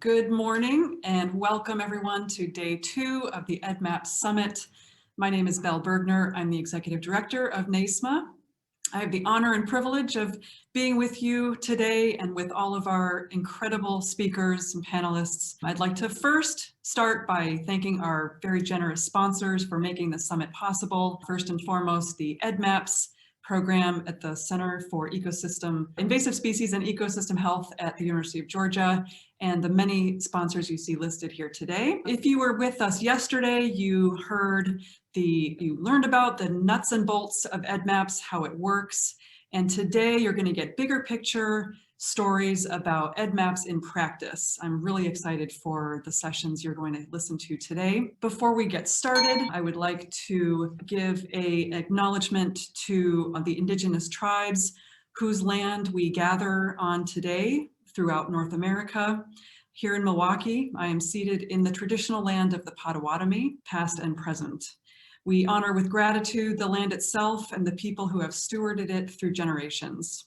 Good morning and welcome everyone to day 2 of the EDDMapS Summit. My name is Belle Bergner. I'm the Executive Director of NAISMA. I have the honor and privilege of being with you today and with all of our incredible speakers and panelists. I'd like to first start by thanking our very generous sponsors for making the summit possible. First and foremost, the EDDMapS program at the Center for Invasive Species and Ecosystem Health at the University of Georgia, and the many sponsors you see listed here today. If you were with us yesterday, you learned about the nuts and bolts of EDDMapS, how it works, and today you're going to get bigger picture stories about EDDMapS in practice. I'm really excited for the sessions you're going to listen to today. Before we get started, I would like to give an acknowledgement to the indigenous tribes whose land we gather on today throughout North America. Here in Milwaukee, I am seated in the traditional land of the Potawatomi, past and present. We honor with gratitude the land itself and the people who have stewarded it through generations.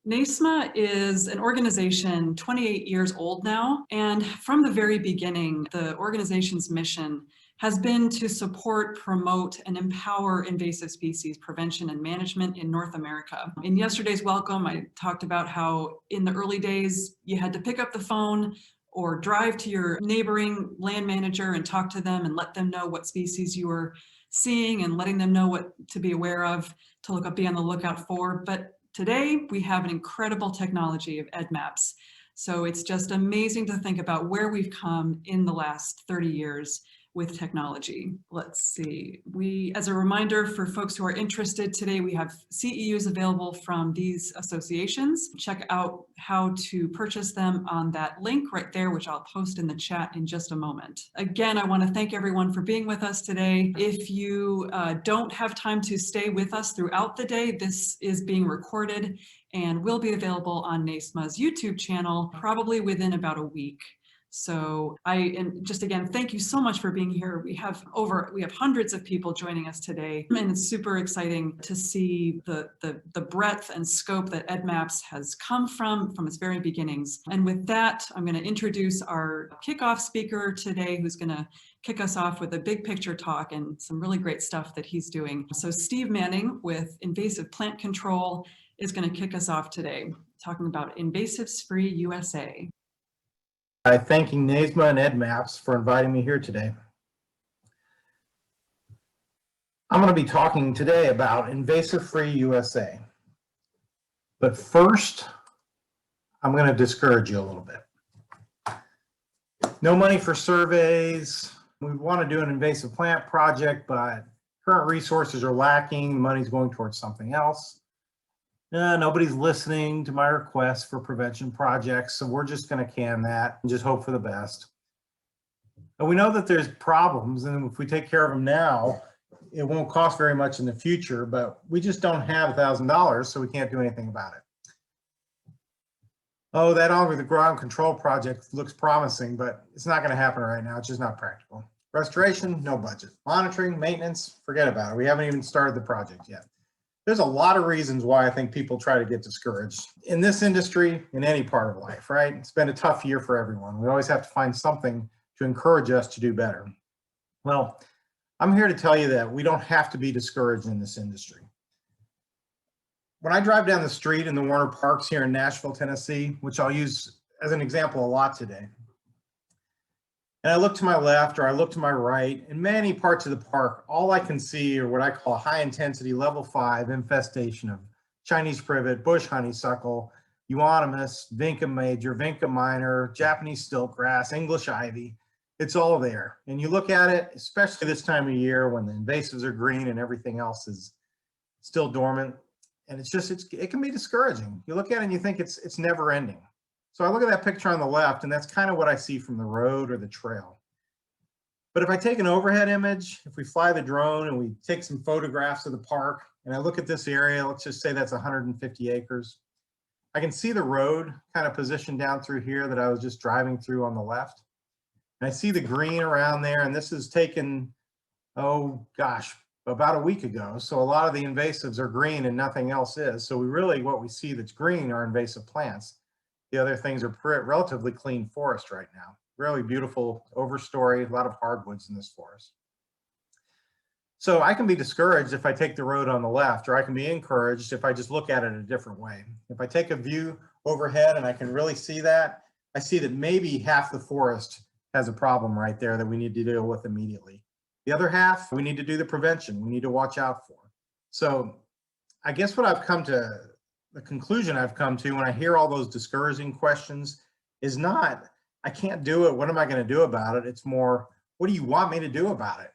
NAISMA is an organization 28 years old now, and from the very beginning, the organization's mission has been to support, promote, and empower invasive species prevention and management in North America. In yesterday's welcome, I talked about how in the early days, you had to pick up the phone or drive to your neighboring land manager and talk to them and let them know what species you were seeing and letting them know what to be aware of, to be on the lookout for. But today, we have an incredible technology of EDDMapS. So it's just amazing to think about where we've come in the last 30 years with technology. Let's see. As a reminder for folks who are interested today, we have CEUs available from these associations. Check out how to purchase them on that link right there, which I'll post in the chat in just a moment. Again, I want to thank everyone for being with us today. If you don't have time to stay with us throughout the day, this is being recorded and will be available on NAISMA's YouTube channel probably within about a week. So just again, thank you so much for being here. We have hundreds of people joining us today, and it's super exciting to see the breadth and scope that EDDMapS has come from its very beginnings. And with that, I'm going to introduce our kickoff speaker today, who's going to kick us off with a big picture talk and some really great stuff that he's doing. So Steve Manning with Invasive Plant Control is going to kick us off today, talking about Invasive Free USA. By thanking NAISMA and EDDMapS for inviting me here today. I'm going to be talking today about Invasive Free USA. But first, I'm going to discourage you a little bit. No money for surveys. We want to do an invasive plant project, but current resources are lacking. Money's going towards something else. Nobody's listening to my requests for prevention projects, so we're just going to can that and just hope for the best. And we know that there's problems, and if we take care of them now, it won't cost very much in the future, but we just don't have $1,000, so we can't do anything about it. Oh, that on-the-ground control project looks promising, but it's not going to happen right now. It's just not practical. Restoration, no budget. Monitoring, maintenance, forget about it. We haven't even started the project yet. There's a lot of reasons why I think people try to get discouraged in this industry, in any part of life, right? It's been a tough year for everyone. We always have to find something to encourage us to do better. Well, I'm here to tell you that we don't have to be discouraged in this industry. When I drive down the street in the Warner Parks here in Nashville, Tennessee, which I'll use as an example a lot today, and I look to my left or I look to my right, in many parts of the park, all I can see are what I call high intensity level 5 infestation of Chinese privet, bush honeysuckle, euonymus, vinca major, vinca minor, Japanese stiltgrass, English ivy. It's all there. And you look at it, especially this time of year when the invasives are green and everything else is still dormant. And it can be discouraging. You look at it and you think it's never ending. So I look at that picture on the left, and that's kind of what I see from the road or the trail. But if I take an overhead image, if we fly the drone and we take some photographs of the park, and I look at this area, let's just say that's 150 acres, I can see the road kind of positioned down through here that I was just driving through on the left. And I see the green around there, and this is taken, oh gosh, about a week ago. So a lot of the invasives are green and nothing else is. So what we see that's green are invasive plants. The other things are relatively clean forest right now. Really beautiful overstory, a lot of hardwoods in this forest. So I can be discouraged if I take the road on the left, or I can be encouraged if I just look at it a different way. If I take a view overhead and I can really see that, I see that maybe half the forest has a problem right there that we need to deal with immediately. The other half, we need to do the prevention. We need to watch out for. So I guess what I've come to, the conclusion I've come to when I hear all those discouraging questions is not, I can't do it, what am I going to do about it? It's more, what do you want me to do about it?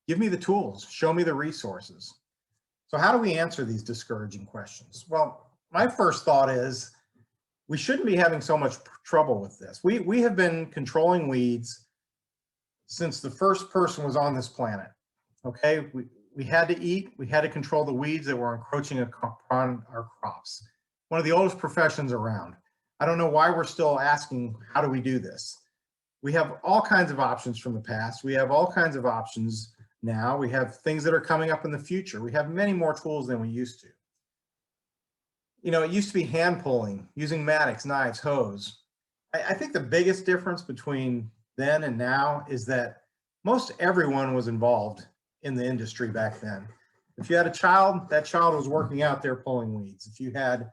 Give me the tools, show me the resources. So how do we answer these discouraging questions? Well, my first thought is we shouldn't be having so much trouble with this. We have been controlling weeds since the first person was on this planet. Okay, we had to eat, we had to control the weeds that were encroaching upon our crops. One of the oldest professions around. I don't know why we're still asking, how do we do this? We have all kinds of options from the past. We have all kinds of options now. We have things that are coming up in the future. We have many more tools than we used to. You know, it used to be hand pulling, using mattocks, knives, hoes. I think the biggest difference between then and now is that most everyone was involved in the industry back then. If you had a child, that child was working out there pulling weeds. If you had,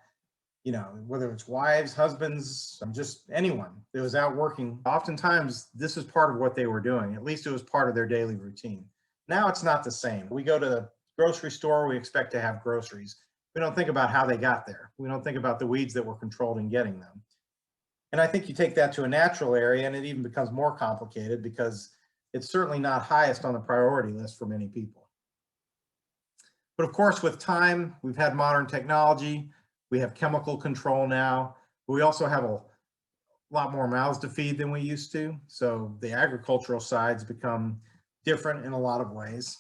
you know, whether it's wives, husbands, just anyone that was out working, oftentimes this is part of what they were doing. At least it was part of their daily routine. Now it's not the same. We go to the grocery store, we expect to have groceries. We don't think about how they got there. We don't think about the weeds that were controlled in getting them. And I think you take that to a natural area and it even becomes more complicated because it's certainly not highest on the priority list for many people. But of course, with time, we've had modern technology, we have chemical control now, but we also have a lot more mouths to feed than we used to. So the agricultural sides become different in a lot of ways.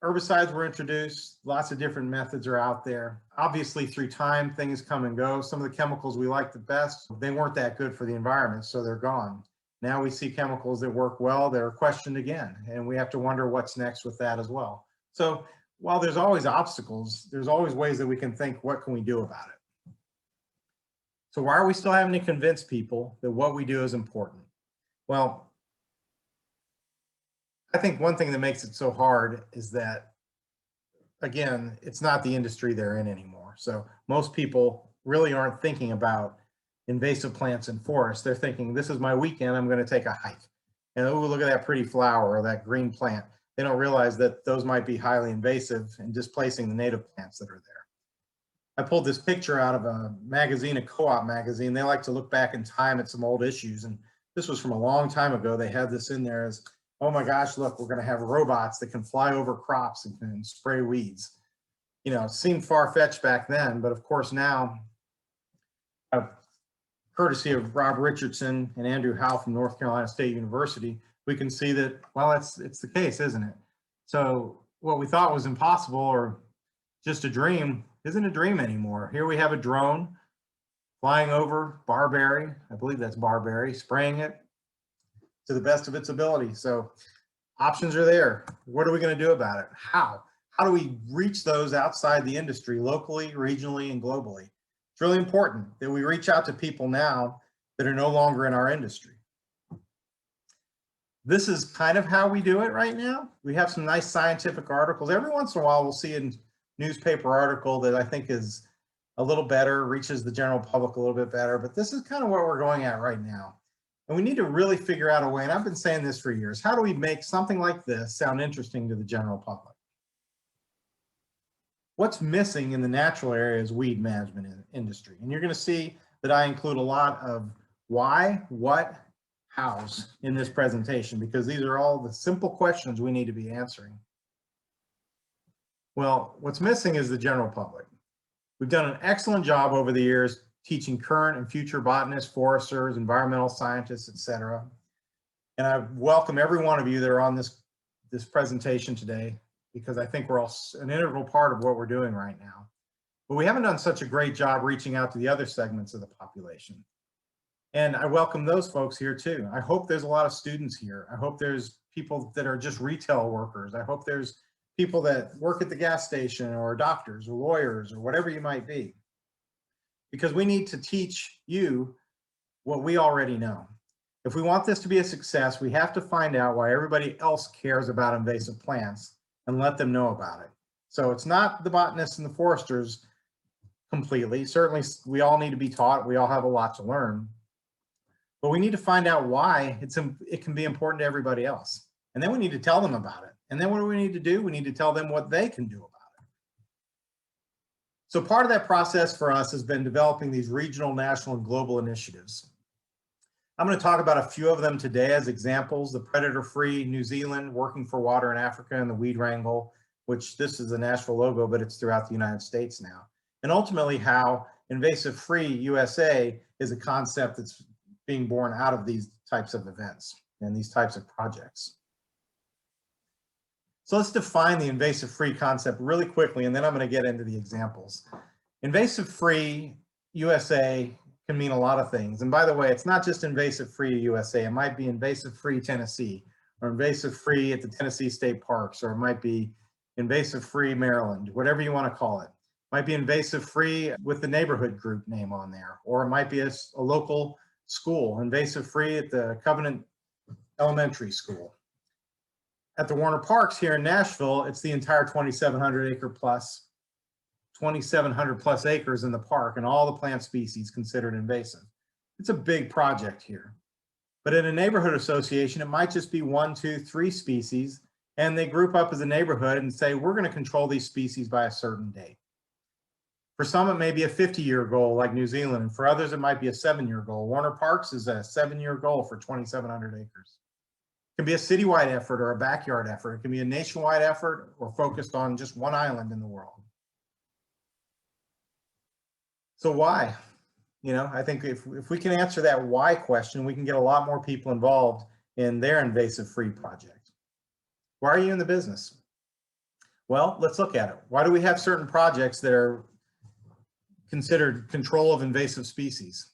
Herbicides were introduced, lots of different methods are out there. Obviously through time, things come and go. Some of the chemicals we like the best, they weren't that good for the environment, so they're gone. Now we see chemicals that work well, that are questioned again, and we have to wonder what's next with that as well. So while there's always obstacles, there's always ways that we can think, what can we do about it? So why are we still having to convince people that what we do is important? Well, I think one thing that makes it so hard is that, again, it's not the industry they're in anymore. So most people really aren't thinking about invasive plants and forests. They're thinking, this is my weekend, I'm going to take a hike. And oh, look at that pretty flower or that green plant. They don't realize that those might be highly invasive and displacing the native plants that are there. I pulled this picture out of a magazine, a co-op magazine. They like to look back in time at some old issues. And this was from a long time ago. They had this in there as, oh my gosh, look, we're going to have robots that can fly over crops and spray weeds. You know, it seemed far-fetched back then, but of course now, courtesy of Rob Richardson and Andrew Howe from North Carolina State University, we can see that, well, it's the case, isn't it? So what we thought was impossible or just a dream isn't a dream anymore. Here we have a drone flying over barberry, I believe that's barberry, spraying it to the best of its ability. So options are there. What are we going to do about it? How do we reach those outside the industry, locally, regionally, and globally? It's really important that we reach out to people now that are no longer in our industry. This is kind of how we do it right now. We have some nice scientific articles. Every once in a while, we'll see a newspaper article that I think is a little better, reaches the general public a little bit better, but this is kind of what we're going at right now. And we need to really figure out a way, and I've been saying this for years, how do we make something like this sound interesting to the general public? What's missing in the natural area is weed management industry. And you're going to see that I include a lot of why, what, hows in this presentation, because these are all the simple questions we need to be answering. Well, what's missing is the general public. We've done an excellent job over the years teaching current and future botanists, foresters, environmental scientists, etc. And I welcome every one of you that are on this presentation today, because I think we're all an integral part of what we're doing right now. But we haven't done such a great job reaching out to the other segments of the population. And I welcome those folks here too. I hope there's a lot of students here. I hope there's people that are just retail workers. I hope there's people that work at the gas station or doctors or lawyers or whatever you might be. because we need to teach you what we already know. If we want this to be a success, we have to find out why everybody else cares about invasive plants and let them know about it. So it's not the botanists and the foresters completely. Certainly, we all need to be taught. We all have a lot to learn. But we need to find out why it can be important to everybody else. And then we need to tell them about it. And then what do we need to do? We need to tell them what they can do about it. So part of that process for us has been developing these regional, national, and global initiatives. I'm going to talk about a few of them today as examples: the predator-free New Zealand, working for water in Africa, and the weed wrangle, which this is the Nashville logo, but it's throughout the United States now. And ultimately how Invasive Free USA is a concept that's being born out of these types of events and these types of projects. So let's define the invasive free concept really quickly, and then I'm going to get into the examples. Invasive Free USA can mean a lot of things. And by the way, it's not just Invasive Free USA. It might be Invasive Free Tennessee, or Invasive Free at the Tennessee State Parks, or it might be Invasive Free Maryland, whatever you want to call it. It might be Invasive Free with the neighborhood group name on there, or it might be a local school, Invasive Free at the Covenant Elementary School. At the Warner Parks here in Nashville, it's the entire 2,700 plus acres in the park and all the plant species considered invasive. It's a big project here. But in a neighborhood association, it might just be 1, 2, 3 species, and they group up as a neighborhood and say, we're going to control these species by a certain date. For some, it may be a 50-year goal like New Zealand, and for others, it might be a 7-year goal. Warner Parks is a 7-year goal for 2,700 acres. It can be a citywide effort or a backyard effort. It can be a nationwide effort or focused on just one island in the world. So why? You know, I think if we can answer that why question, we can get a lot more people involved in their invasive free project. Why are you in the business? Well, let's look at it. Why do we have certain projects that are considered control of invasive species?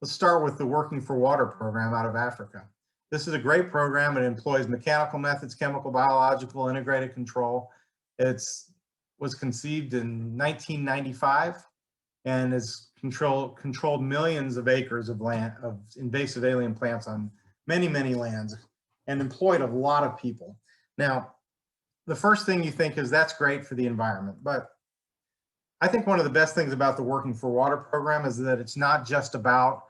Let's start with the Working for Water program out of Africa. This is a great program. It employs mechanical methods, chemical, biological, integrated control. It was conceived in 1995 and has controlled millions of acres of land of invasive alien plants on many, many lands and employed a lot of people. Now, the first thing you think is that's great for the environment, but I think one of the best things about the Working for Water program is that it's not just about,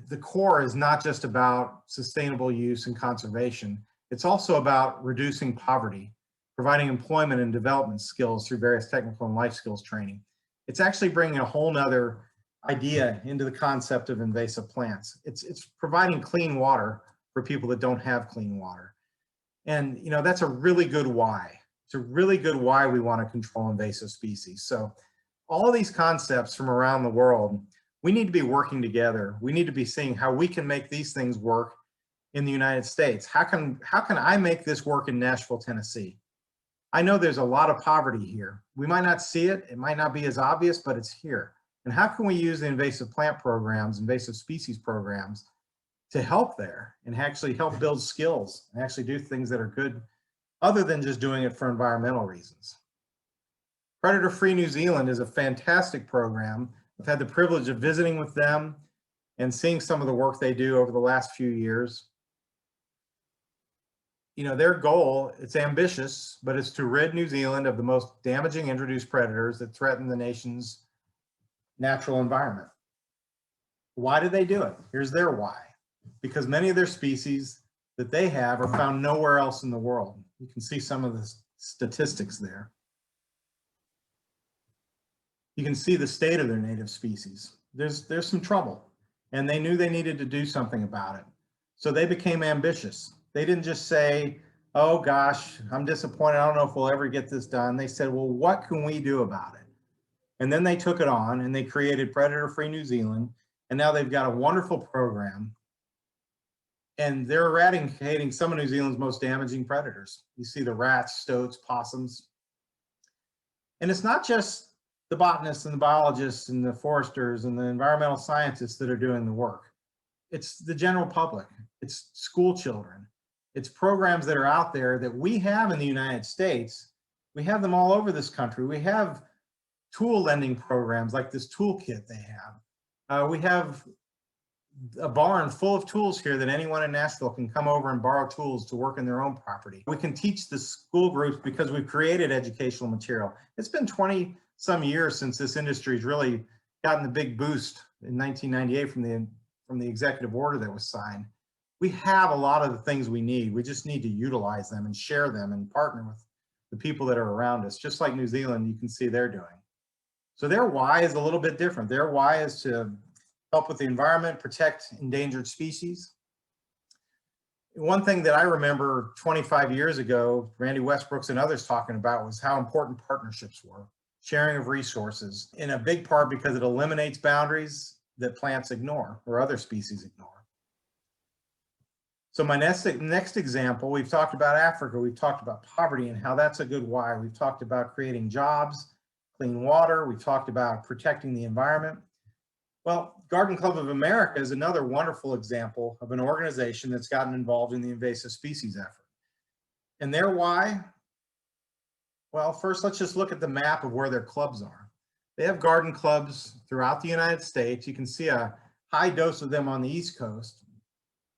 the core is not just about sustainable use and conservation. It's also about reducing poverty, providing employment and development skills through various technical and life skills training. It's actually bringing a whole nother idea into the concept of invasive plants. It's providing clean water for people that don't have clean water. And you know, that's a really good why. It's a really good why we want to control invasive species. So all of these concepts from around the world, we need to be working together. We need to be seeing how we can make these things work in the United States. How can I make this work in Nashville, Tennessee? I know there's a lot of poverty here. We might not see it. It might not be as obvious, but it's here. And how can we use the invasive plant programs, invasive species programs to help there and actually help build skills and actually do things that are good other than just doing it for environmental reasons? Predator Free New Zealand is a fantastic program. I've had the privilege of visiting with them and seeing some of the work they do over the last few years. You know, their goal, it's ambitious, but it's to rid New Zealand of the most damaging introduced predators that threaten the nation's natural environment. Why do they do it? Here's their why. Because many of their species that they have are found nowhere else in the world. You can see some of the statistics there. You can see the state of their native species. There's some trouble, and they knew they needed to do something about it. So they became ambitious. They didn't just say, oh gosh, I'm disappointed, I don't know if we'll ever get this done. They said, well, what can we do about it? And then they took it on and they created Predator Free New Zealand, and now they've got a wonderful program, and they're eradicating some of New Zealand's most damaging predators. You see the rats, stoats, possums. And it's not just the botanists and the biologists and the foresters and the environmental scientists that are doing the work. It's the general public, it's school children. It's programs that are out there that we have in the United States. We have them all over this country. We have tool lending programs like this toolkit they have. We have a barn full of tools here that anyone in Nashville can come over and borrow tools to work in their own property. We can teach the school groups because we've created educational material. It's been 20 some years since this industry's really gotten the big boost in 1998 from the executive order that was signed. We have a lot of the things we need. We just need to utilize them and share them and partner with the people that are around us, just like New Zealand, you can see they're doing. So their why is a little bit different. Their why is to help with the environment, protect endangered species. One thing that I remember 25 years ago, Randy Westbrooks and others talking about was how important partnerships were, sharing of resources, in a big part because it eliminates boundaries that plants ignore or other species ignore. So my next example, we've talked about Africa, we've talked about poverty and how that's a good why. We've talked about creating jobs, clean water, we've talked about protecting the environment. Well, Garden Club of America is another wonderful example of an organization that's gotten involved in the invasive species effort. And their why? Well, first let's just look at the map of where their clubs are. They have garden clubs throughout the United States. You can see a high dose of them on the East Coast.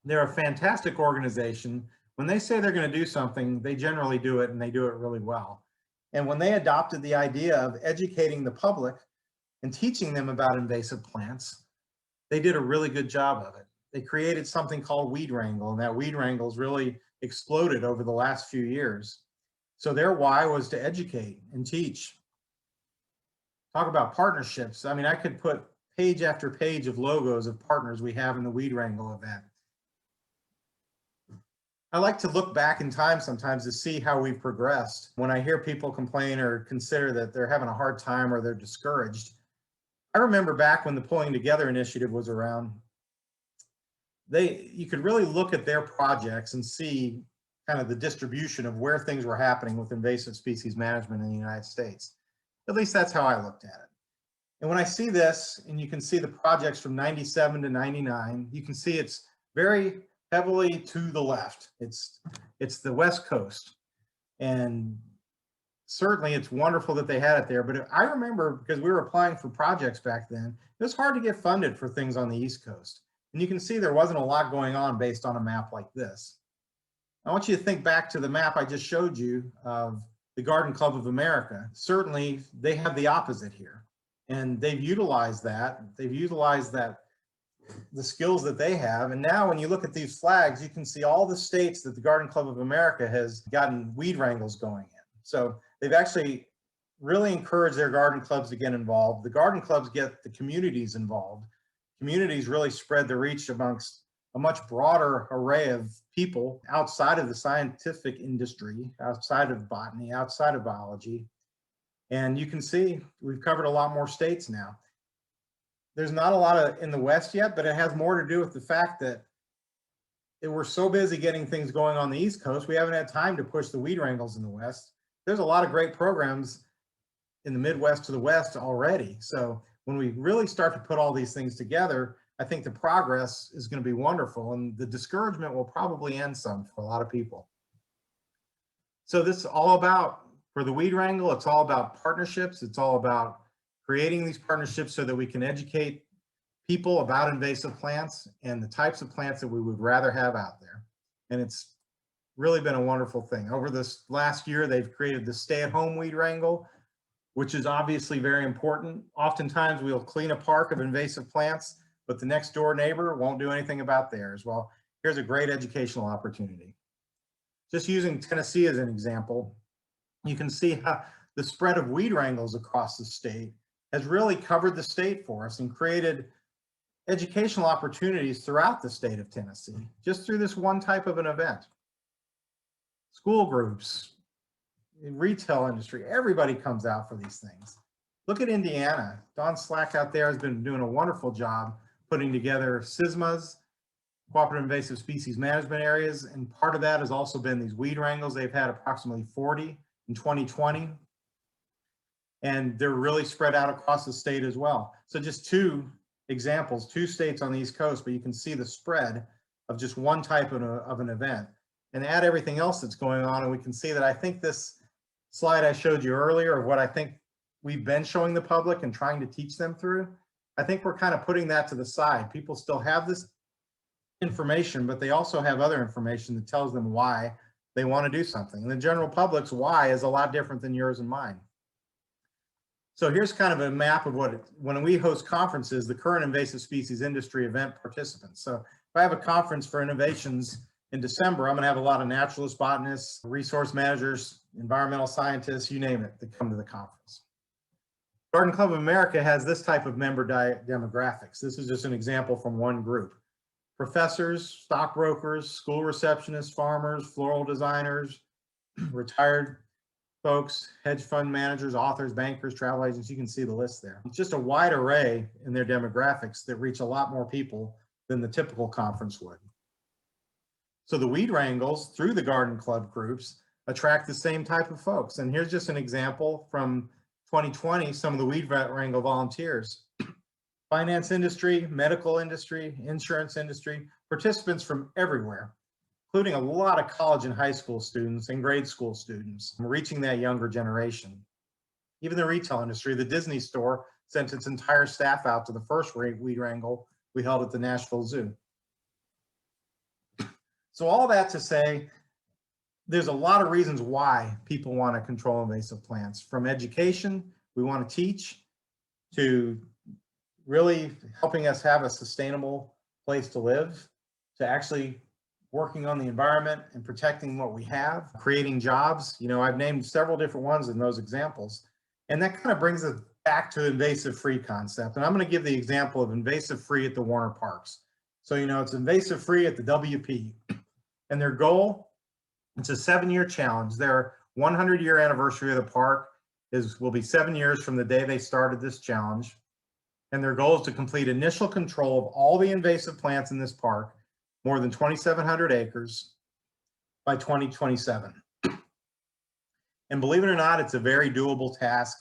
They're a fantastic organization. When they say they're going to do something, they generally do it, and they do it really well. And when they adopted the idea of educating the public and teaching them about invasive plants, they did a really good job of it. They created something called Weed Wrangle, and that Weed Wrangle's really exploded over the last few years. So their why was to educate and teach. Talk about partnerships. I mean, I could put page after page of logos of partners we have in the Weed Wrangle event. I like to look back in time sometimes to see how we've progressed. When I hear people complain or consider that they're having a hard time or they're discouraged, I remember back when the Pulling Together initiative was around, you could really look at their projects and see kind of the distribution of where things were happening with invasive species management in the United States. At least that's how I looked at it. And when I see this, and you can see the projects from 97 to 99, you can see it's very heavily to the left. It's the West Coast. And certainly it's wonderful that they had it there. But I remember, because we were applying for projects back then, it was hard to get funded for things on the East Coast. And you can see there wasn't a lot going on based on a map like this. I want you to think back to the map I just showed you of the Garden Club of America. Certainly they have the opposite here. And they've utilized that. They've utilized that, the skills that they have. And now when you look at these flags, you can see all the states that the Garden Club of America has gotten weed wrangles going in. So they've actually really encouraged their garden clubs to get involved. The garden clubs get the communities involved. Communities really spread the reach amongst a much broader array of people outside of the scientific industry, outside of botany, outside of biology. And you can see we've covered a lot more states now. There's not a lot of in the West yet, but it has more to do with the fact that we're so busy getting things going on the East Coast, we haven't had time to push the weed wrangles in the West. There's a lot of great programs in the Midwest to the West already. So when we really start to put all these things together, I think the progress is going to be wonderful, and the discouragement will probably end some for a lot of people. So this is all about, for the weed wrangle, it's all about partnerships. It's all about creating these partnerships so that we can educate people about invasive plants and the types of plants that we would rather have out there. And it's really been a wonderful thing. Over this last year, they've created the stay-at-home weed wrangle, which is obviously very important. Oftentimes we'll clean a park of invasive plants, but the next door neighbor won't do anything about theirs. Well, here's a great educational opportunity. Just using Tennessee as an example, you can see how the spread of weed wrangles across the state has really covered the state for us and created educational opportunities throughout the state of Tennessee, just through this one type of an event. School groups, retail industry, everybody comes out for these things. Look at Indiana. Don Slack out there has been doing a wonderful job putting together SISMAs, cooperative invasive species management areas, and part of that has also been these weed wrangles. They've had approximately 40 in 2020, and they're really spread out across the state as well. So just two examples, two states on the East Coast, but you can see the spread of just one type of an event. And add everything else that's going on, and we can see that I think this slide I showed you earlier of what I think we've been showing the public and trying to teach them through, I think we're kind of putting that to the side. People still have this information, but they also have other information that tells them why they want to do something. And the general public's why is a lot different than yours and mine. So here's kind of a map of when we host conferences, the current invasive species industry event participants. So if I have a conference for innovations in December, I'm going to have a lot of naturalist botanists, resource managers, environmental scientists, you name it, that come to the conference. Garden Club of America has this type of member demographics. This is just an example from one group. Professors, stockbrokers, school receptionists, farmers, floral designers, retired folks, hedge fund managers, authors, bankers, travel agents. You can see the list there. It's just a wide array in their demographics that reach a lot more people than the typical conference would. So the weed wrangles through the garden club groups attract the same type of folks. And here's just an example from 2020, some of the weed wrangle volunteers. Finance industry, medical industry, insurance industry, participants from everywhere, including a lot of college and high school students and grade school students, reaching that younger generation. Even the retail industry, the Disney store sent its entire staff out to the first weed wrangle we held at the Nashville Zoo. So all that to say, there's a lot of reasons why people want to control invasive plants. From education, we want to teach, to really helping us have a sustainable place to live, to actually working on the environment and protecting what we have, creating jobs. You know, I've named several different ones in those examples. And that kind of brings us back to invasive free concept. And I'm going to give the example of invasive free at the Warner Parks. So, you know, it's invasive free at the WP. And their goal, it's a 7-year challenge. Their 100-year anniversary of the park will be 7 years from the day they started this challenge. And their goal is to complete initial control of all the invasive plants in this park, more than 2,700 acres, by 2027. And believe it or not, it's a very doable task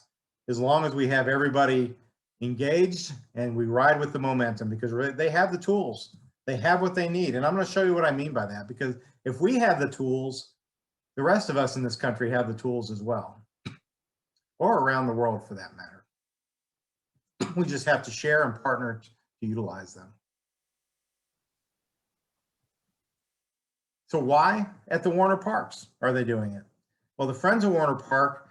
as long as we have everybody engaged and we ride with the momentum, because they have the tools. They have what they need. And I'm going to show you what I mean by that, because if we have the tools, the rest of us in this country have the tools as well, or around the world for that matter. We just have to share and partner to utilize them. So why at the Warner Parks are they doing it? Well, the Friends of Warner Park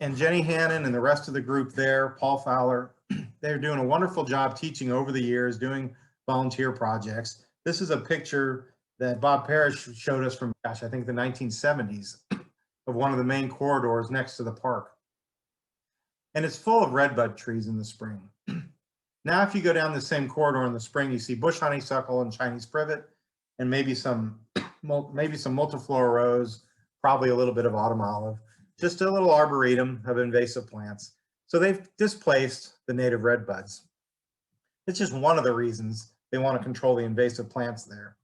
and Jenny Hannon and the rest of the group there, Paul Fowler, they're doing a wonderful job teaching over the years, doing volunteer projects. This is a picture that Bob Parrish showed us from, gosh, I think the 1970s, of one of the main corridors next to the park. And it's full of redbud trees in the spring. Now, if you go down the same corridor in the spring, you see bush honeysuckle and Chinese privet, and maybe some multiflora rose, probably a little bit of autumn olive, just a little arboretum of invasive plants. So they've displaced the native redbuds. It's just one of the reasons they want to control the invasive plants there.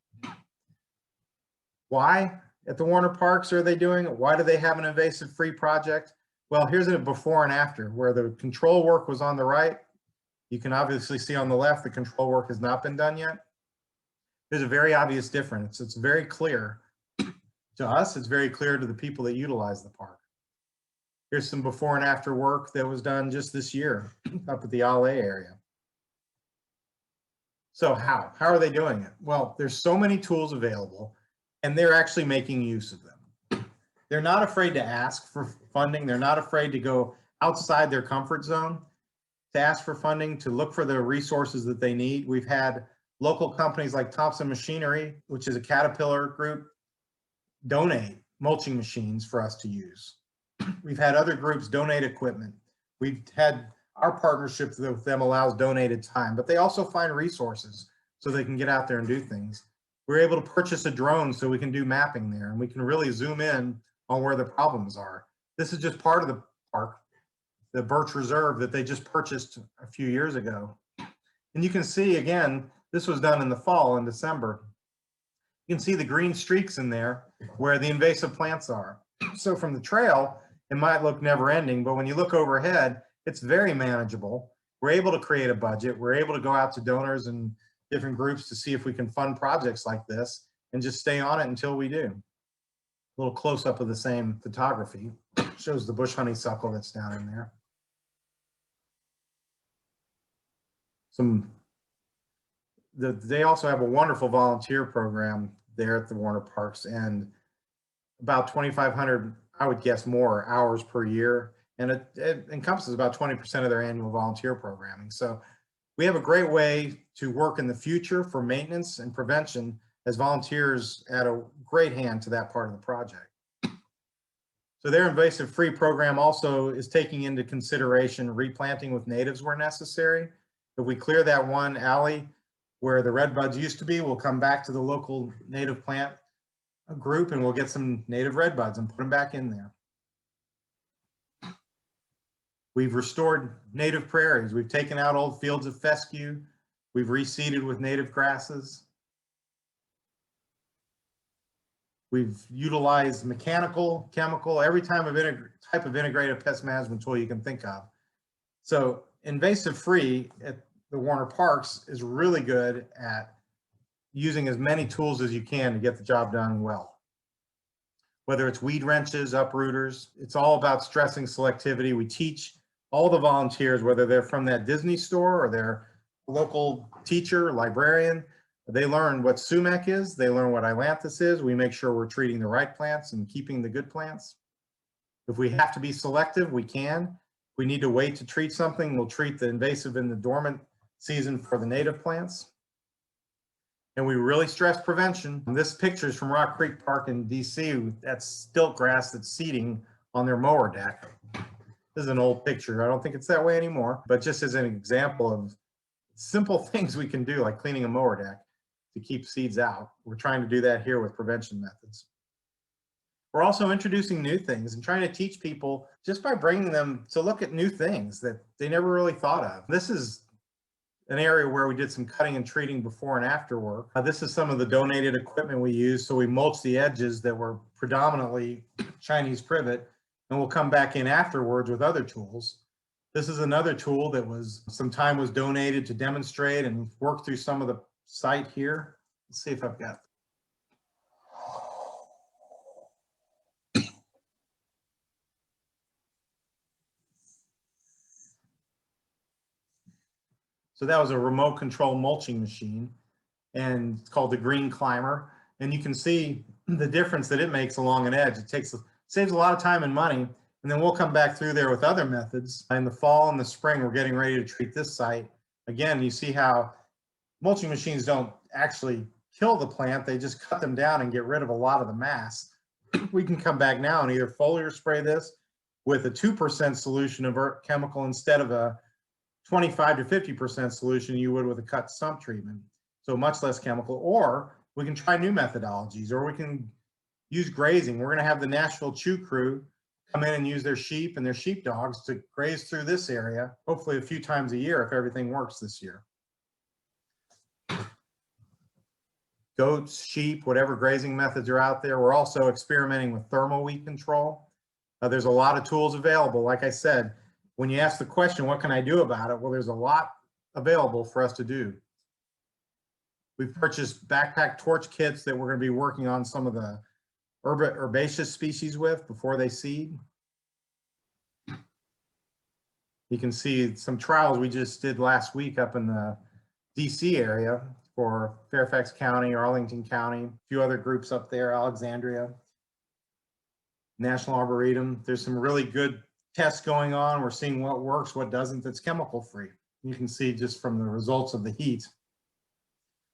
Why at the Warner Parks are they doing it? Why do they have an invasive free project? Well, here's a before and after, where the control work was on the right. You can obviously see on the left, the control work has not been done yet. There's a very obvious difference. It's very clear to us. It's very clear to the people that utilize the park. Here's some before and after work that was done just this year up at the Ale area. So how are they doing it? Well, there's so many tools available, and they're actually making use of them. They're not afraid to ask for funding. They're not afraid to go outside their comfort zone to ask for funding, to look for the resources that they need. We've had local companies like Thompson Machinery, which is a Caterpillar group, donate mulching machines for us to use. We've had other groups donate equipment. We've had our partnership with them allows donated time, but they also find resources so they can get out there and do things. We're able to purchase a drone so we can do mapping there, and we can really zoom in on where the problems are. This is just part of the park, the Birch Reserve that they just purchased a few years ago. And you can see, again, this was done in the fall, in December. You can see the green streaks in there where the invasive plants are. So from the trail, it might look never ending, but when you look overhead, it's very manageable. We're able to create a budget. We're able to go out to donors and different groups to see if we can fund projects like this and just stay on it until we do. A little close up of the same photography shows the bush honeysuckle that's down in there. They also have a wonderful volunteer program there at the Warner Parks, and about 2,500, I would guess more hours per year. And it encompasses about 20% of their annual volunteer programming. So we have a great way to work in the future for maintenance and prevention, as volunteers add a great hand to that part of the project. So their invasive free program also is taking into consideration replanting with natives where necessary. If we clear that one alley where the redbuds used to be, we'll come back to the local native plant group and we'll get some native redbuds and put them back in there. We've restored native prairies. We've taken out old fields of fescue. We've reseeded with native grasses. We've utilized mechanical, chemical, every type of integrated pest management tool you can think of. So invasive free at the Warner Parks is really good at using as many tools as you can to get the job done well. Whether it's weed wrenches, uprooters, it's all about stressing selectivity. We teach all the volunteers, whether they're from that Disney store or they're a local teacher, librarian, they learn what sumac is, they learn what ailanthus is. We make sure we're treating the right plants and keeping the good plants. If we have to be selective, we can. If we need to wait to treat something, we'll treat the invasive in the dormant season for the native plants. And we really stress prevention. This picture is from Rock Creek Park in DC. That's stilt grass that's seeding on their mower deck. This is an old picture. I don't think it's that way anymore, but just as an example of simple things we can do, like cleaning a mower deck to keep seeds out. We're trying to do that here with prevention methods. We're also introducing new things and trying to teach people just by bringing them to look at new things that they never really thought of. This is an area where we did some cutting and treating before and after work. This is some of the donated equipment we used. So we mulched the edges that were predominantly Chinese privet, and we'll come back in afterwards with other tools. This is another tool that some time was donated to demonstrate and work through some of the site here. Let's see if I've got. So that was a remote control mulching machine, and it's called the Green Climber. And you can see the difference that it makes along an edge. Saves a lot of time and money. And then we'll come back through there with other methods. In the fall and the spring, we're getting ready to treat this site. Again, you see how mulching machines don't actually kill the plant. They just cut them down and get rid of a lot of the mass. We can come back now and either foliar spray this with a 2% solution of chemical instead of a 25 to 50% solution you would with a cut stump treatment. So much less chemical, or we can try new methodologies, or we can use grazing. We're gonna have the Nashville Chew Crew come in and use their sheep and their sheepdogs to graze through this area, hopefully a few times a year if everything works this year. Goats, sheep, whatever grazing methods are out there. We're also experimenting with thermal weed control. There's a lot of tools available. Like I said, when you ask the question, what can I do about it? Well, there's a lot available for us to do. We've purchased backpack torch kits that we're going to be working on some of the herbaceous species with before they seed. You can see some trials we just did last week up in the DC area for Fairfax County, Arlington County, a few other groups up there, Alexandria, National Arboretum. There's some really good tests going on. We're seeing what works, what doesn't, that's chemical free. You can see just from the results of the heat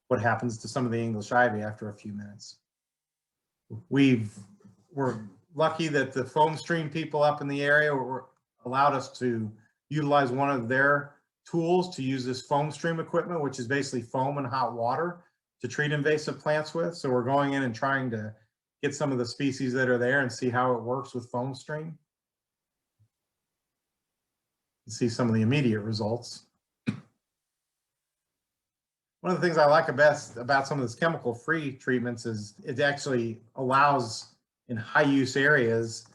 what happens to some of the English ivy after a few minutes. We're lucky that the foam stream people up in the area allowed us to utilize one of their tools to use this foam stream equipment, which is basically foam and hot water to treat invasive plants with. So we're going in and trying to get some of the species that are there and see how it works with foam stream. You see some of the immediate results. One of the things I like best about some of this chemical-free treatments is it actually allows, in high-use areas,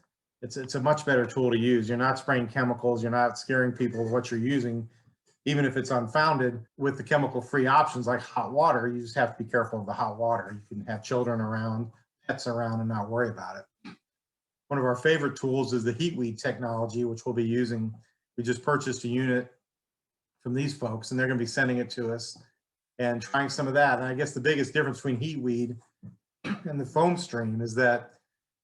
it's a much better tool to use. You're not spraying chemicals. You're not scaring people with what you're using, even if it's unfounded. With the chemical-free options like hot water, you just have to be careful of the hot water. You can have children around, pets around, and not worry about it. One of our favorite tools is the heat weed technology, which we'll be using. We just purchased a unit from these folks, and they're going to be sending it to us and trying some of that. And I guess the biggest difference between heat weed and the foam stream is that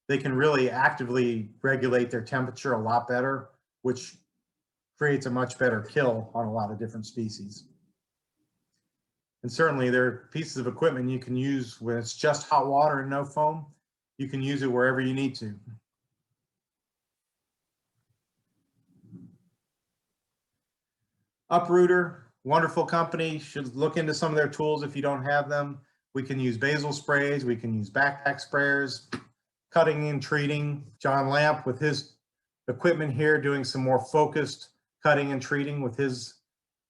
they can really actively regulate their temperature a lot better, which creates a much better kill on a lot of different species. And certainly there are pieces of equipment you can use when it's just hot water and no foam. You can use it wherever you need to. Uprooter, wonderful company. Should look into some of their tools if you don't have them. We can use basal sprays. We can use backpack sprayers, cutting and treating. John Lamp with his equipment here doing some more focused cutting and treating with his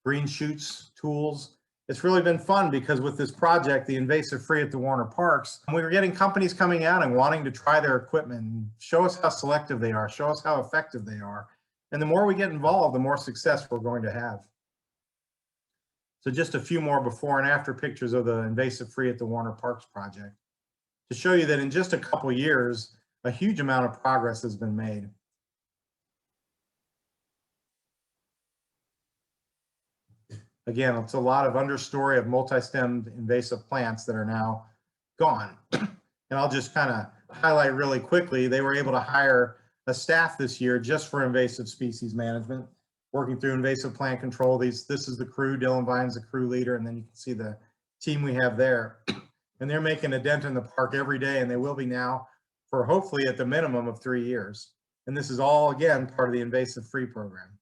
green shoots tools. It's really been fun because with this project, the Invasive Free at the Warner Parks, we were getting companies coming out and wanting to try their equipment and show us how selective they are, show us how effective they are. And the more we get involved, the more success we're going to have. So just a few more before and after pictures of the Invasive Free at the Warner Parks project to show you that in just a couple years, a huge amount of progress has been made. Again, it's a lot of understory of multi-stemmed invasive plants that are now gone. And I'll just kind of highlight really quickly, they were able to hire a staff this year just for invasive species management, working through invasive plant control. This is the crew, Dylan Vine's the crew leader, and then you can see the team we have there. And they're making a dent in the park every day, and they will be now for hopefully at the minimum of 3 years. And this is all, again, part of the Invasive Free program.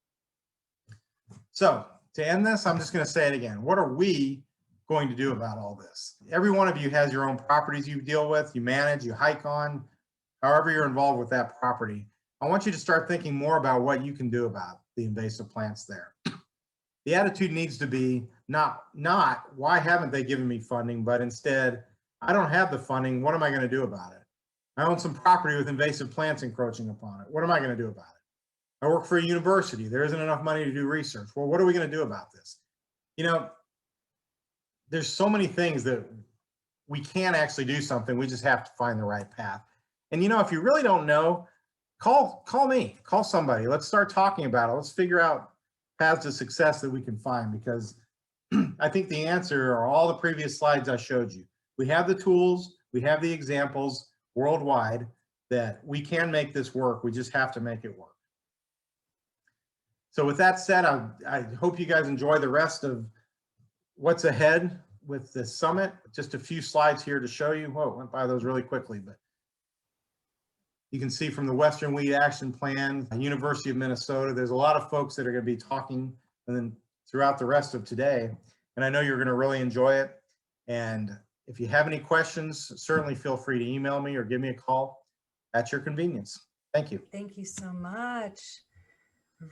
So to end this, I'm just going to say it again. What are we going to do about all this? Every one of you has your own properties you deal with, you manage, you hike on, however you're involved with that property. I want you to start thinking more about what you can do about the invasive plants there. The attitude needs to be not why haven't they given me funding, but instead, I don't have the funding, what am I going to do about it? I own some property with invasive plants encroaching upon it. What am I going to do about it? I work for a university. There isn't enough money to do research. Well, what are we going to do about this? You know, there's so many things that we can actually do something. We just have to find the right path. And you know, if you really don't know, call me, call somebody. Let's start talking about it. Let's figure out paths to success that we can find, because I think the answer are all the previous slides I showed you. We have the tools, we have the examples worldwide that we can make this work. We just have to make it work. So with that said, I hope you guys enjoy the rest of what's ahead with the summit. Just a few slides here to show you. Whoa, went by those really quickly, but you can see from the Western Weed Action Plan, University of Minnesota, there's a lot of folks that are going to be talking and then throughout the rest of today. And I know you're going to really enjoy it. And if you have any questions, certainly feel free to email me or give me a call at your convenience. Thank you. Thank you so much.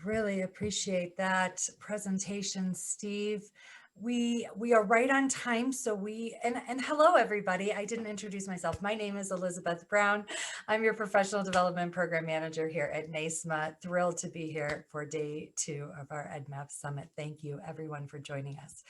Really appreciate that presentation, Steve. We are right on time. So and hello, everybody. I didn't introduce myself. My name is Elizabeth Brown. I'm your professional development program manager here at NAISMA. Thrilled to be here for day 2 of our EDDMapS Summit. Thank you everyone for joining us.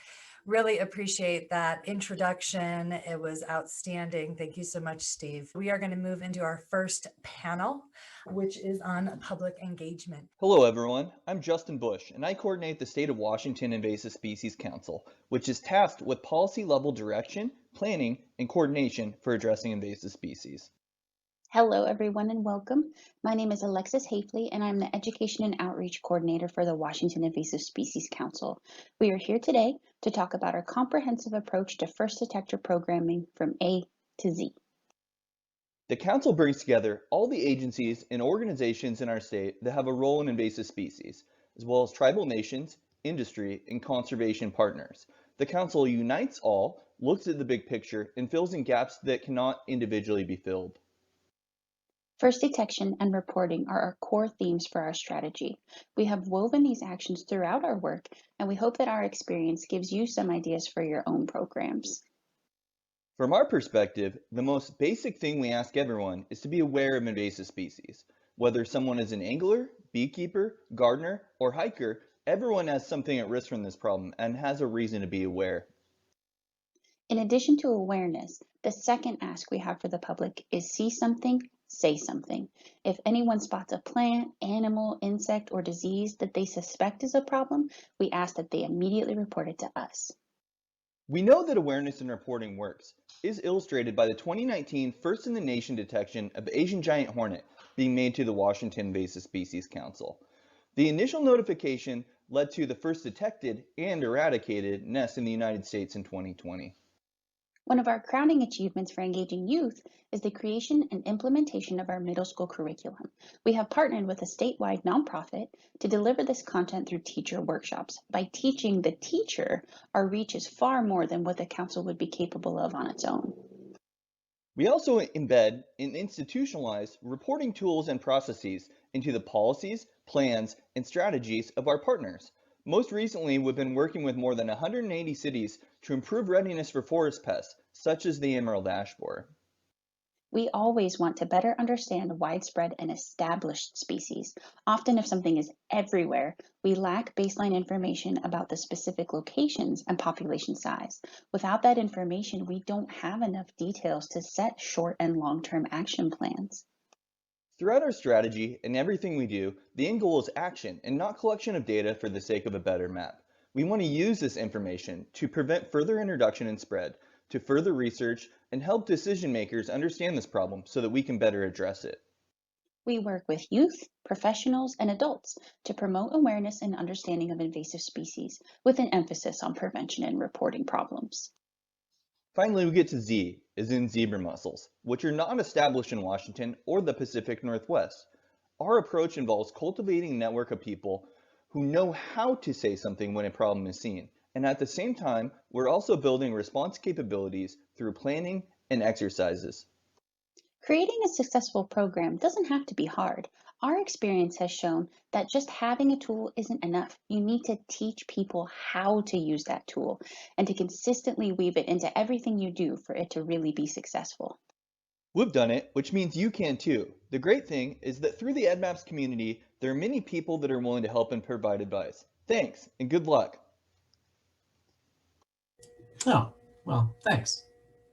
Really appreciate that introduction. It was outstanding. Thank you so much, Steve. We are going to move into our first panel, which is on public engagement. Hello everyone, I'm Justin Bush, and I coordinate the State of Washington Invasive Species Council, which is tasked with policy-level direction, planning, and coordination for addressing invasive species. Hello everyone and welcome. My name is Alexis Hafley and I'm the Education and Outreach Coordinator for the Washington Invasive Species Council. We are here today to talk about our comprehensive approach to first detector programming from A to Z. The Council brings together all the agencies and organizations in our state that have a role in invasive species, as well as tribal nations, industry, and conservation partners. The Council unites all, looks at the big picture, and fills in gaps that cannot individually be filled. First detection and reporting are our core themes for our strategy. We have woven these actions throughout our work, and we hope that our experience gives you some ideas for your own programs. From our perspective, the most basic thing we ask everyone is to be aware of invasive species. Whether someone is an angler, beekeeper, gardener, or hiker, everyone has something at risk from this problem and has a reason to be aware. In addition to awareness, the second ask we have for the public is see something, say something. If anyone spots a plant, animal, insect, or disease that they suspect is a problem, we ask that they immediately report it to us. We know that awareness and reporting works is illustrated by the 2019 first in the nation detection of Asian giant hornet being made to the Washington Invasive Species Council. The initial notification led to the first detected and eradicated nest in the United States in 2020. One of our crowning achievements for engaging youth is the creation and implementation of our middle school curriculum. We have partnered with a statewide nonprofit to deliver this content through teacher workshops. By teaching the teacher, our reach is far more than what the council would be capable of on its own. We also embed and institutionalize reporting tools and processes into the policies, plans, and strategies of our partners. Most recently, we've been working with more than 180 cities to improve readiness for forest pests, such as the emerald ash borer. We always want to better understand widespread and established species. Often, if something is everywhere, we lack baseline information about the specific locations and population size. Without that information, we don't have enough details to set short and long-term action plans. Throughout our strategy and everything we do, the end goal is action and not collection of data for the sake of a better map. We want to use this information to prevent further introduction and spread, to further research, and help decision makers understand this problem so that we can better address it. We work with youth, professionals, and adults to promote awareness and understanding of invasive species, with an emphasis on prevention and reporting problems. Finally, we get to Z, as in zebra mussels, which are not established in Washington or the Pacific Northwest. Our approach involves cultivating a network of people who know how to say something when a problem is seen. And at the same time, we're also building response capabilities through planning and exercises. Creating a successful program doesn't have to be hard. Our experience has shown that just having a tool isn't enough. You need to teach people how to use that tool and to consistently weave it into everything you do for it to really be successful. We've done it, which means you can too. The great thing is that through the EDDMapS community, there are many people that are willing to help and provide advice. Thanks, and good luck. Oh, well, thanks.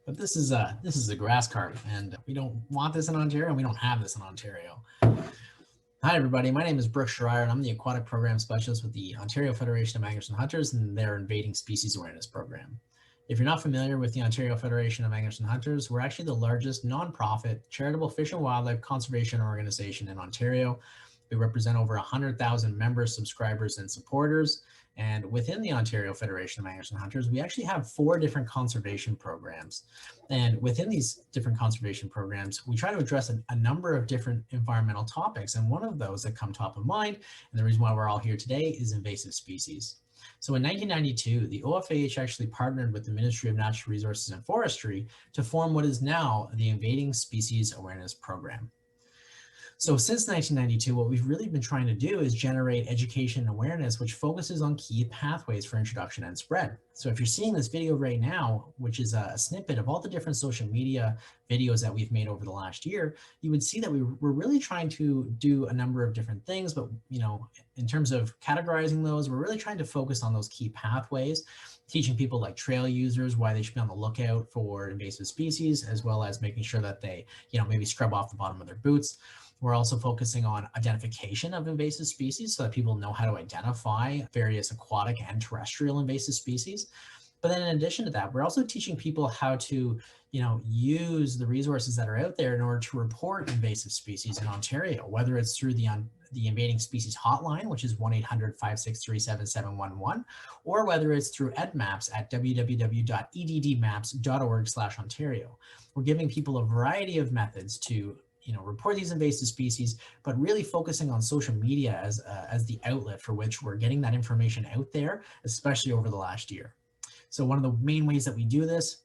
But this is a grass carp, and we don't want this in Ontario, and we don't have this in Ontario. Hi, everybody. My name is Brook, Schryer, and I'm the Aquatic Program Specialist with the Ontario Federation of Anglers and Hunters and their Invading Species Awareness Program. If you're not familiar with the Ontario Federation of Anglers and Hunters, we're actually the largest nonprofit charitable fish and wildlife conservation organization in Ontario. We represent over 100,000 members, subscribers, and supporters. And within the Ontario Federation of Anglers and Hunters, we actually have 4 different conservation programs. And within these different conservation programs, we try to address a number of different environmental topics. And one of those that come top of mind, and the reason why we're all here today, is invasive species. So in 1992, the OFAH actually partnered with the Ministry of Natural Resources and Forestry to form what is now the Invading Species Awareness Program. So since 1992, what we've really been trying to do is generate education and awareness, which focuses on key pathways for introduction and spread. So if you're seeing this video right now, which is a snippet of all the different social media videos that we've made over the last year, you would see that we're really trying to do a number of different things. But, you know, in terms of categorizing those, we're really trying to focus on those key pathways, teaching people like trail users why they should be on the lookout for invasive species, as well as making sure that they, you know, maybe scrub off the bottom of their boots. We're also focusing on identification of invasive species so that people know how to identify various aquatic and terrestrial invasive species. But then in addition to that, we're also teaching people how to, you know, use the resources that are out there in order to report invasive species in Ontario, whether it's through the Invading Species Hotline, which is 1-800-563-7711, or whether it's through EDDMapS at www.eddmaps.org/Ontario. We're giving people a variety of methods to, you know, report these invasive species, but really focusing on social media as the outlet for which we're getting that information out there, especially over the last year. So one of the main ways that we do this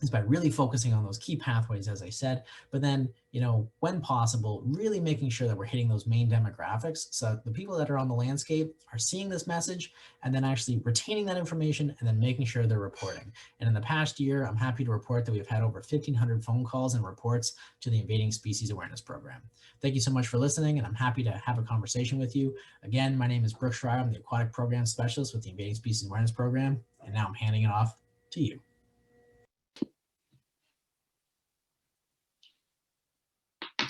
is by really focusing on those key pathways, as I said, but then, you know, when possible, really making sure that we're hitting those main demographics so that the people that are on the landscape are seeing this message and then actually retaining that information and then making sure they're reporting. And in the past year, I'm happy to report that we've had over 1,500 phone calls and reports to the Invading Species Awareness Program. Thank you so much for listening, and I'm happy to have a conversation with you. Again, my name is Brook Schryer. I'm the Aquatic Program Specialist with the Invading Species Awareness Program, and now I'm handing it off to you.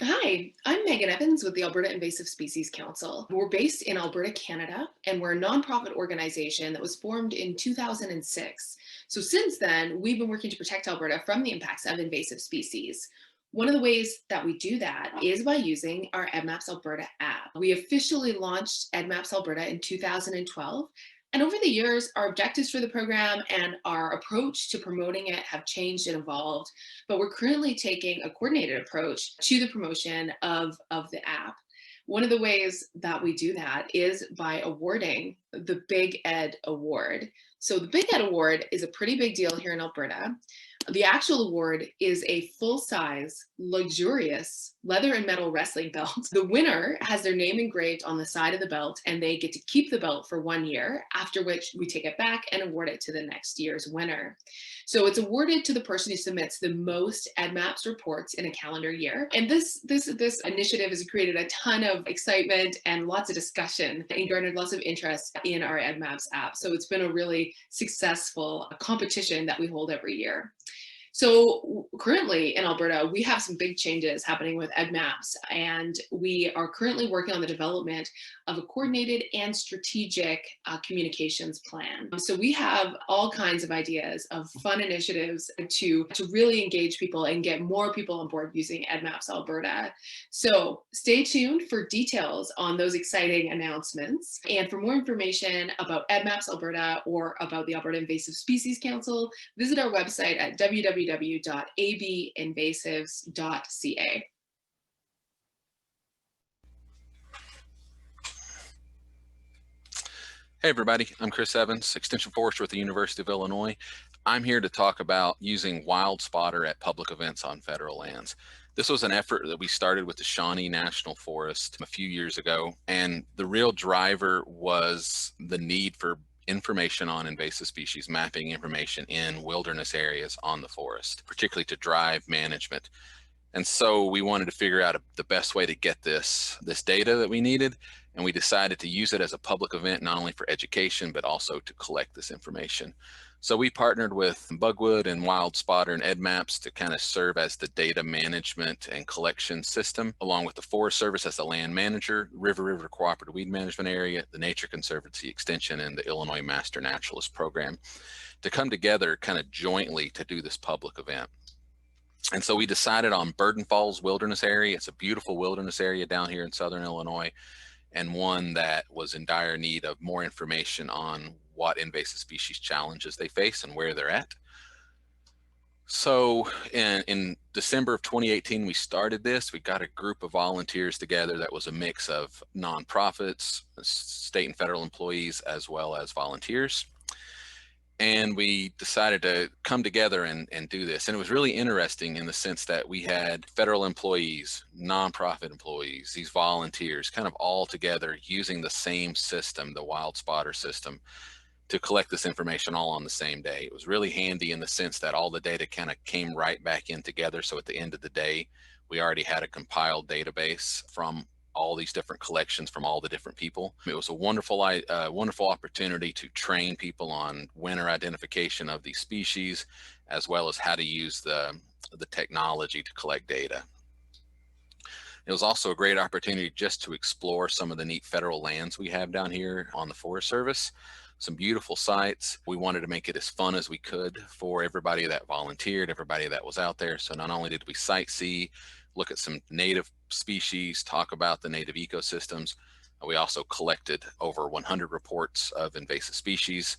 Hi, Hi, I'm Megan Evans with the Alberta Invasive Species Council. We're based in Alberta, Canada, and we're a nonprofit organization that was formed in 2006. So since then, we've been working to protect Alberta from the impacts of invasive species. One of the ways that we do that is by using our EDDMapS Alberta app. We officially launched EDDMapS Alberta in 2012. And over the years, our objectives for the program and our approach to promoting it have changed and evolved. But we're currently taking a coordinated approach to the promotion of the app. One of the ways that we do that is by awarding the Big Ed Award. So the Big Ed Award is a pretty big deal here in Alberta. The actual award is a full-size, luxurious leather and metal wrestling belt. The winner has their name engraved on the side of the belt, and they get to keep the belt for 1 year, after which we take it back and award it to the next year's winner. So it's awarded to the person who submits the most EDDMapS reports in a calendar year. And this initiative has created a ton of excitement and lots of discussion and garnered lots of interest in our EDDMapS app. So it's been a really successful competition that we hold every year. So currently in Alberta, we have some big changes happening with EDDMapS, and we are currently working on the development of a coordinated and strategic communications plan. So we have all kinds of ideas of fun initiatives to really engage people and get more people on board using EDDMapS Alberta. So stay tuned for details on those exciting announcements. And for more information about EDDMapS Alberta or about the Alberta Invasive Species Council, visit our website at www.abinvasives.ca. Hey everybody, I'm Chris Evans, Extension Forester with the University of Illinois. I'm here to talk about using Wildspotter at public events on federal lands. This was an effort that we started with the Shawnee National Forest a few years ago, and the real driver was the need for information on invasive species, mapping information in wilderness areas on the forest, particularly to drive management. And so we wanted to figure out the best way to get this data that we needed, and we decided to use it as a public event, not only for education, but also to collect this information. So we partnered with Bugwood and Wildspotter and EDDMapS to kind of serve as the data management and collection system, along with the Forest Service as the land manager, River Cooperative Weed Management Area, the Nature Conservancy Extension, and the Illinois Master Naturalist Program, to come together kind of jointly to do this public event. And so we decided on Burden Falls Wilderness Area. It's a beautiful wilderness area down here in southern Illinois, and one that was in dire need of more information on what invasive species challenges they face and where they're at. So in December of 2018, we started this. We got a group of volunteers together that was a mix of nonprofits, state and federal employees, as well as volunteers. And we decided to come together and do this. And it was really interesting in the sense that we had federal employees, nonprofit employees, these volunteers kind of all together using the same system, the Wildspotter system, to collect this information all on the same day. It was really handy in the sense that all the data kind of came right back in together. So at the end of the day, we already had a compiled database from all these different collections from all the different people. It was a wonderful opportunity to train people on winter identification of these species, as well as how to use the technology to collect data. It was also a great opportunity just to explore some of the neat federal lands we have down here on the Forest Service. Some beautiful sites. We wanted to make it as fun as we could for everybody that volunteered, everybody that was out there. So not only did we sightsee, look at some native species, talk about the native ecosystems, we also collected over 100 reports of invasive species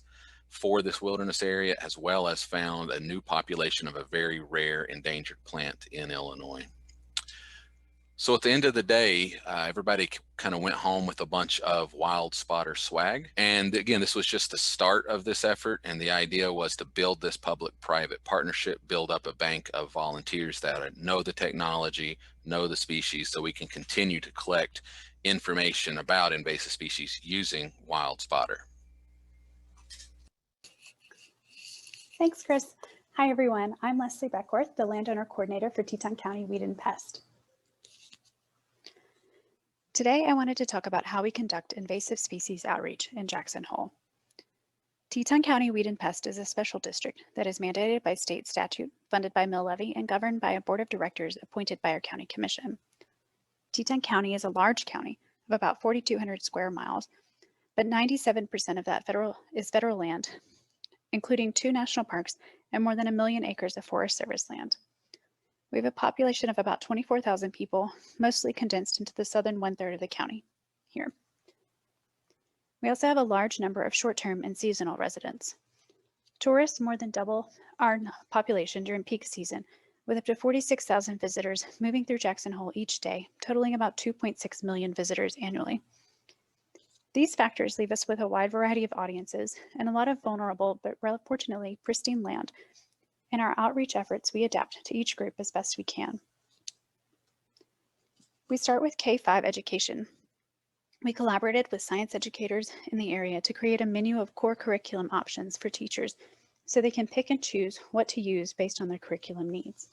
for this wilderness area, as well as found a new population of a very rare endangered plant in Illinois. So at the end of the day, everybody kind of went home with a bunch of Wildspotter swag. And again, this was just the start of this effort. And the idea was to build this public-private partnership, build up a bank of volunteers that know the technology, know the species, so we can continue to collect information about invasive species using Wildspotter. Thanks, Chris. Hi, everyone. I'm Lesley Beckworth, the landowner coordinator for Teton County Weed and Pest. Today, I wanted to talk about how we conduct invasive species outreach in Jackson Hole. Teton County Weed and Pest is a special district that is mandated by state statute, funded by mill levy, and governed by a board of directors appointed by our county commission. Teton County is a large county of about 4,200 square miles, but 97% of that is federal land, including 2 national parks and more than 1 million acres of Forest Service land. We have a population of about 24,000 people, mostly condensed into the southern 1/3 of the county here. We also have a large number of short-term and seasonal residents. Tourists more than double our population during peak season, with up to 46,000 visitors moving through Jackson Hole each day, totaling about 2.6 million visitors annually. These factors leave us with a wide variety of audiences and a lot of vulnerable but fortunately pristine land. In our outreach efforts, we adapt to each group as best we can. We start with K-5 education. We collaborated with science educators in the area to create a menu of core curriculum options for teachers so they can pick and choose what to use based on their curriculum needs.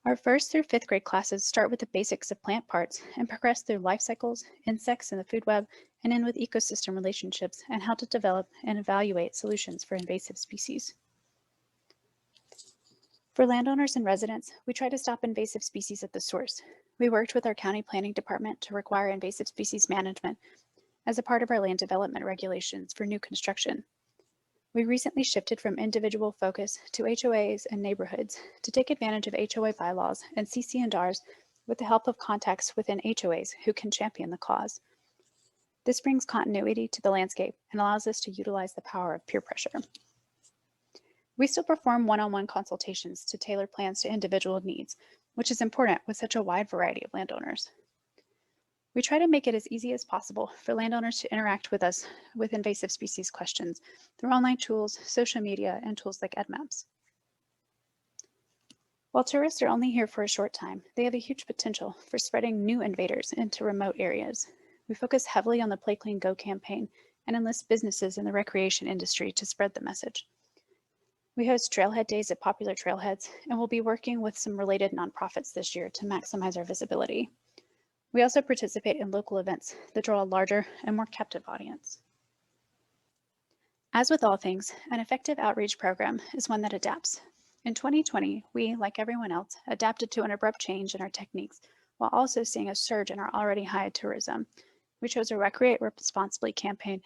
Our 1st through 5th grade classes start with the basics of plant parts and progress through life cycles, insects in the food web, and end with ecosystem relationships and how to develop and evaluate solutions for invasive species. For landowners and residents, we try to stop invasive species at the source. We worked with our county planning department to require invasive species management as a part of our land development regulations for new construction. We recently shifted from individual focus to HOAs and neighborhoods to take advantage of HOA bylaws and CC&Rs with the help of contacts within HOAs who can champion the cause. This brings continuity to the landscape and allows us to utilize the power of peer pressure. We still perform one-on-one consultations to tailor plans to individual needs, which is important with such a wide variety of landowners. We try to make it as easy as possible for landowners to interact with us with invasive species questions through online tools, social media, and tools like EDDMapS. While tourists are only here for a short time, they have a huge potential for spreading new invaders into remote areas. We focus heavily on the PlayCleanGo campaign and enlist businesses in the recreation industry to spread the message. We host trailhead days at popular trailheads, and we'll be working with some related nonprofits this year to maximize our visibility. We also participate in local events that draw a larger and more captive audience. As with all things, an effective outreach program is one that adapts. In 2020, we, like everyone else, adapted to an abrupt change in our techniques while also seeing a surge in our already high tourism. We chose a Recreate Responsibly campaign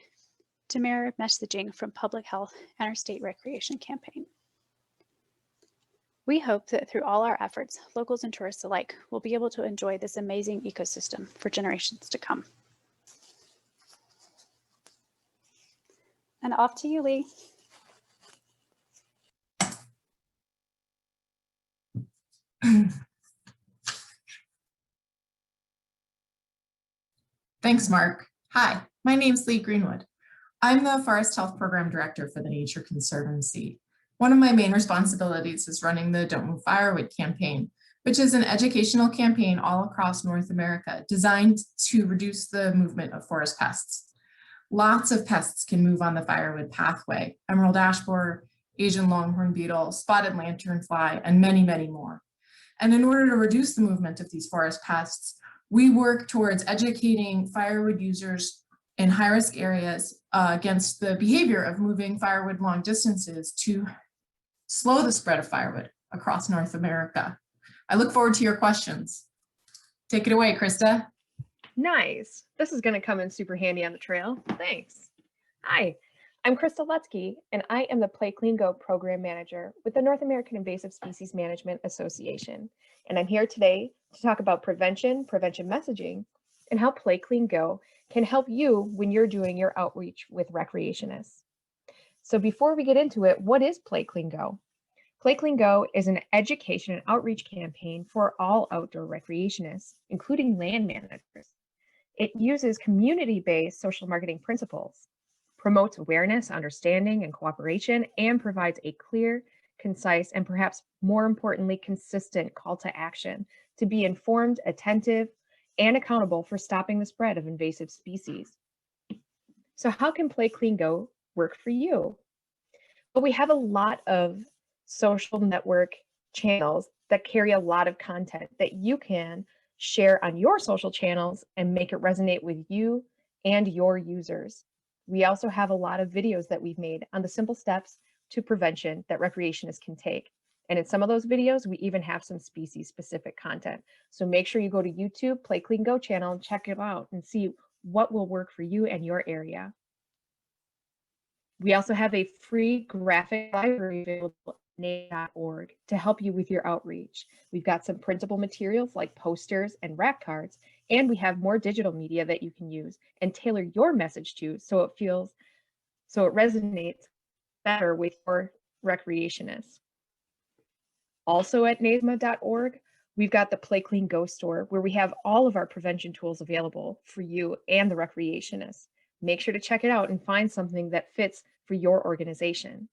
to mirror messaging from public health and our state recreation campaign. We hope that through all our efforts, locals and tourists alike will be able to enjoy this amazing ecosystem for generations to come. And off to you, Leigh. Thanks, Mark. Hi, my name's Leigh Greenwood. I'm the Forest Health Program Director for the Nature Conservancy. One of my main responsibilities is running the Don't Move Firewood campaign, which is an educational campaign all across North America designed to reduce the movement of forest pests. Lots of pests can move on the firewood pathway: emerald ash borer, Asian longhorn beetle, spotted lanternfly, and many, many more. And in order to reduce the movement of these forest pests, we work towards educating firewood users in high-risk areas against the behavior of moving firewood long distances to slow the spread of firewood across North America. I look forward to your questions. Take it away, Krista. Nice. This is going to come in super handy on the trail. Thanks. Hi, I'm Krista Lutzke, and I am the PlayCleanGo Program Manager with the North American Invasive Species Management Association. And I'm here today to talk about prevention messaging, and how PlayCleanGo can help you when you're doing your outreach with recreationists. So before we get into it, what is PlayCleanGo? PlayCleanGo is an education and outreach campaign for all outdoor recreationists, including land managers. It uses community-based social marketing principles, promotes awareness, understanding, and cooperation, and provides a clear, concise, and perhaps more importantly, consistent call to action to be informed, attentive, and accountable for stopping the spread of invasive species. So how can PlayCleanGo work for you? Well, we have a lot of social network channels that carry a lot of content that you can share on your social channels and make it resonate with you and your users. We also have a lot of videos that we've made on the simple steps to prevention that recreationists can take. And in some of those videos, we even have some species specific content. So make sure you go to YouTube, PlayCleanGo channel, and check it out and see what will work for you and your area. We also have a free graphic library available at NAISMA.org to help you with your outreach. We've got some printable materials like posters and rack cards, and we have more digital media that you can use and tailor your message to so it resonates better with your recreationists. Also at NAISMA.org, we've got the PlayCleanGo store where we have all of our prevention tools available for you and the recreationists. Make sure to check it out and find something that fits for your organization.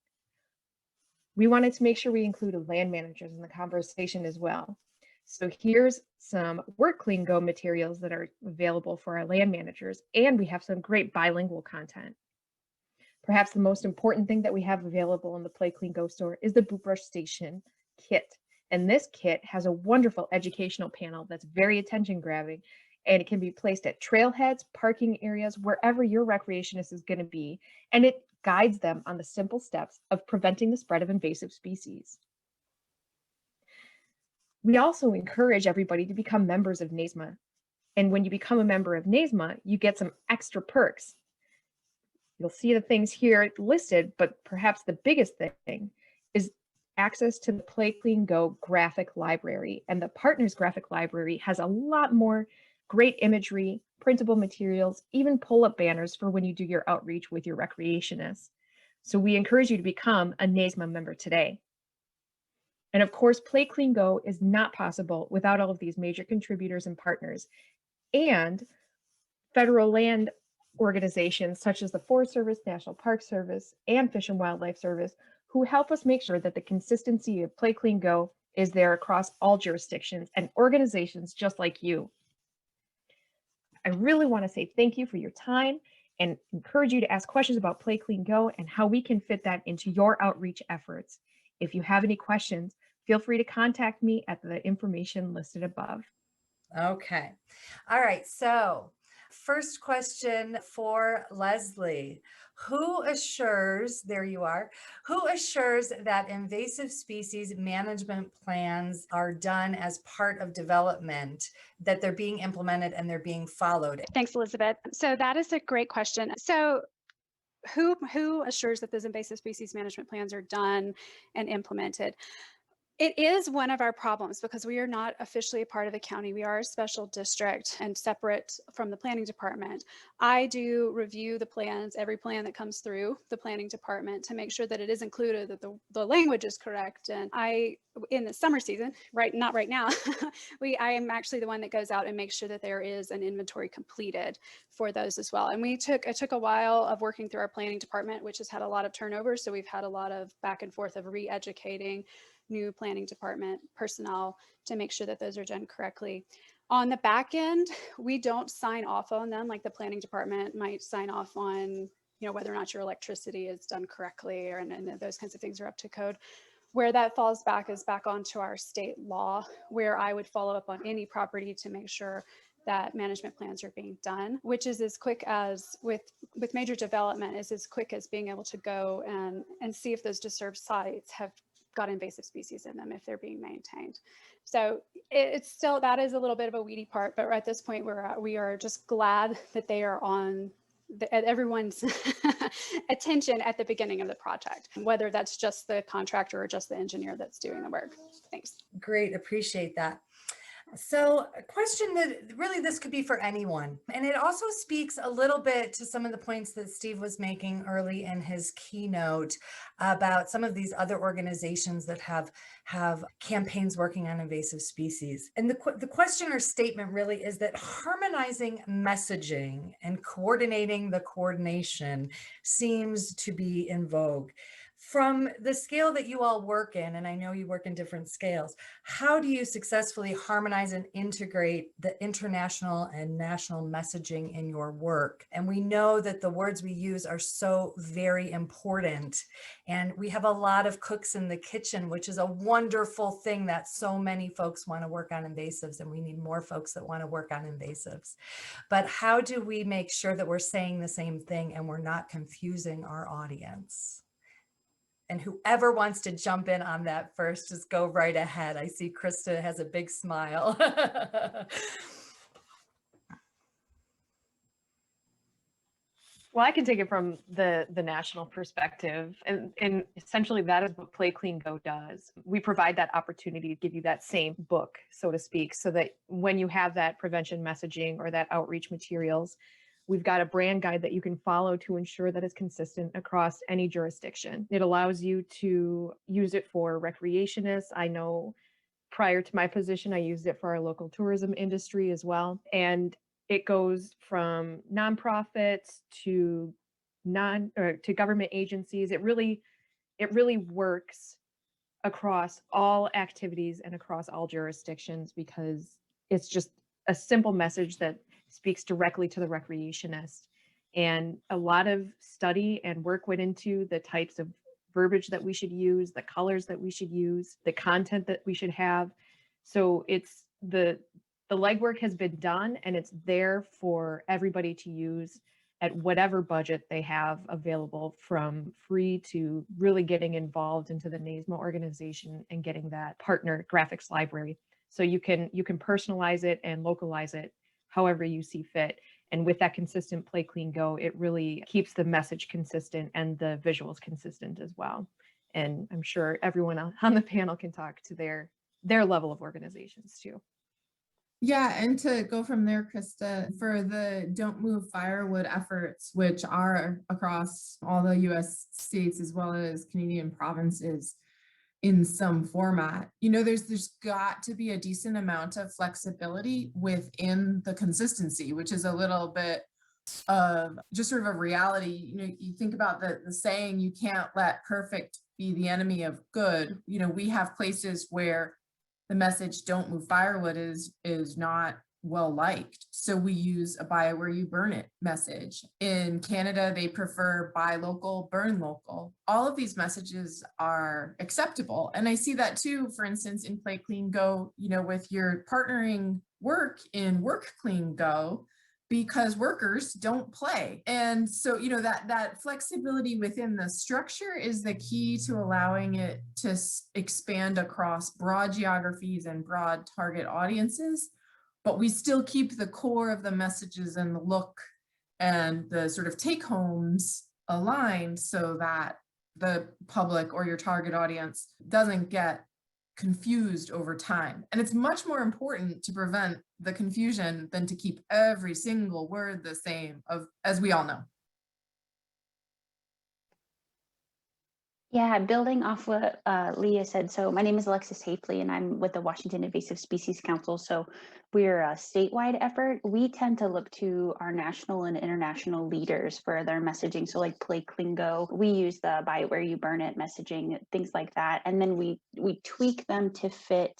We wanted to make sure we included land managers in the conversation as well. So here's some WorkCleanGo materials that are available for our land managers, and we have some great bilingual content. Perhaps the most important thing that we have available in the PlayCleanGo store is the Boot Brush Station kit. And this kit has a wonderful educational panel that's very attention grabbing, and it can be placed at trailheads, parking areas, wherever your recreationist is going to be. And it guides them on the simple steps of preventing the spread of invasive species. We also encourage everybody to become members of NAISMA. And when you become a member of NAISMA, you get some extra perks. You'll see the things here listed, but perhaps the biggest thing is access to the PlayCleanGo graphic library. And the Partners Graphic Library has a lot more great imagery, printable materials, even pull-up banners for when you do your outreach with your recreationists. So we encourage you to become a NAISMA member today. And of course, PlayCleanGo is not possible without all of these major contributors and partners, and federal land organizations such as the Forest Service, National Park Service, and Fish and Wildlife Service, who help us make sure that the consistency of PlayCleanGo is there across all jurisdictions and organizations just like you. I really want to say thank you for your time and encourage you to ask questions about PlayCleanGo and how we can fit that into your outreach efforts. If you have any questions, feel free to contact me at the information listed above. Okay. All right. So first question for Lesley. Who assures, there you are, who assures that invasive species management plans are done as part of development, that they're being implemented and they're being followed? Thanks, Elizabeth. So that is a great question. So who assures that those invasive species management plans are done and implemented? It is one of our problems because we are not officially a part of the county. We are a special district and separate from the planning department. I do review the plans, every plan that comes through the planning department to make sure that it is included, that the language is correct. And in the summer season, not right now, I am actually the one that goes out and makes sure that there is an inventory completed for those as well. And it took a while of working through our planning department, which has had a lot of turnover. So we've had a lot of back and forth of re-educating new planning department personnel to make sure that those are done correctly. On the back end, we don't sign off on them like the planning department might sign off on, whether or not your electricity is done correctly, and those kinds of things are up to code. Where that falls back is back onto our state law, where I would follow up on any property to make sure that management plans are being done, which is as quick as with major development, is as quick as being able to go and see if those disturbed sites have got invasive species in them if they're being maintained. So it's still, that is a little bit of a weedy part, but at this point we are just glad that they are on everyone's attention at the beginning of the project, whether that's just the contractor or just the engineer that's doing the work. Thanks. Great, appreciate that. So a question that really this could be for anyone. And it also speaks a little bit to some of the points that Steve was making early in his keynote about some of these other organizations that have campaigns working on invasive species. And the question or statement really is that harmonizing messaging and coordinating the coordination seems to be in vogue. From the scale that you all work in, and I know you work in different scales, how do you successfully harmonize and integrate the international and national messaging in your work? And we know that the words we use are so very important. And we have a lot of cooks in the kitchen, which is a wonderful thing that so many folks want to work on invasives, and we need more folks that want to work on invasives. But how do we make sure that we're saying the same thing and we're not confusing our audience? And whoever wants to jump in on that first, just go right ahead. I see Krista has a big smile. Well, I can take it from the national perspective, and essentially that is what PlayCleanGo does. We provide that opportunity to give you that same book, so to speak, so that when you have that prevention messaging or that outreach materials, we've got a brand guide that you can follow to ensure that it's consistent across any jurisdiction. It allows you to use it for recreationists. I know prior to my position, I used it for our local tourism industry as well. And it goes from nonprofits to to government agencies. It really works across all activities and across all jurisdictions, because it's just a simple message that speaks directly to the recreationist. And a lot of study and work went into the types of verbiage that we should use, the colors that we should use, the content that we should have. So it's the legwork has been done, and it's there for everybody to use at whatever budget they have available, from free to really getting involved into the NAISMA organization and getting that partner graphics library. So you can personalize it and localize it however you see fit. And with that consistent PlayCleanGo, it really keeps the message consistent and the visuals consistent as well. And I'm sure everyone on the panel can talk to their level of organizations too. Yeah, and to go from there, Krista, for the Don't Move Firewood efforts, which are across all the US states as well as Canadian provinces in some format, there's got to be a decent amount of flexibility within the consistency, which is a little bit of just sort of a reality. You think about the saying, you can't let perfect be the enemy of good. We have places where the message "don't move firewood" is not well liked, so we use a buy where you burn it message. In Canada, they prefer buy local, burn local. All of these messages are acceptable, and I see that too, for instance, in PlayCleanGo, with your partnering work in WorkCleanGo, because workers don't play. And so, that flexibility within the structure is the key to allowing it to expand across broad geographies and broad target audiences, but we still keep the core of the messages and the look and the sort of take homes aligned, so that the public or your target audience doesn't get confused over time. And it's much more important to prevent the confusion than to keep every single word the same, as we all know. Yeah, building off what Leah said. So my name is Alexis Hafley, and I'm with the Washington Invasive Species Council. So we're a statewide effort. We tend to look to our national and international leaders for their messaging. So like PlayCleanGo, we use the buy it where you burn it messaging, things like that. And then we tweak them to fit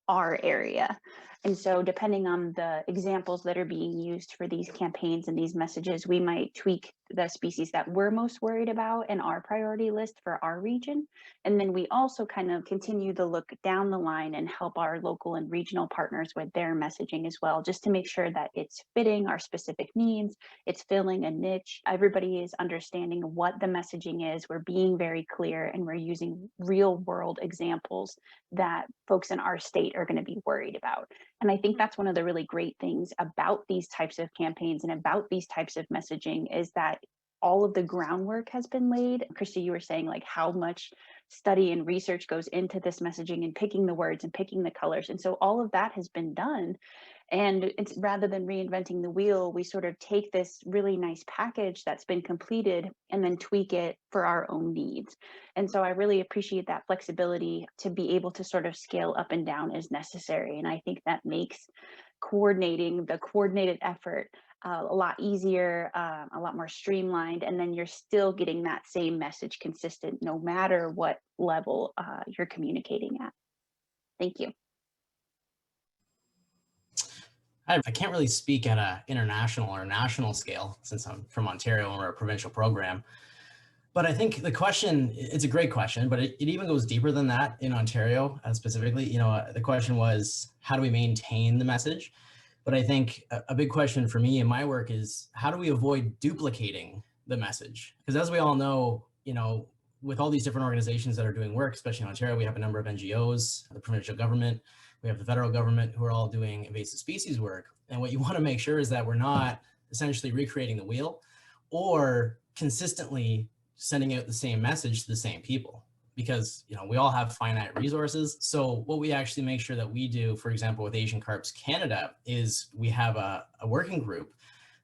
our area. And so depending on the examples that are being used for these campaigns and these messages, we might tweak the species that we're most worried about in our priority list for our region. And then we also kind of continue to look down the line and help our local and regional partners with their messaging as well, just to make sure that it's fitting our specific needs, it's filling a niche, everybody is understanding what the messaging is, we're being very clear, and we're using real world examples that folks in our state are going to be worried about. And I think that's one of the really great things about these types of campaigns and about these types of messaging, is that all of the groundwork has been laid. Krista, you were saying like how much study and research goes into this messaging and picking the words and picking the colors. And so all of that has been done. And it's rather than reinventing the wheel, we sort of take this really nice package that's been completed and then tweak it for our own needs. And so I really appreciate that flexibility to be able to sort of scale up and down as necessary. And I think that makes coordinating the coordinated effort a lot easier, a lot more streamlined, and then you're still getting that same message consistent no matter what level you're communicating at. Thank you. I can't really speak at an international or national scale since I'm from Ontario and we're a provincial program. But I think the question, it's a great question, but it even goes deeper than that in Ontario specifically. The question was, how do we maintain the message? But I think a big question for me in my work is, how do we avoid duplicating the message? Because as we all know, with all these different organizations that are doing work, especially in Ontario, we have a number of NGOs, the provincial government, we have the federal government who are all doing invasive species work. And what you want to make sure is that we're not essentially recreating the wheel or consistently sending out the same message to the same people, because we all have finite resources. So what we actually make sure that we do, for example, with Asian Carps Canada, is we have a working group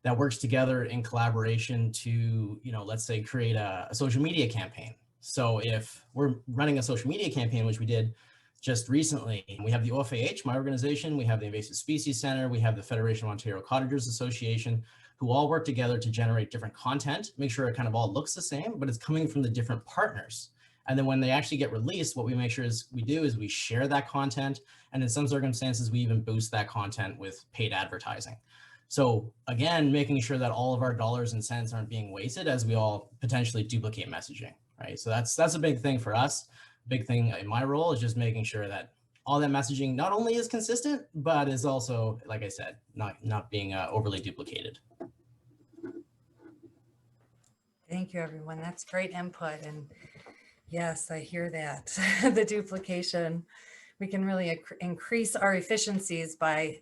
that works together in collaboration to, let's say, create a social media campaign. So if we're running a social media campaign, which we did just recently, we have the OFAH, my organization, we have the Invasive Species Center, we have the Federation of Ontario Cottagers Association, who all work together to generate different content, make sure it kind of all looks the same, but it's coming from the different partners. And then when they actually get released, what we make sure we do is we share that content. And in some circumstances, we even boost that content with paid advertising. So again, making sure that all of our dollars and cents aren't being wasted as we all potentially duplicate messaging, right? So that's a big thing for us. Big thing in my role is just making sure that all that messaging not only is consistent, but is also, like I said, not being overly duplicated. Thank you, everyone. That's great input. And yes, I hear that. The duplication, we can really increase our efficiencies by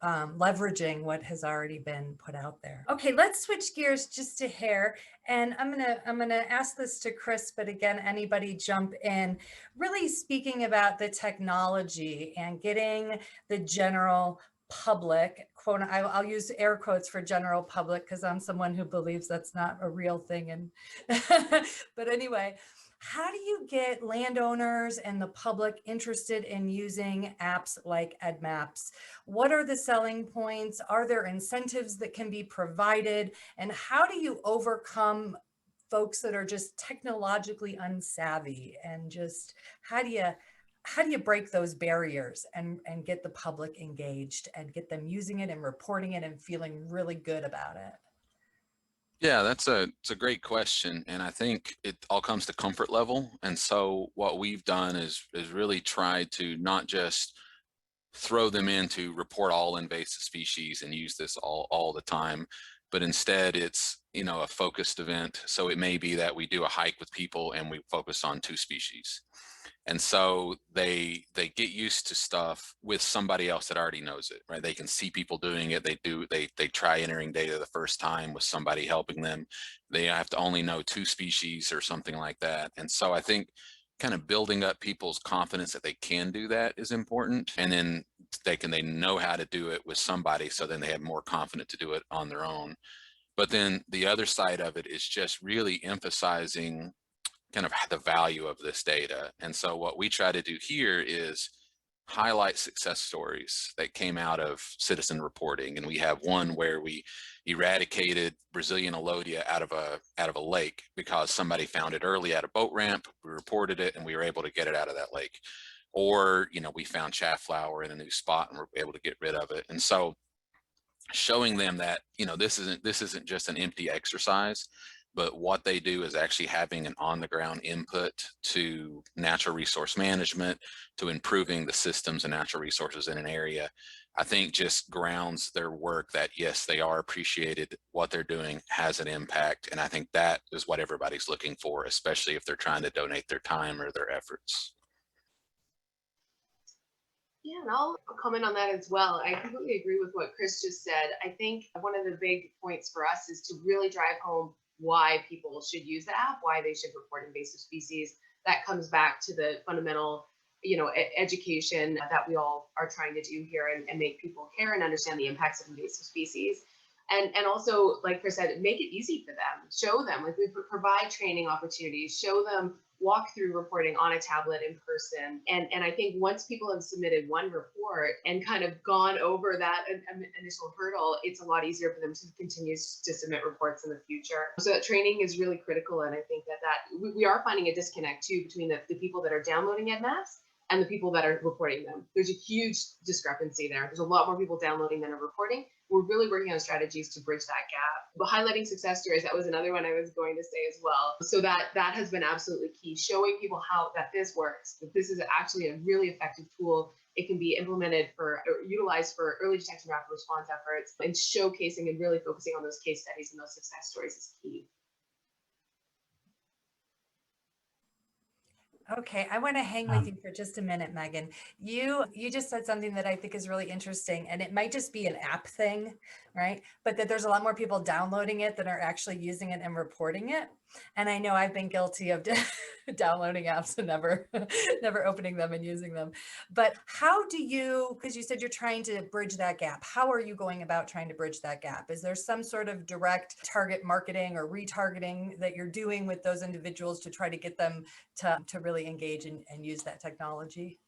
leveraging what has already been put out there. Okay, let's switch gears just a hair, and I'm gonna ask this to Chris, but again, anybody jump in. Really speaking about the technology and getting the general public, quote, I'll use air quotes for general public because I'm someone who believes that's not a real thing, and but anyway. How do you get landowners and the public interested in using apps like EDDMapS? What are the selling points? Are there incentives that can be provided? And how do you overcome folks that are just technologically unsavvy? And just how do you break those barriers and get the public engaged and get them using it and reporting it and feeling really good about it? Yeah, it's a great question. And I think it all comes to comfort level. And so what we've done is really tried to not just throw them in to report all invasive species and use this all the time, but instead it's, a focused event. So it may be that we do a hike with people and we focus on 2 species. And so they get used to stuff with somebody else that already knows it, right? They can see people doing it. They try entering data the first time with somebody helping them. They have to only know 2 species or something like that. And so I think kind of building up people's confidence that they can do that is important. And then they know how to do it with somebody, so then they have more confidence to do it on their own. But then the other side of it is just really emphasizing kind of the value of this data. And so what we try to do here is highlight success stories that came out of citizen reporting. And we have one where we eradicated Brazilian Alodia out of a lake because somebody found it early at a boat ramp. We reported it and we were able to get it out of that lake. Or, we found chaff flower in a new spot and we're able to get rid of it. And so showing them that, this isn't just an empty exercise, but what they do is actually having an on-the-ground input to natural resource management, to improving the systems and natural resources in an area. I think just grounds their work that, yes, they are appreciated, what they're doing has an impact. And I think that is what everybody's looking for, especially if they're trying to donate their time or their efforts. Yeah, and I'll comment on that as well. I completely agree with what Chris just said. I think one of the big points for us is to really drive home why people should use the app, why they should report invasive species. That comes back to the fundamental, education that we all are trying to do here and make people care and understand the impacts of invasive species. And also, like Chris said, make it easy for them. Show them, like we provide training opportunities, show them walk through reporting on a tablet in person. And I think once people have submitted one report and kind of gone over that initial hurdle, it's a lot easier for them to continue to submit reports in the future. So that training is really critical. And I think that we are finding a disconnect too between the people that are downloading EDDMapS and the people that are reporting them. There's a huge discrepancy there. There's a lot more people downloading than are reporting. We're really working on strategies to bridge that gap. But highlighting success stories, that was another one I was going to say as well. So that has been absolutely key, showing people how that this works, that this is actually a really effective tool. It can be implemented or utilized for early detection rapid response efforts, and showcasing and really focusing on those case studies and those success stories is key. Okay, I want to hang with you for just a minute, Megan. You just said something that I think is really interesting, and it might just be an app thing, right? But that there's a lot more people downloading it than are actually using it and reporting it. And I know I've been guilty of downloading apps and never opening them and using them. But how do you, because you said you're trying to bridge that gap, how are you going about trying to bridge that gap? Is there some sort of direct target marketing or retargeting that you're doing with those individuals to try to get them to really engage and use that technology?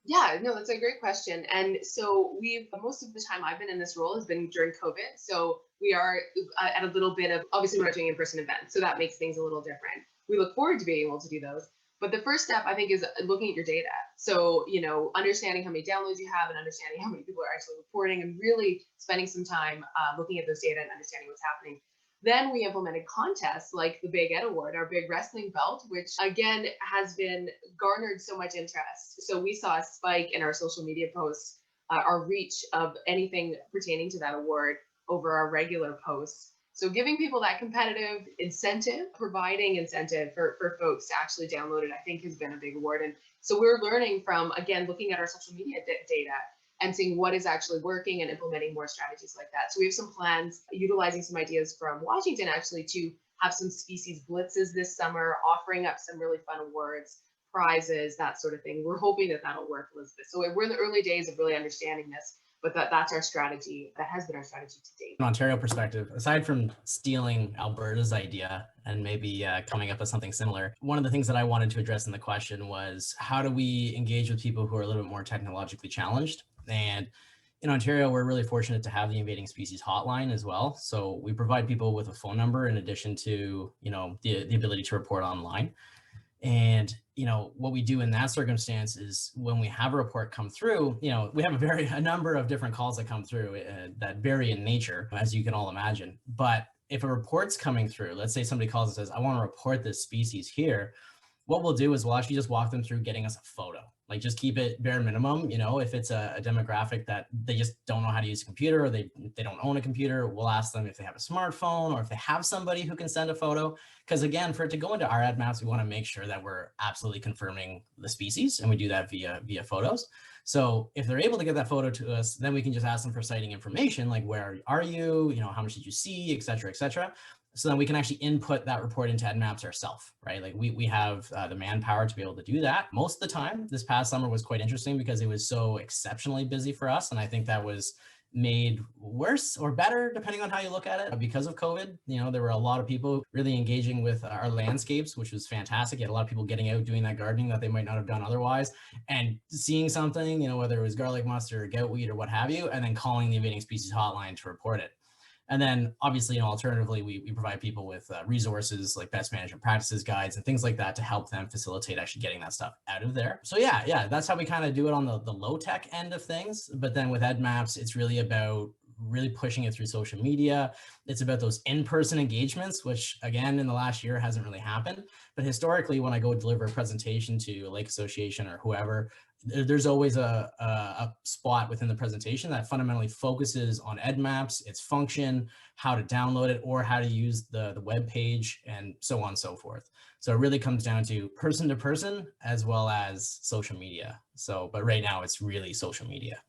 Yeah, no, that's a great question. And so most of the time I've been in this role has been during COVID. So we are at a little bit of, obviously we're not doing in-person events, so that makes things a little different. We look forward to being able to do those. But the first step, I think, is looking at your data. So, understanding how many downloads you have and understanding how many people are actually reporting and really spending some time looking at those data and understanding what's happening. Then we implemented contests like the Big Ed Award, our big wrestling belt, which again has been garnered so much interest. So we saw a spike in our social media posts, our reach of anything pertaining to that award over our regular posts. So giving people that competitive incentive, providing incentive for folks to actually download it, I think has been a big award. And so we're learning from, again, looking at our social media data and seeing what is actually working and implementing more strategies like that. So we have some plans utilizing some ideas from Washington actually to have some species blitzes this summer, offering up some really fun awards, prizes, that sort of thing. We're hoping that that'll work, Elizabeth. So we're in the early days of really understanding this, but that's our strategy. That has been our strategy to date. From an Ontario perspective, aside from stealing Alberta's idea and maybe coming up with something similar, one of the things that I wanted to address in the question was how do we engage with people who are a little bit more technologically challenged? And in Ontario, we're really fortunate to have the invading species hotline as well. So we provide people with a phone number in addition to, the ability to report online. And, what we do in that circumstance is when we have a report come through, we have a number of different calls that come through that vary in nature, as you can all imagine. But if a report's coming through, let's say somebody calls and says, I want to report this species here. What we'll do is we'll actually just walk them through getting us a photo. Like just keep it bare minimum. If it's a demographic that they just don't know how to use a computer or they don't own a computer, we'll ask them if they have a smartphone or if they have somebody who can send a photo. Because again, for it to go into our EDDMapS, we want to make sure that we're absolutely confirming the species, and we do that via photos. So if they're able to get that photo to us, then we can just ask them for sighting information, like where are you, how much did you see, et cetera, et cetera. So then we can actually input that report into EDDMapS ourselves, right? Like we have the manpower to be able to do that. Most of the time, this past summer was quite interesting because it was so exceptionally busy for us. And I think that was made worse or better, depending on how you look at it, because of COVID. There were a lot of people really engaging with our landscapes, which was fantastic. You had a lot of people getting out doing that gardening that they might not have done otherwise, and seeing something, whether it was garlic mustard or goutweed or what have you, and then calling the invading species hotline to report it. And then obviously, alternatively, we provide people with resources like best management practices guides and things like that to help them facilitate actually getting that stuff out of there. So yeah, that's how we kind of do it on the low tech end of things. But then with EDDMapS, it's really about really pushing it through social media. It's about those in-person engagements, which again, in the last year hasn't really happened. But historically, when I go deliver a presentation to a lake association or whoever, there's always a spot within the presentation that fundamentally focuses on EDDMapS, its function, how to download it, or how to use the web page, and so on and so forth. So it really comes down to person as well as social media. But right now it's really social media.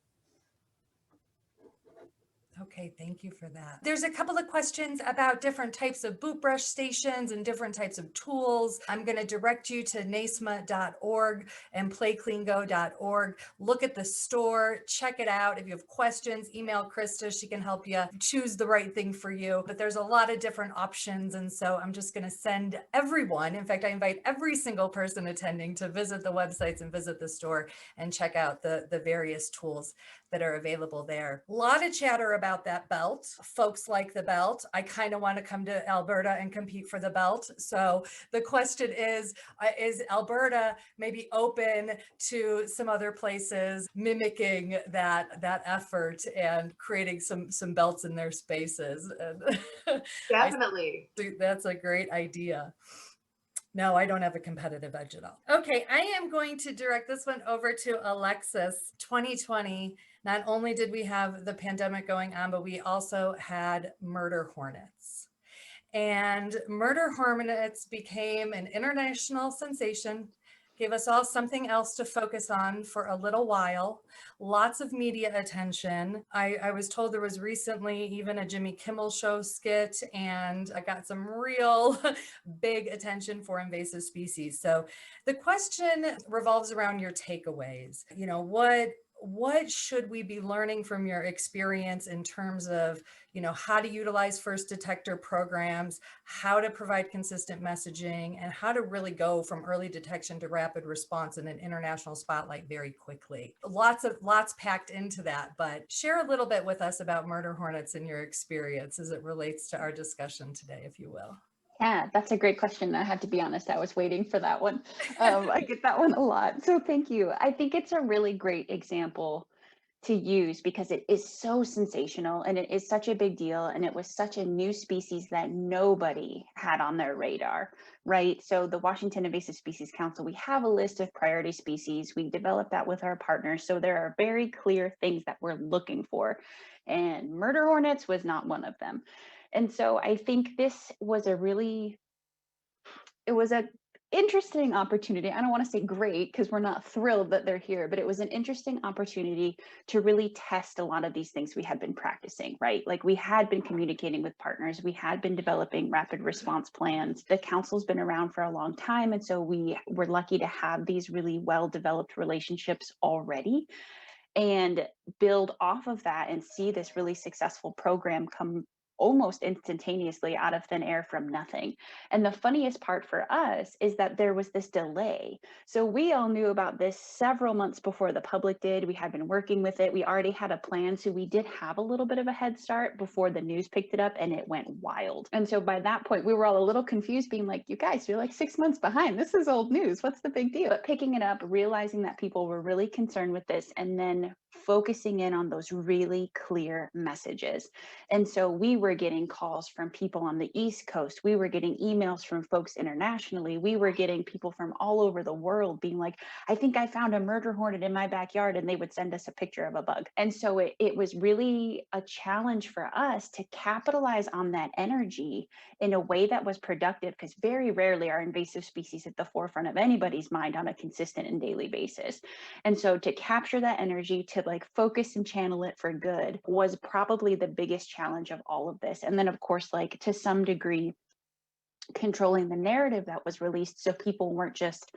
Okay, thank you for that. There's a couple of questions about different types of boot brush stations and different types of tools. I'm going to direct you to NAISMA.org and PlayCleanGo.org. Look at the store, check it out. If you have questions, email Krista. She can help you choose the right thing for you. But there's a lot of different options. And so I'm just going to send everyone, in fact, I invite every single person attending to visit the websites and visit the store and check out the various tools that are available there. A lot of chatter about that belt. Folks like the belt. I kind of want to come to Alberta and compete for the belt. So the question is Alberta maybe open to some other places mimicking that effort and creating some belts in their spaces? Definitely. That's a great idea. No, I don't have a competitive edge at all. Okay, I am going to direct this one over to Alexis. 2020, not only did we have the pandemic going on, but we also had murder hornets. And murder hornets became an international sensation. gave us all something else to focus on for a little while. Lots of media attention. I was told there was recently even a Jimmy Kimmel show skit, and I got some real big attention for invasive species. So the question revolves around your takeaways. You know, what should we be learning from your experience in terms of, you know, how to utilize first detector programs, how to provide consistent messaging, and how to really go from early detection to rapid response in an international spotlight very quickly. Lots packed into that, but share a little bit with us about murder hornets and your experience as it relates to our discussion today, if you will. Yeah, that's a great question. I have to be honest, I was waiting for that one. I get that one a lot. So thank you. I think it's a really great example to use because it is so sensational and it is such a big deal. And it was such a new species that nobody had on their radar, right? So the Washington Invasive Species Council, we have a list of priority species. We developed that with our partners. So there are very clear things that we're looking for. And murder hornets was not one of them. And so I think this was it was an interesting opportunity. I don't want to say great because we're not thrilled that they're here, but it was an interesting opportunity to really test a lot of these things we had been practicing, right? Like we had been communicating with partners, we had been developing rapid response plans. The council's been around for a long time. And so we were lucky to have these really well-developed relationships already and build off of that and see this really successful program come almost instantaneously out of thin air from nothing. And the funniest part for us is that there was this delay. So we all knew about this several months before the public did. We had been working with it. We already had a plan. So we did have a little bit of a head start before the news picked it up and it went wild. And so by that point, we were all a little confused being like, you guys, you're like 6 months behind. This is old news. What's the big deal? But picking it up, realizing that people were really concerned with this and then focusing in on those really clear messages. And so we were getting calls from people on the East Coast. We were getting emails from folks internationally. We were getting people from all over the world being like, I think I found a murder hornet in my backyard, and they would send us a picture of a bug. And so it was really a challenge for us to capitalize on that energy in a way that was productive, because very rarely are invasive species at the forefront of anybody's mind on a consistent and daily basis. And so to capture that energy, to like focus and channel it for good was probably the biggest challenge of all of this. And then of course, like to some degree, controlling the narrative that was released so people weren't just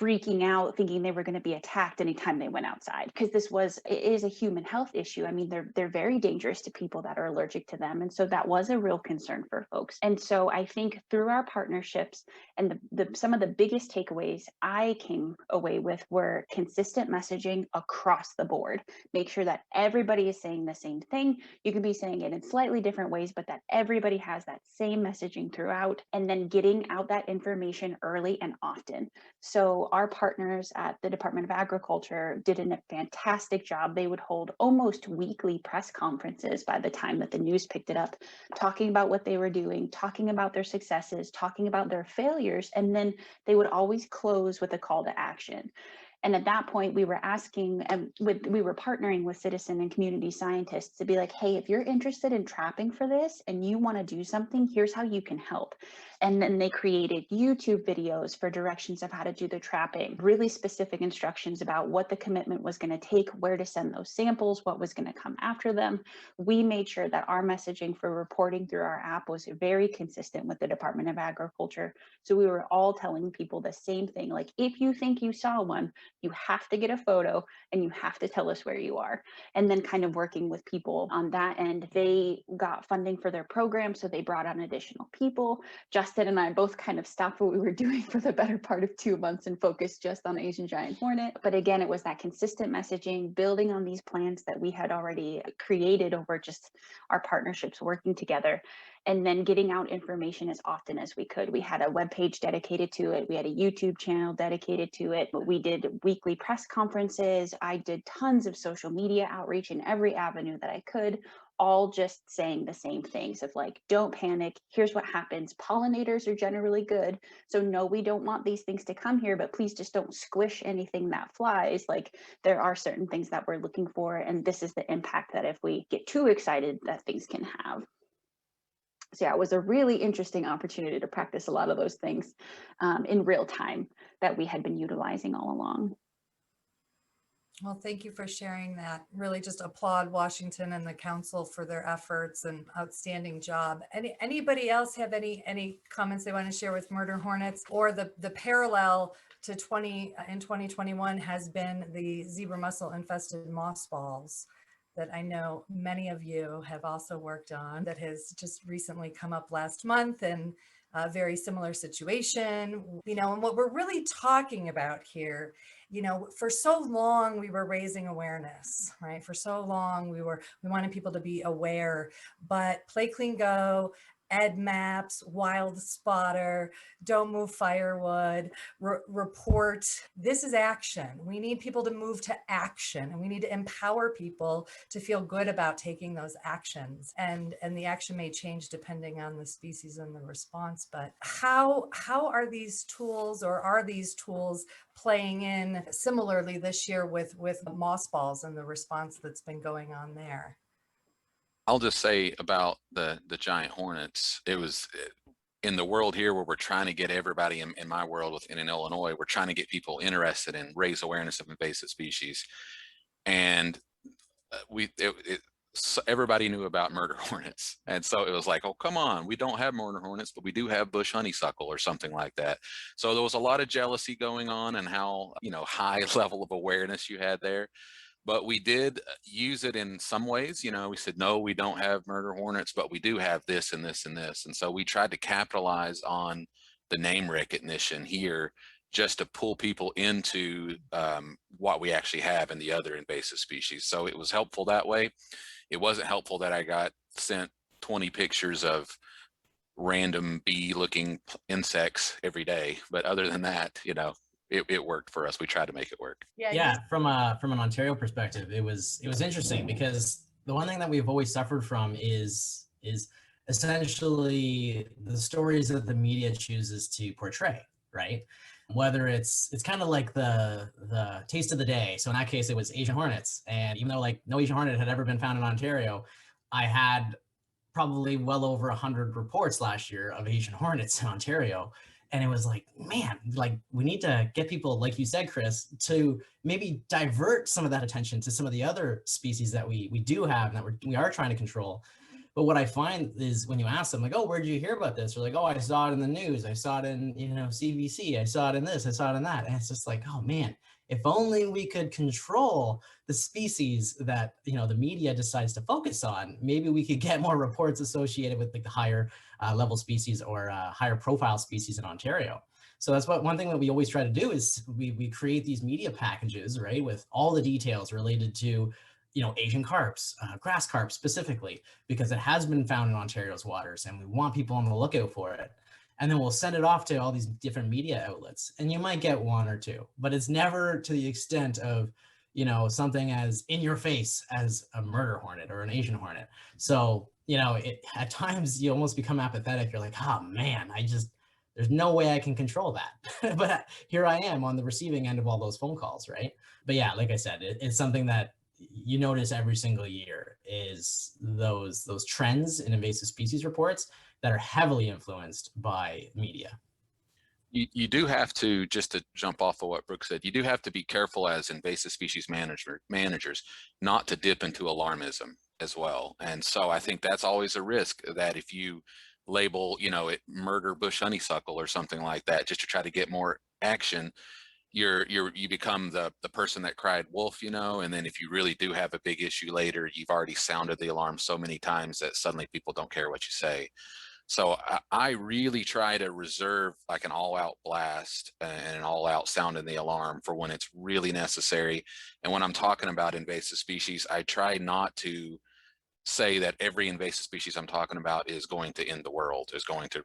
freaking out thinking they were going to be attacked anytime they went outside, because it is a human health issue. I mean, they're very dangerous to people that are allergic to them, and so that was a real concern for folks. And so I think through our partnerships and some of the biggest takeaways I came away with were consistent messaging across the board. Make sure that everybody is saying the same thing. You can be saying it in slightly different ways, but that everybody has that same messaging throughout, and then getting out that information early and often. So our partners at the Department of Agriculture did a fantastic job. They would hold almost weekly press conferences by the time that the news picked it up, talking about what they were doing, talking about their successes, talking about their failures, and then they would always close with a call to action. And at that point, we were asking, we were partnering with citizen and community scientists to be like, hey, if you're interested in trapping for this and you want to do something, here's how you can help. And then they created YouTube videos for directions of how to do the trapping, really specific instructions about what the commitment was going to take, where to send those samples, what was going to come after them. We made sure that our messaging for reporting through our app was very consistent with the Department of Agriculture. So we were all telling people the same thing, like, if you think you saw one, you have to get a photo and you have to tell us where you are. And then kind of working with people on that end. They got funding for their program, so they brought on additional people. Justin and I both kind of stopped what we were doing for the better part of 2 months and focused just on Asian giant hornet. But again, it was that consistent messaging, building on these plans that we had already created over just our partnerships working together, and then getting out information as often as we could. We had a webpage dedicated to it. We had a YouTube channel dedicated to it. But we did weekly press conferences. I did tons of social media outreach in every avenue that I could, all just saying the same things of like, don't panic. Here's what happens. Pollinators are generally good. So no, we don't want these things to come here, but please just don't squish anything that flies. Like, there are certain things that we're looking for. And this is the impact that if we get too excited, that things can have. So yeah, it was a really interesting opportunity to practice a lot of those things in real time that we had been utilizing all along. Well, thank you for sharing that. Really just applaud Washington and the council for their efforts and outstanding job. Anybody else have any comments they want to share with murder hornets, or the parallel to in 2021 has been the zebra mussel infested mossballs that I know many of you have also worked on, that has just recently come up last month, and a very similar situation, and what we're really talking about here, for so long we were raising awareness, right? For so long we wanted people to be aware, but PlayCleanGo, EDDMapS, Wildspotter, Don't Move Firewood, report. This is action. We need people to move to action, and we need to empower people to feel good about taking those actions. And the action may change depending on the species and the response. But how are these tools, or are these tools playing in similarly this year with mossballs and the response that's been going on there? I'll just say about the giant hornets, it was in the world here where we're trying to get everybody in my world in Illinois, we're trying to get people interested and raise awareness of invasive species. And everybody knew about murder hornets. And so it was like, oh, come on, we don't have murder hornets, but we do have bush honeysuckle or something like that. So there was a lot of jealousy going on, and how, high level of awareness you had there. But we did use it in some ways. We said, no, we don't have murder hornets, but we do have this and this and this. And so we tried to capitalize on the name recognition here just to pull people into what we actually have in the other invasive species. So it was helpful that way. It wasn't helpful that I got sent 20 pictures of random bee-looking insects every day. But other than that, it worked for us. We tried to make it work. Yeah, from an Ontario perspective, it was interesting, because the one thing that we've always suffered from is essentially the stories that the media chooses to portray, right? Whether it's kind of like the taste of the day. So in that case, it was Asian hornets, and even though like no Asian hornet had ever been found in Ontario, I had probably well over 100 reports last year of Asian hornets in Ontario. And it was like, man, like we need to get people, like you said, Chris, to maybe divert some of that attention to some of the other species that we do have, and that we are trying to control. But what I find is when you ask them, like, oh, where did you hear about this? Or like, oh, I saw it in the news. I saw it in, CBC. I saw it in this. I saw it in that. And it's just like, oh, man, if only we could control the species that, the media decides to focus on, maybe we could get more reports associated with like the higher level species, or higher profile species in Ontario. So that's one thing that we always try to do is we create these media packages, right, with all the details related to, Asian carps, grass carp specifically, because it has been found in Ontario's waters, and we want people on the lookout for it. And then we'll send it off to all these different media outlets, and you might get one or two, but it's never to the extent of, something as in your face as a murder hornet or an Asian hornet. So, at times you almost become apathetic. You're like, oh man, there's no way I can control that. But here I am on the receiving end of all those phone calls, right? But yeah, like I said, it's something that you notice every single year, is those trends in invasive species reports that are heavily influenced by media. You do have to, just to jump off of what Brooke said, you do have to be careful as invasive species managers not to dip into alarmism as well. And so I think that's always a risk, that if you label, it murder bush honeysuckle or something like that, just to try to get more action, you become the person that cried wolf, and then if you really do have a big issue later, you've already sounded the alarm so many times that suddenly people don't care what you say. So I really try to reserve like an all-out blast and an all-out sounding the alarm for when it's really necessary. And when I'm talking about invasive species, I try not to say that every invasive species I'm talking about is going to end the world, is going to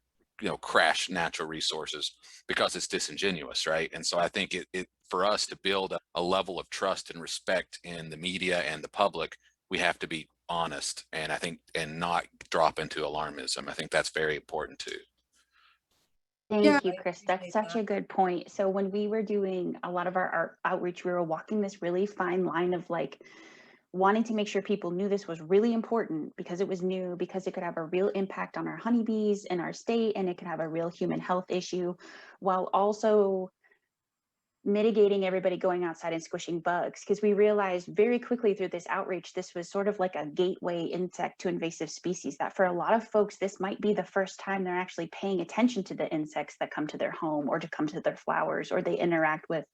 crash natural resources, because it's disingenuous, right? And so I think it for us to build a level of trust and respect in the media and the public, we have to be honest, and I think, and not drop into alarmism. I think that's very important too. Thank you, Chris. That's such a good point. So when we were doing a lot of our outreach, we were walking this really fine line of like, wanting to make sure people knew this was really important because it was new, because it could have a real impact on our honeybees in our state, and it could have a real human health issue, while also mitigating everybody going outside and squishing bugs, because we realized very quickly through this outreach, this was sort of like a gateway insect to invasive species, that for a lot of folks, this might be the first time they're actually paying attention to the insects that come to their home or to come to their flowers or they interact with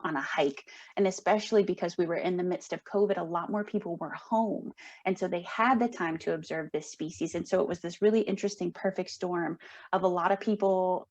on a hike. And especially because we were in the midst of COVID, a lot more people were home. And so they had the time to observe this species. And so it was this really interesting, perfect storm of a lot of people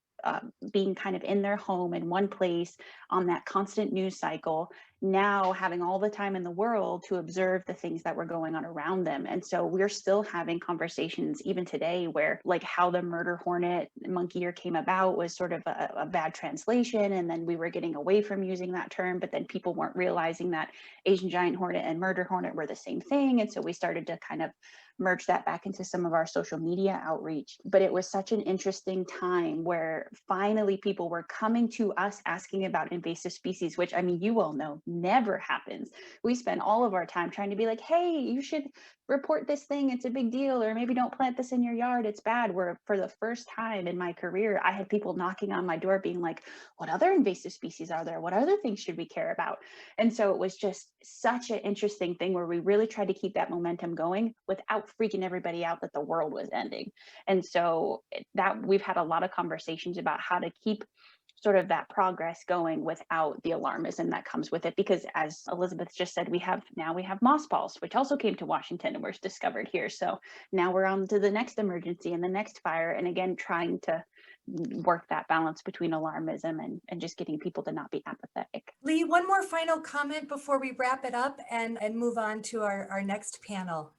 being kind of in their home in one place on that constant news cycle, now having all the time in the world to observe the things that were going on around them. And so we're still having conversations even today where, like, how the murder hornet monkey ear came about was sort of a bad translation, and then we were getting away from using that term, but then people weren't realizing that Asian giant hornet and murder hornet were the same thing. And so we started to kind of merge that back into some of our social media outreach. But it was such an interesting time where finally people were coming to us asking about invasive species, which, I mean, you all know never happens. We spend all of our time trying to be like, hey, you should report this thing, it's a big deal, or maybe don't plant this in your yard, it's bad. Where for the first time in my career, I had people knocking on my door being like, what other invasive species are there? What other things should we care about? And so it was just such an interesting thing where we really tried to keep that momentum going without freaking everybody out that the world was ending. And so that we've had a lot of conversations about how to keep sort of that progress going without the alarmism that comes with it, because as Elizabeth just said, we have mossballs, which also came to Washington and were discovered here. So now we're on to the next emergency and the next fire, and again trying to work that balance between alarmism and just getting people to not be apathetic. Leigh, one more final comment before we wrap it up and move on to our next panel.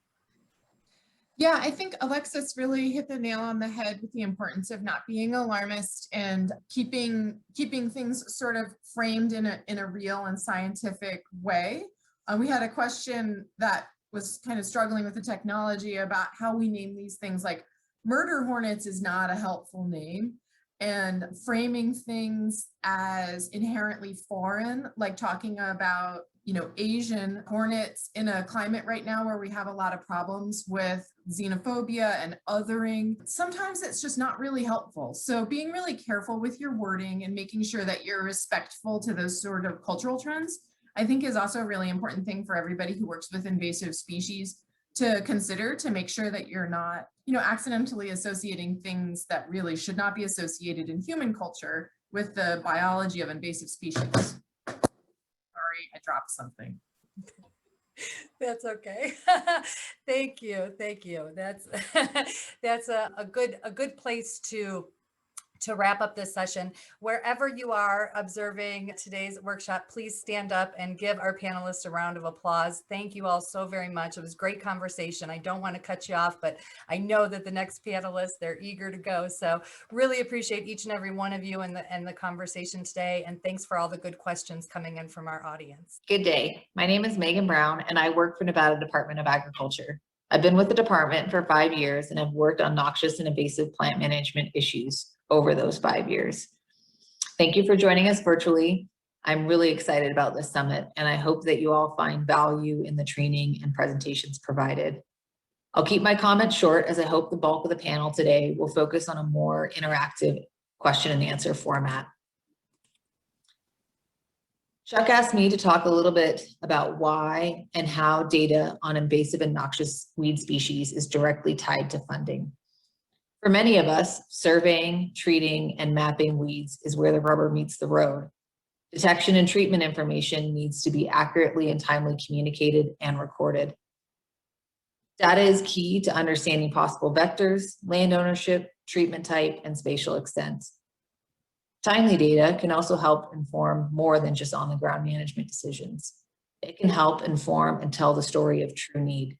Yeah, I think Alexis really hit the nail on the head with the importance of not being alarmist and keeping things sort of framed in a real and scientific way. We had a question that was kind of struggling with the technology about how we name these things. Like murder hornets is not a helpful name, and framing things as inherently foreign, like talking about, you know, Asian hornets in a climate right now where we have a lot of problems with xenophobia and othering. Sometimes it's just not really helpful. So being really careful with your wording and making sure that you're respectful to those sort of cultural trends, I think is also a really important thing for everybody who works with invasive species to consider, to make sure that you're not, you know, accidentally associating things that really should not be associated in human culture with the biology of invasive species. I dropped something. That's okay. Thank you. That's that's a good place to wrap up this session. Wherever you are observing today's workshop, please stand up and give our panelists a round of applause. Thank you all so very much. It was a great conversation. I don't want to cut you off, but I know that the next panelists, they're eager to go. So really appreciate each and every one of you and the conversation today. And thanks for all the good questions coming in from our audience. Good day. My name is Meghan Brown, and I work for Nevada Department of Agriculture. I've been with the department for 5 years and have worked on noxious and invasive plant management issues over those 5 years. Thank you for joining us virtually. I'm really excited about this summit, and I hope that you all find value in the training and presentations provided. I'll keep my comments short, as I hope the bulk of the panel today will focus on a more interactive question and answer format. Chuck asked me to talk a little bit about why and how data on invasive and noxious weed species is directly tied to funding. For many of us, surveying, treating, and mapping weeds is where the rubber meets the road. Detection and treatment information needs to be accurately and timely communicated and recorded. Data is key to understanding possible vectors, land ownership, treatment type, and spatial extent. Timely data can also help inform more than just on-the-ground management decisions. It can help inform and tell the story of true need.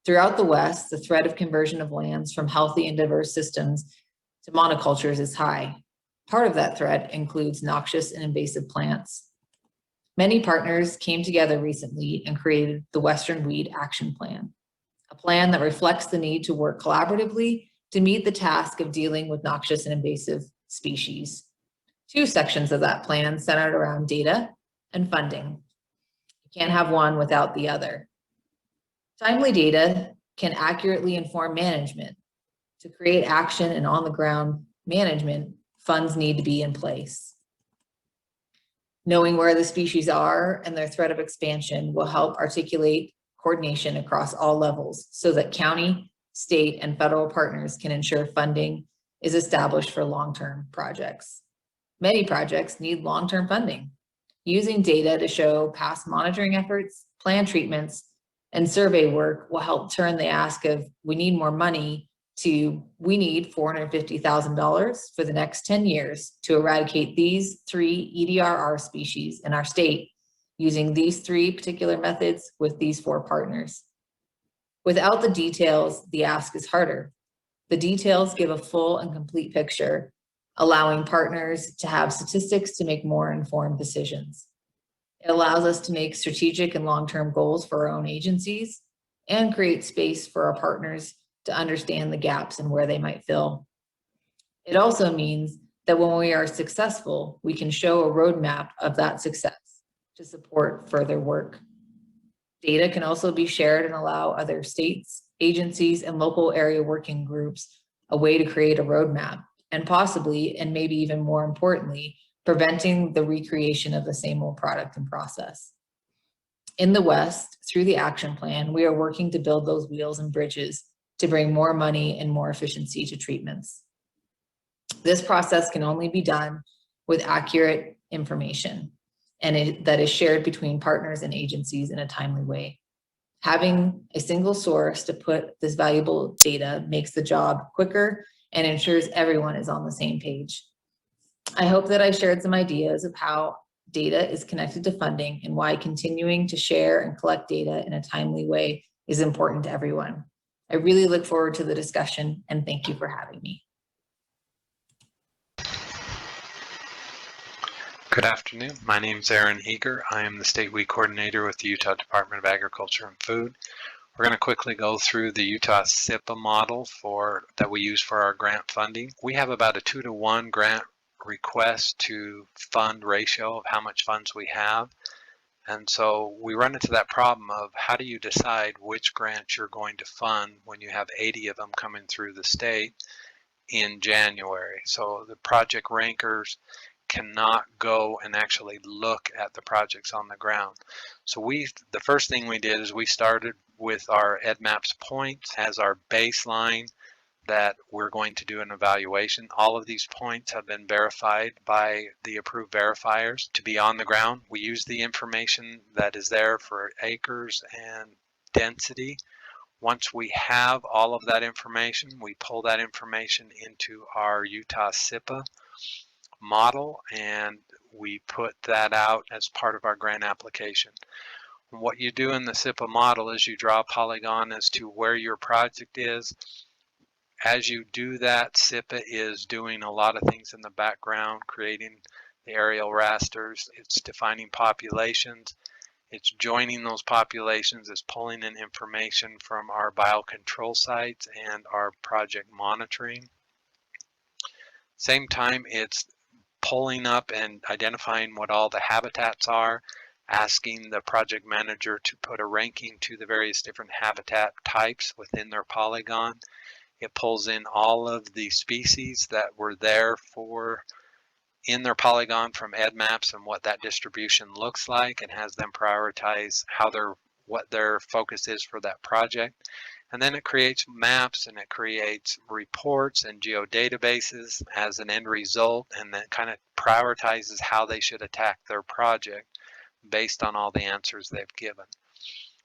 Throughout the West, the threat of conversion of lands from healthy and diverse systems to monocultures is high. Part of that threat includes noxious and invasive plants. Many partners came together recently and created the Western Weed Action Plan, a plan that reflects the need to work collaboratively to meet the task of dealing with noxious and invasive species. 2 sections of that plan centered around data and funding. You can't have one without the other. Timely data can accurately inform management. To create action and on-the-ground management, funds need to be in place. Knowing where the species are and their threat of expansion will help articulate coordination across all levels so that county, state, and federal partners can ensure funding is established for long-term projects. Many projects need long-term funding. Using data to show past monitoring efforts, plan treatments, and survey work will help turn the ask of we need more money to we need $450,000 for the next 10 years to eradicate these 3 EDRR species in our state using these 3 particular methods with these 4 partners. Without the details, the ask is harder. The details give a full and complete picture, allowing partners to have statistics to make more informed decisions. It allows us to make strategic and long-term goals for our own agencies and create space for our partners to understand the gaps and where they might fill. It also means that when we are successful, we can show a roadmap of that success to support further work. Data can also be shared and allow other states, agencies, and local area working groups a way to create a roadmap, and possibly, and maybe even more importantly, preventing the recreation of the same old product and process. In the West, through the action plan, we are working to build those wheels and bridges to bring more money and more efficiency to treatments. This process can only be done with accurate information and that is shared between partners and agencies in a timely way. Having a single source to put this valuable data makes the job quicker and ensures everyone is on the same page. I hope that I shared some ideas of how data is connected to funding and why continuing to share and collect data in a timely way is important to everyone. I really look forward to the discussion and thank you for having me. Good afternoon. My name is Aaron Eager. I am the State Weed Coordinator with the Utah Department of Agriculture and Food. We're going to quickly go through the Utah SIPA model that we use for our grant funding. We have about a 2-to-1 grant request to fund ratio of how much funds we have. And so we run into that problem of how do you decide which grants you're going to fund when you have 80 of them coming through the state in January. So the project rankers cannot go and actually look at the projects on the ground. So the first thing we did is we started with our EDDMapS points as our baseline that we're going to do an evaluation. All of these points have been verified by the approved verifiers to be on the ground. We use the information that is there for acres and density. Once we have all of that information, we pull that information into our Utah SIPA model and we put that out as part of our grant application. What you do in the SIPA model is you draw a polygon as to where your project is. As you do that, SIPA is doing a lot of things in the background, creating the aerial rasters. It's defining populations. It's joining those populations. It's pulling in information from our biocontrol sites and our project monitoring. Same time, it's pulling up and identifying what all the habitats are, asking the project manager to put a ranking to the various different habitat types within their polygon. It pulls in all of the species that were there in their polygon from EDDMapS and what that distribution looks like, and has them prioritize what their focus is for that project. And then it creates maps and it creates reports and geodatabases as an end result, and then kind of prioritizes how they should attack their project based on all the answers they've given.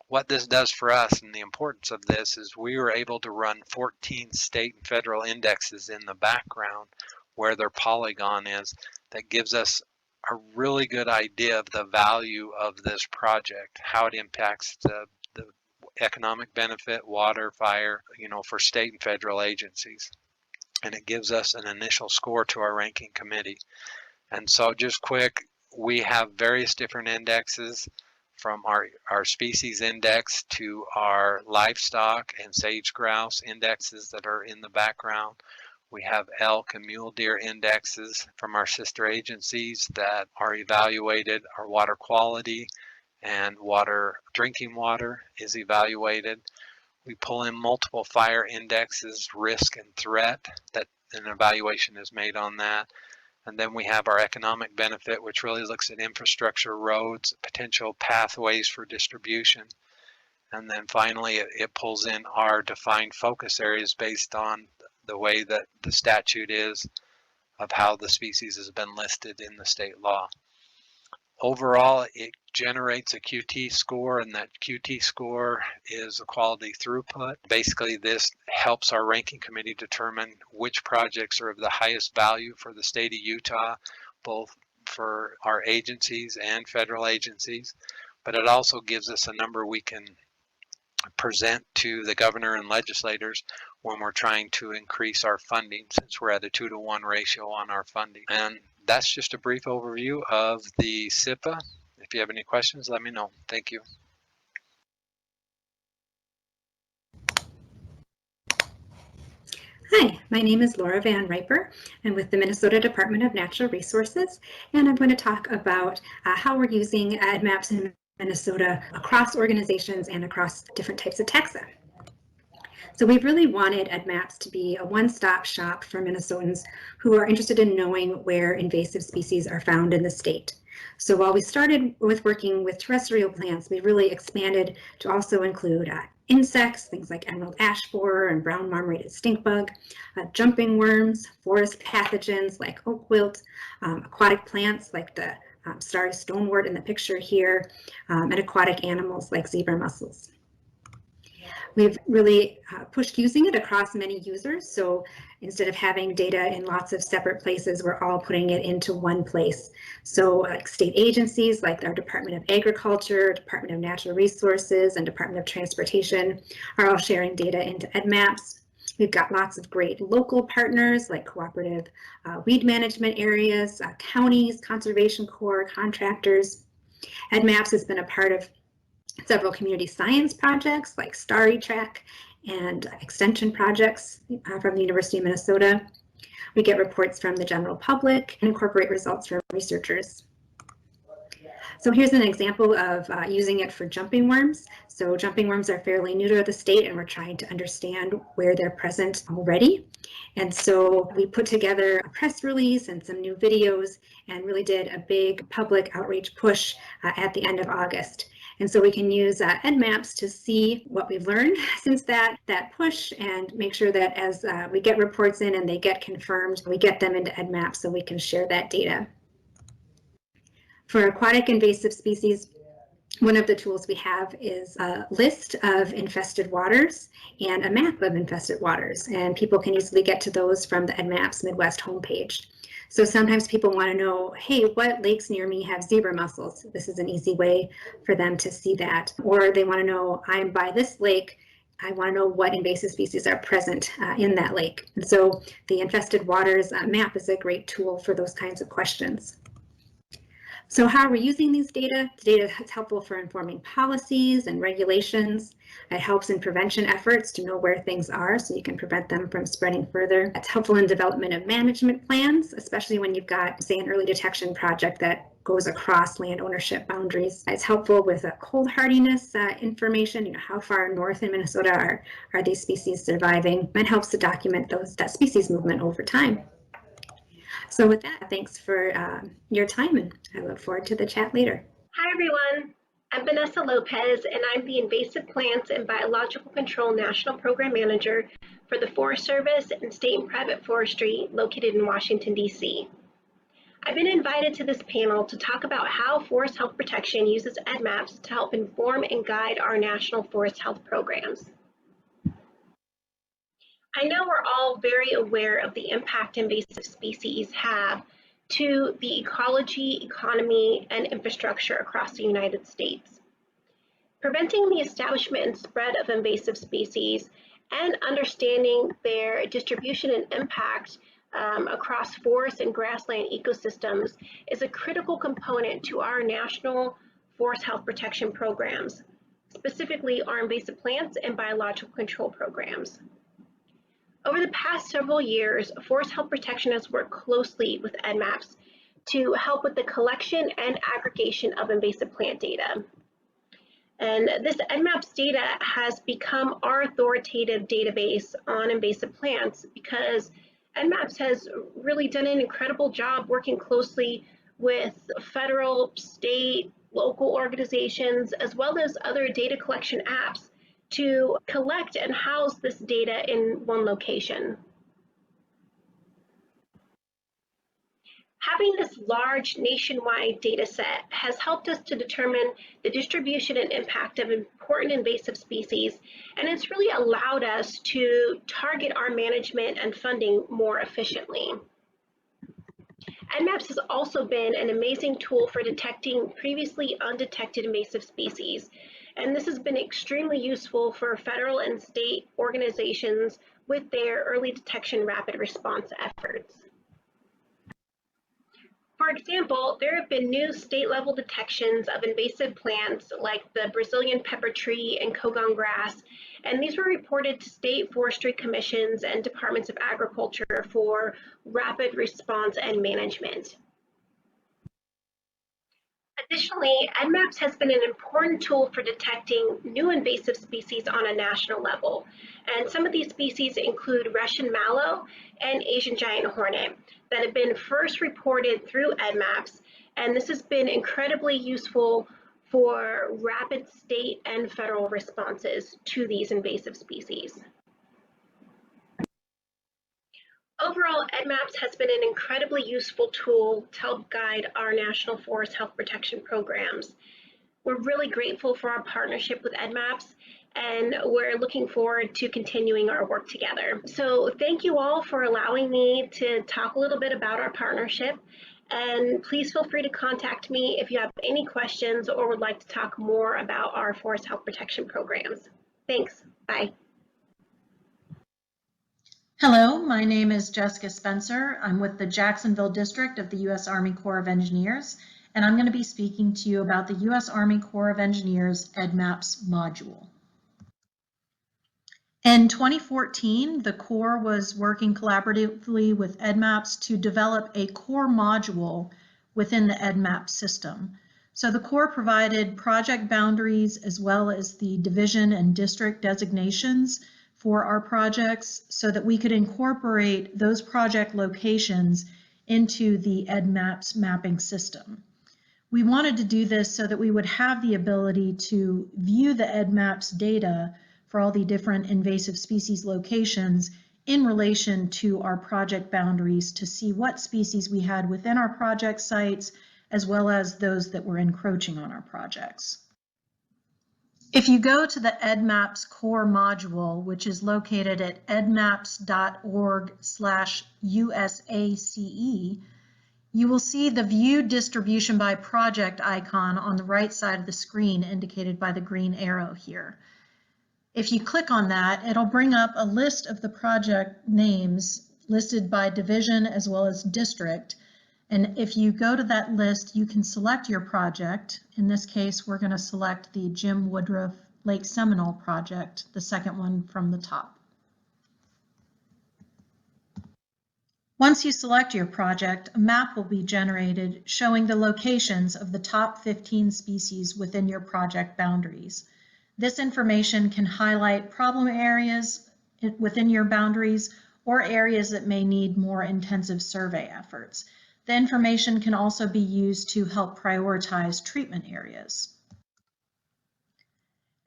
What this does for us, and the importance of this, is we were able to run 14 state and federal indexes in the background where their polygon is. That gives us a really good idea of the value of this project, how it impacts the economic benefit, water, fire, for state and federal agencies. And it gives us an initial score to our ranking committee. And so just quick, we have various different indexes, from our species index to our livestock and sage grouse indexes that are in the background. We have elk and mule deer indexes from our sister agencies that are evaluated, our water quality, and water, drinking water is evaluated. We pull in multiple fire indexes, risk and threat, that an evaluation is made on that. And then we have our economic benefit, which really looks at infrastructure, roads, potential pathways for distribution. And then finally, it pulls in our defined focus areas based on the way that the statute is of how the species has been listed in the state law. Overall, it generates a QT score, and that QT score is a quality throughput. Basically, this helps our ranking committee determine which projects are of the highest value for the state of Utah, both for our agencies and federal agencies. But it also gives us a number we can present to the governor and legislators when we're trying to increase our funding, since we're at a 2-to-1 ratio on our funding. And that's just a brief overview of the SIPA. If you have any questions, let me know. Thank you. Hi, my name is Laura Van Riper. I'm with the Minnesota Department of Natural Resources, and I'm going to talk about how we're using EDDMapS in Minnesota across organizations and across different types of taxa. So we've really wanted EDDMapS to be a one-stop shop for Minnesotans who are interested in knowing where invasive species are found in the state. So while we started with working with terrestrial plants, we really expanded to also include insects, things like emerald ash borer and brown marmorated stink bug, jumping worms, forest pathogens like oak wilt, aquatic plants like the starry stonewort in the picture here, and aquatic animals like zebra mussels. We've really pushed using it across many users. So instead of having data in lots of separate places, we're all putting it into one place. So like state agencies like our Department of Agriculture, Department of Natural Resources, and Department of Transportation are all sharing data into EDDMapS. We've got lots of great local partners like cooperative weed management areas, counties, conservation corps, contractors. EDDMapS has been a part of several community science projects like Starry Track and extension projects from the University of Minnesota. We get reports from the general public and incorporate results from researchers. So here's an example of using it for jumping worms. So jumping worms are fairly new to the state, and we're trying to understand where they're present already. And so we put together a press release and some new videos and really did a big public outreach push at the end of August. And so we can use EDDMapS to see what we've learned since that push and make sure that as we get reports in and they get confirmed, we get them into EDDMapS so we can share that data. For aquatic invasive species, one of the tools we have is a list of infested waters and a map of infested waters, and people can easily get to those from the EDDMapS Midwest homepage. So sometimes people want to know, hey, what lakes near me have zebra mussels? This is an easy way for them to see that. Or they want to know, I'm by this lake, I want to know what invasive species are present in that lake. And so the infested waters map is a great tool for those kinds of questions. So how are we using these data? The data is helpful for informing policies and regulations. It helps in prevention efforts to know where things are so you can prevent them from spreading further. It's helpful in development of management plans, especially when you've got, say, an early detection project that goes across land ownership boundaries. It's helpful with cold hardiness information, how far north in Minnesota are these species surviving, and helps to document that species movement over time. So with that, thanks for your time, and I look forward to the chat later. Hi, everyone. I'm Vanessa Lopez, and I'm the Invasive Plants and Biological Control National Program Manager for the Forest Service and State and Private Forestry located in Washington, D.C. I've been invited to this panel to talk about how Forest Health Protection uses EDDMapS to help inform and guide our national forest health programs. I know we're all very aware of the impact invasive species have to the ecology, economy, and infrastructure across the United States. Preventing the establishment and spread of invasive species and understanding their distribution and impact across forest and grassland ecosystems is a critical component to our national forest health protection programs, specifically our invasive plants and biological control programs. Over the past several years, Forest Health Protection has worked closely with EDDMapS to help with the collection and aggregation of invasive plant data. And this EDDMapS data has become our authoritative database on invasive plants because EDDMapS has really done an incredible job working closely with federal, state, local organizations, as well as other data collection apps to collect and house this data in one location. Having this large nationwide data set has helped us to determine the distribution and impact of important invasive species, and it's really allowed us to target our management and funding more efficiently. EDDMapS has also been an amazing tool for detecting previously undetected invasive species, and this has been extremely useful for federal and state organizations with their early detection rapid response efforts. For example, there have been new state-level detections of invasive plants like the Brazilian pepper tree and Kogon grass, and these were reported to state forestry commissions and departments of agriculture for rapid response and management. Additionally, EDDMapS has been an important tool for detecting new invasive species on a national level, and some of these species include Russian mallow and Asian giant hornet that have been first reported through EDDMapS, and this has been incredibly useful for rapid state and federal responses to these invasive species. Overall, EDDMapS has been an incredibly useful tool to help guide our National Forest Health Protection programs. We're really grateful for our partnership with EDDMapS, and we're looking forward to continuing our work together. So thank you all for allowing me to talk a little bit about our partnership, and please feel free to contact me if you have any questions or would like to talk more about our forest health protection programs. Thanks, bye. Hello, my name is Jessica Spencer. I'm with the Jacksonville District of the U.S. Army Corps of Engineers, and I'm going to be speaking to you about the U.S. Army Corps of Engineers EDDMapS module. In 2014, the Corps was working collaboratively with EDDMapS to develop a core module within the EDDMapS system. So the Corps provided project boundaries as well as the division and district designations for our projects so that we could incorporate those project locations into the EDDMapS mapping system. We wanted to do this so that we would have the ability to view the EDDMapS data for all the different invasive species locations in relation to our project boundaries to see what species we had within our project sites as well as those that were encroaching on our projects. If you go to the EDDMapS core module, which is located at eddmaps.org/USACE, you will see the View Distribution by Project icon on the right side of the screen indicated by the green arrow here. If you click on that, it'll bring up a list of the project names listed by division as well as district. And if you go to that list, you can select your project. In this case, we're going to select the Jim Woodruff Lake Seminole project, the second one from the top. Once you select your project, a map will be generated showing the locations of the top 15 species within your project boundaries. This information can highlight problem areas within your boundaries or areas that may need more intensive survey efforts. The information can also be used to help prioritize treatment areas.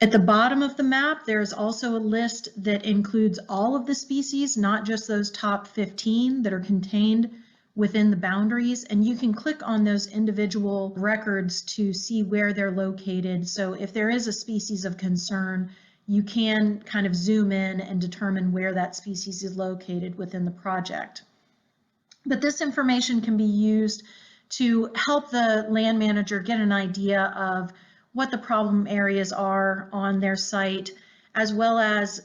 At the bottom of the map, there is also a list that includes all of the species, not just those top 15 that are contained within the boundaries, and you can click on those individual records to see where they're located. So if there is a species of concern, you can kind of zoom in and determine where that species is located within the project. But this information can be used to help the land manager get an idea of what the problem areas are on their site, as well as,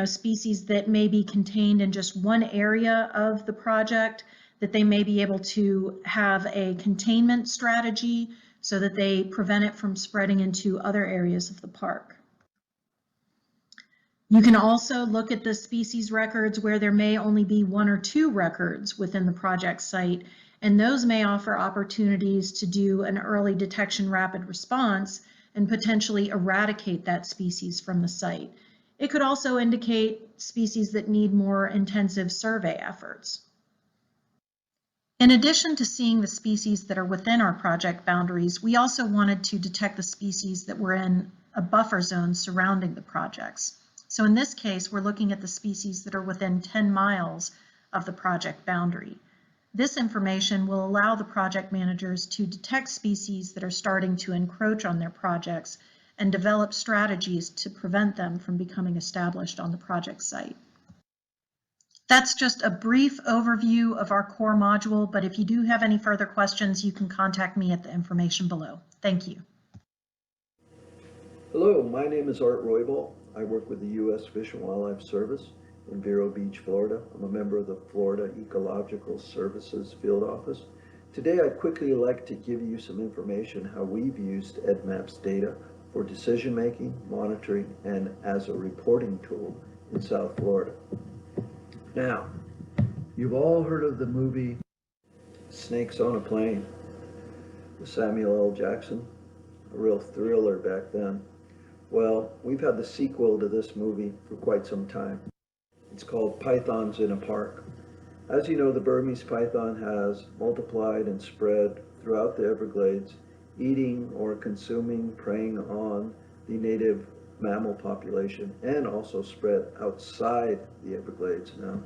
species that may be contained in just one area of the project, that they may be able to have a containment strategy so that they prevent it from spreading into other areas of the park. You can also look at the species records where there may only be 1 or 2 records within the project site, and those may offer opportunities to do an early detection rapid response and potentially eradicate that species from the site. It could also indicate species that need more intensive survey efforts. In addition to seeing the species that are within our project boundaries, we also wanted to detect the species that were in a buffer zone surrounding the projects. So in this case, we're looking at the species that are within 10 miles of the project boundary. This information will allow the project managers to detect species that are starting to encroach on their projects and develop strategies to prevent them from becoming established on the project site. That's just a brief overview of our core module, but if you do have any further questions, you can contact me at the information below. Thank you. Hello, my name is Art Roybal. I work with the U.S. Fish and Wildlife Service in Vero Beach, Florida. I'm a member of the Florida Ecological Services Field Office. Today, I'd quickly like to give you some information how we've used EDDMapS data for decision-making, monitoring, and as a reporting tool in South Florida. Now, you've all heard of the movie Snakes on a Plane with Samuel L. Jackson, a real thriller back then. Well, we've had the sequel to this movie for quite some time. It's called Pythons in a Park. As you know, the Burmese python has multiplied and spread throughout the Everglades, eating or consuming, preying on the native mammal population, and also spread outside the Everglades now.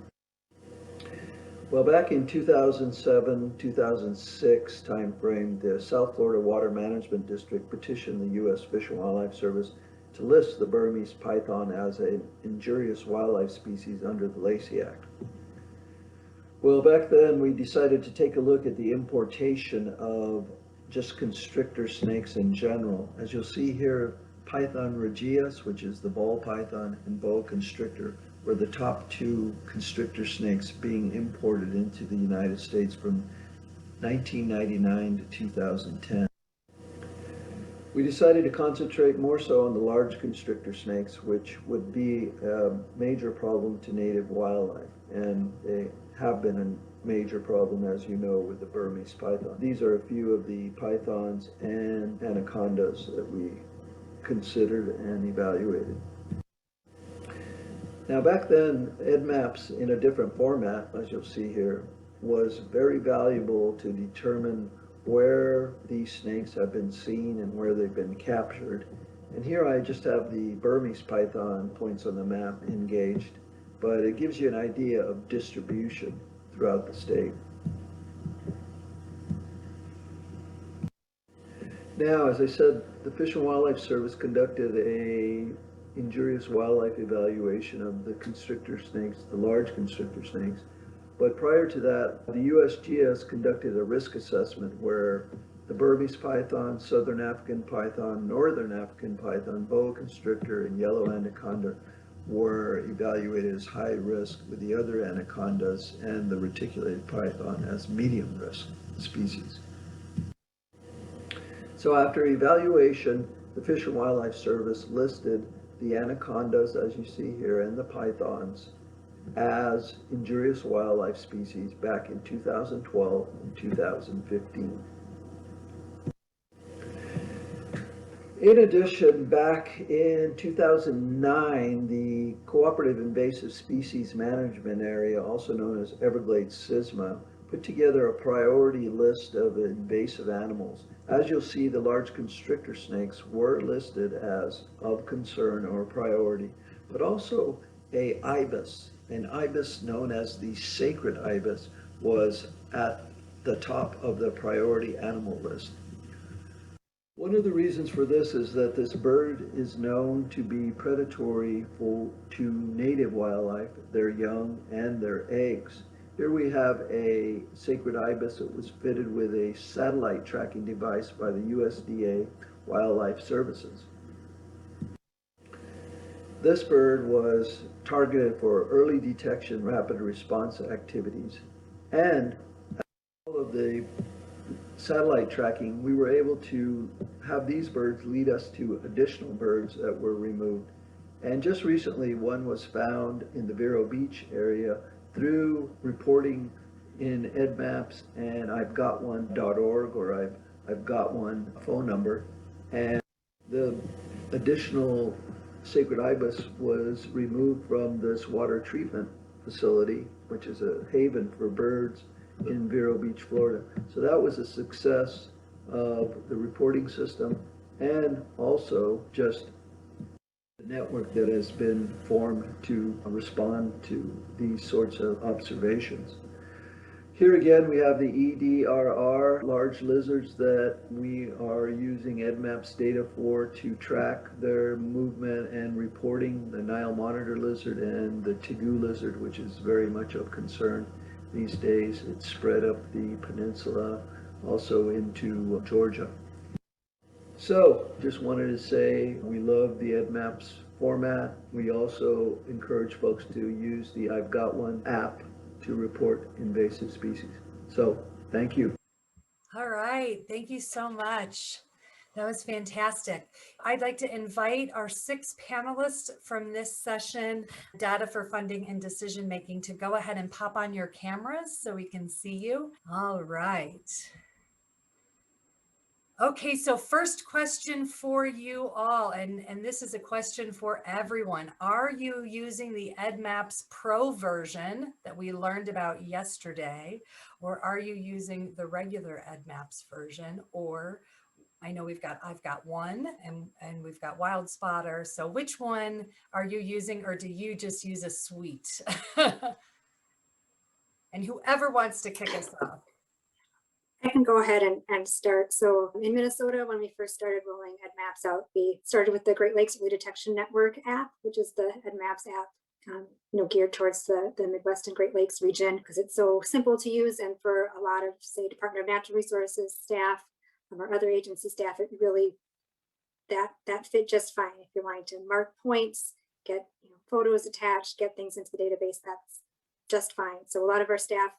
Well, back in 2007, 2006 timeframe, the South Florida Water Management District petitioned the U.S. Fish and Wildlife Service to list the Burmese python as an injurious wildlife species under the Lacey Act. Well, back then we decided to take a look at the importation of just constrictor snakes in general. As you'll see here, Python regius, which is the ball python, and boa constrictor were the top two constrictor snakes being imported into the United States from 1999 to 2010. We decided to concentrate more so on the large constrictor snakes, which would be a major problem to native wildlife, and they have been a major problem, as you know, with the Burmese python. These are a few of the pythons and anacondas that we considered and evaluated. Now back then, EDDMapS in a different format, as you'll see here, was very valuable to determine where these snakes have been seen and where they've been captured. And here I just have the Burmese python points on the map engaged, but it gives you an idea of distribution throughout the state. Now, as I said, the Fish and Wildlife Service conducted a injurious wildlife evaluation of the constrictor snakes, the large constrictor snakes. But prior to that, the USGS conducted a risk assessment where the Burmese python, southern African python, northern African python, boa constrictor, and yellow anaconda were evaluated as high risk, with the other anacondas and the reticulated python as medium risk species. So after evaluation, the Fish and Wildlife Service listed the anacondas, as you see here, and the pythons as injurious wildlife species back in 2012 and 2015. In addition, back in 2009, the Cooperative Invasive Species Management Area, also known as Everglades SISMA, put together a priority list of invasive animals. As you'll see, the large constrictor snakes were listed as of concern or priority, but also a ibis. An ibis known as the sacred ibis was at the top of the priority animal list. One of the reasons for this is that this bird is known to be predatory to native wildlife, their young and their eggs. Here we have a sacred ibis that was fitted with a satellite tracking device by the USDA Wildlife Services. This bird was targeted for early detection, rapid response activities, and all of the satellite tracking, we were able to have these birds lead us to additional birds that were removed. And just recently, one was found in the Vero Beach area through reporting in EDDMapS and I've got one.org, or I've got one phone number. And The additional sacred ibis was removed from this water treatment facility, which is a haven for birds in Vero Beach, Florida. So that was a success of the reporting system and also just the network that has been formed to respond to these sorts of observations. Here again, we have the EDRR, large lizards that we are using EDDMapS data for to track their movement and reporting, the Nile monitor lizard and the Tegu lizard, which is very much of concern these days. It's spread up the peninsula, also into Georgia. So just wanted to say we love the EDDMapS format. We also encourage folks to use the I've Got One app to report invasive species. So thank you. All right, thank you so much. That was fantastic. I'd like to invite our 6 panelists from this session, Data for Funding and Decision Making, to go ahead and pop on your cameras so we can see you. All right. Okay, so first question for you all, and this is a question for everyone. Are you using the EDDMapS Pro version that we learned about yesterday, or are you using the regular EDDMapS version? Or I know I've got one and we've got Wildspotter. So which one are you using, or do you just use a suite? And whoever wants to kick us off. I can go ahead and start. So in Minnesota, when we first started rolling EDDMapS out, we started with the Great Lakes Early Detection Network app, which is the EDDMapS app, geared towards the Midwest and Great Lakes region, because it's so simple to use. And for a lot of, say, Department of Natural Resources staff or other agency staff, it really, that fit just fine. If you're wanting to mark points, get photos attached, get things into the database, that's just fine. So a lot of our staff,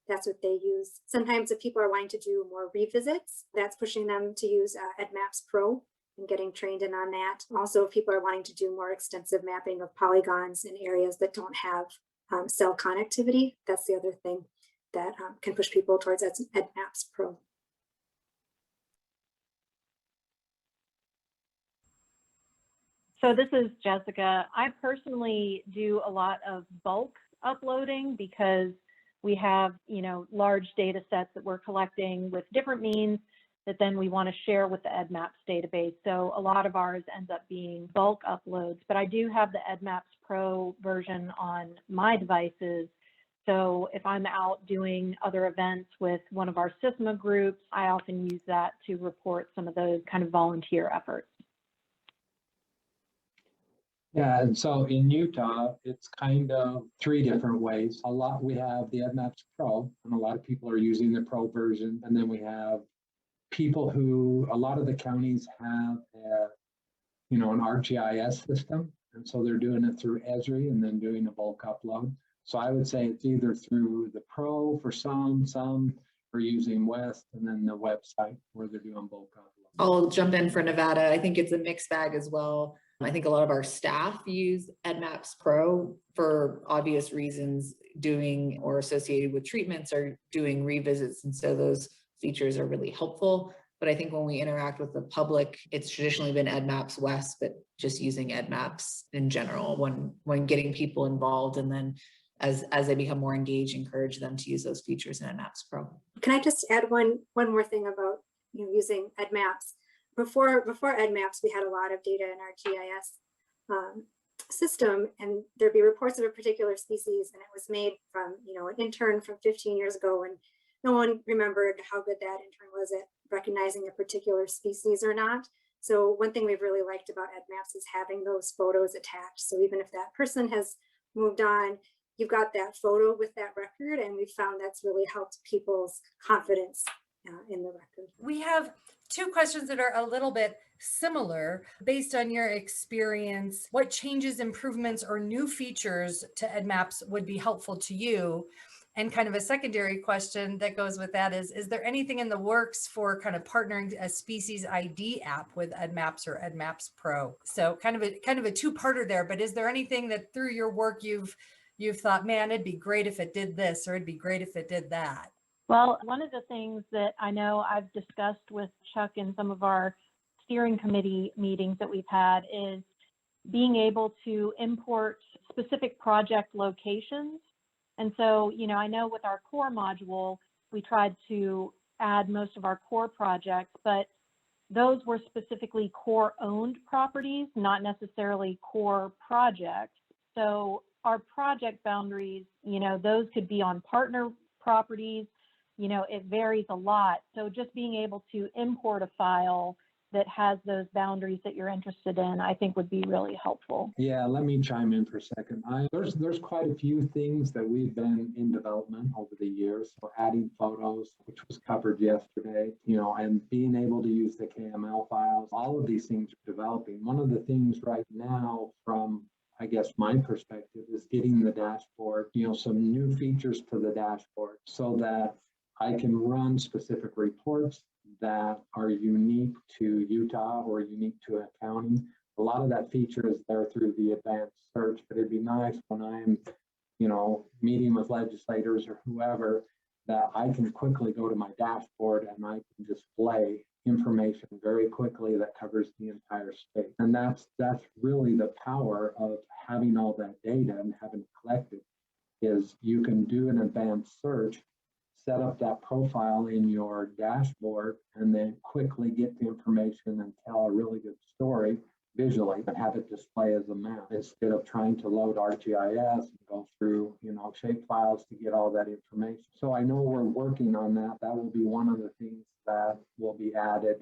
that's what they use. Sometimes if people are wanting to do more revisits, that's pushing them to use EDDMapS Pro and getting trained in on that. Also, if people are wanting to do more extensive mapping of polygons in areas that don't have cell connectivity, that's the other thing that can push people towards EDDMapS Pro. So this is Jessica. I personally do a lot of bulk uploading because we have, large data sets that we're collecting with different means that then we want to share with the EDDMapS database. So a lot of ours ends up being bulk uploads, but I do have the EDDMapS Pro version on my devices. So if I'm out doing other events with one of our SISMA groups, I often use that to report some of those kind of volunteer efforts. Yeah, and so in Utah, it's kind of 3 different ways. We have the EDDMapS Pro, and a lot of people are using the Pro version. And then we have people who, a lot of the counties have an ArcGIS system. And so they're doing it through Esri and then doing a bulk upload. So I would say it's either through the Pro for some are using West, and then the website where they're doing bulk upload. I'll jump in for Nevada. I think it's a mixed bag as well. I think a lot of our staff use EDDMapS Pro for obvious reasons, doing or associated with treatments or doing revisits. And so those features are really helpful. But I think when we interact with the public, it's traditionally been EDDMapS West, but just using EDDMapS in general when getting people involved. And then as they become more engaged, encourage them to use those features in EDDMapS Pro. Can I just add one more thing about using EDDMapS? Before EDDMapS, we had a lot of data in our GIS system, and there'd be reports of a particular species, and it was made from an intern from 15 years ago, and no one remembered how good that intern was at recognizing a particular species or not. So one thing we've really liked about EDDMapS is having those photos attached. So even if that person has moved on, you've got that photo with that record, and we've found that's really helped people's confidence in the record. We have 2 questions that are a little bit similar. Based on your experience, what changes, improvements, or new features to EDDMapS would be helpful to you? And kind of a secondary question that goes with that is there anything in the works for kind of partnering a species ID app with EDDMapS or EDDMapS Pro? So kind of a 2-parter there, but is there anything that through your work you've thought, man, it'd be great if it did this, or it'd be great if it did that? Well, one of the things that I know I've discussed with Chuck and some of our steering committee meetings that we've had is being able to import specific project locations. And so, you know, I know with our core module, we tried to add most of our core projects, but those were specifically core owned properties, not necessarily core projects. So our project boundaries, you know, those could be on partner properties, you know, it varies a lot. So just being able to import a file that has those boundaries that you're interested in, I think would be really helpful. Yeah, let me chime in for a second. There's quite a few things that we've been in development over the years. So adding photos, which was covered yesterday, you know, and being able to use the KML files, all of these things are developing. One of the things right now from, I guess, my perspective is getting the dashboard, you know, some new features to the dashboard so that I can run specific reports that are unique to Utah or unique to a county. A lot of that feature is there through the advanced search, but it'd be nice when I'm, you know, meeting with legislators or whoever, that I can quickly go to my dashboard and I can display information very quickly that covers the entire state. And that's really the power of having all that data and having it collected, is you can do an advanced search, set up that profile in your dashboard, and then quickly get the information and tell a really good story visually and have it display as a map instead of trying to load ArcGIS and go through, you know, shape files to get all that information. So I know we're working on that. That will be one of the things that will be added.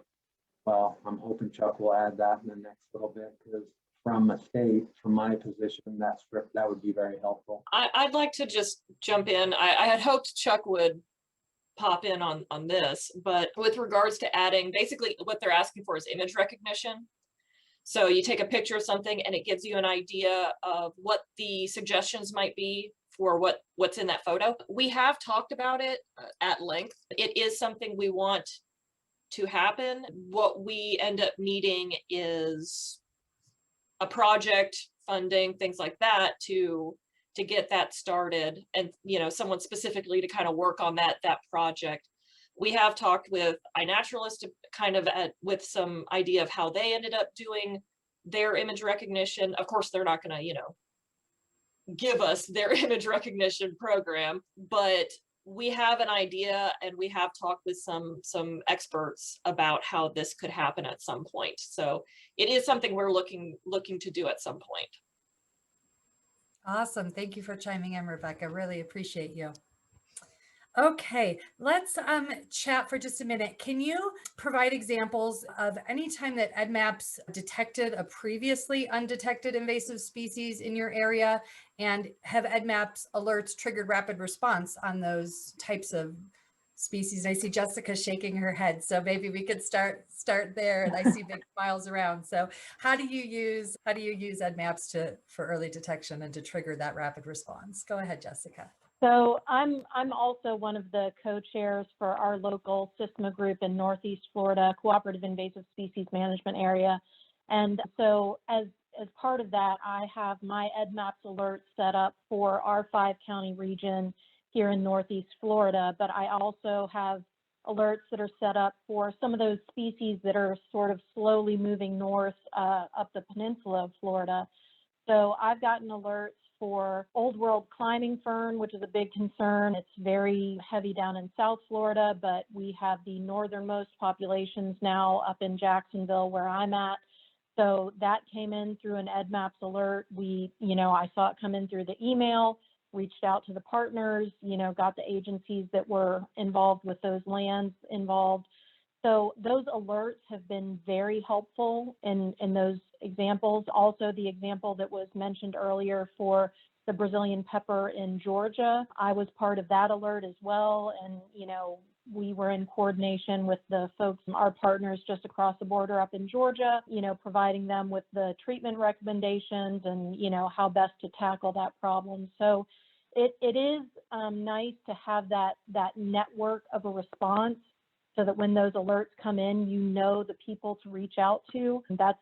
Well, I'm hoping Chuck will add that in the next little bit, because from a state, from my position, that would be very helpful. I'd like to just jump in. I had hoped Chuck would pop in on this, but with regards to adding, basically what they're asking for is image recognition. So you take a picture of something and it gives you an idea of what the suggestions might be for what's in that photo. We have talked about it at length. It is something we want to happen. What we end up needing is a project, funding, things like that to get that started, and you know, someone specifically to kind of work on that project. We have talked with iNaturalist to kind of with some idea of how they ended up doing their image recognition. Of course, they're not going to, you know, give us their image recognition program, but we have an idea, and we have talked with some experts about how this could happen at some point. So it is something we're looking to do at some point. Awesome. Thank you for chiming in, Rebecca. Really appreciate you. Okay, let's chat for just a minute. Can you provide examples of any time that EDDMapS detected a previously undetected invasive species in your area, and have EDDMapS alerts triggered rapid response on those types of species? I see Jessica shaking her head, so maybe we could start there. And I see big smiles around. So how do you use EDDMapS for early detection and to trigger that rapid response? Go ahead, Jessica. So I'm also one of the co-chairs for our local SISMA group in Northeast Florida, Cooperative Invasive Species Management Area. And so as part of that, I have my EDDMapS alert set up for our 5-county region here in Northeast Florida, but I also have alerts that are set up for some of those species that are sort of slowly moving north up the peninsula of Florida. So I've gotten alerts for old world climbing fern, which is a big concern. It's very heavy down in South Florida, but we have the northernmost populations now up in Jacksonville where I'm at. So that came in through an EDDMapS alert. I saw it come in through the email, reached out to the partners, got the agencies that were involved with those lands involved. So those alerts have been very helpful in those examples. Also, the example that was mentioned earlier for the Brazilian pepper in Georgia, I was part of that alert as well. And, we were in coordination with the folks, our partners just across the border up in Georgia, providing them with the treatment recommendations and, how best to tackle that problem. So it is nice to have that network of a response, so that when those alerts come in, the people to reach out to. That's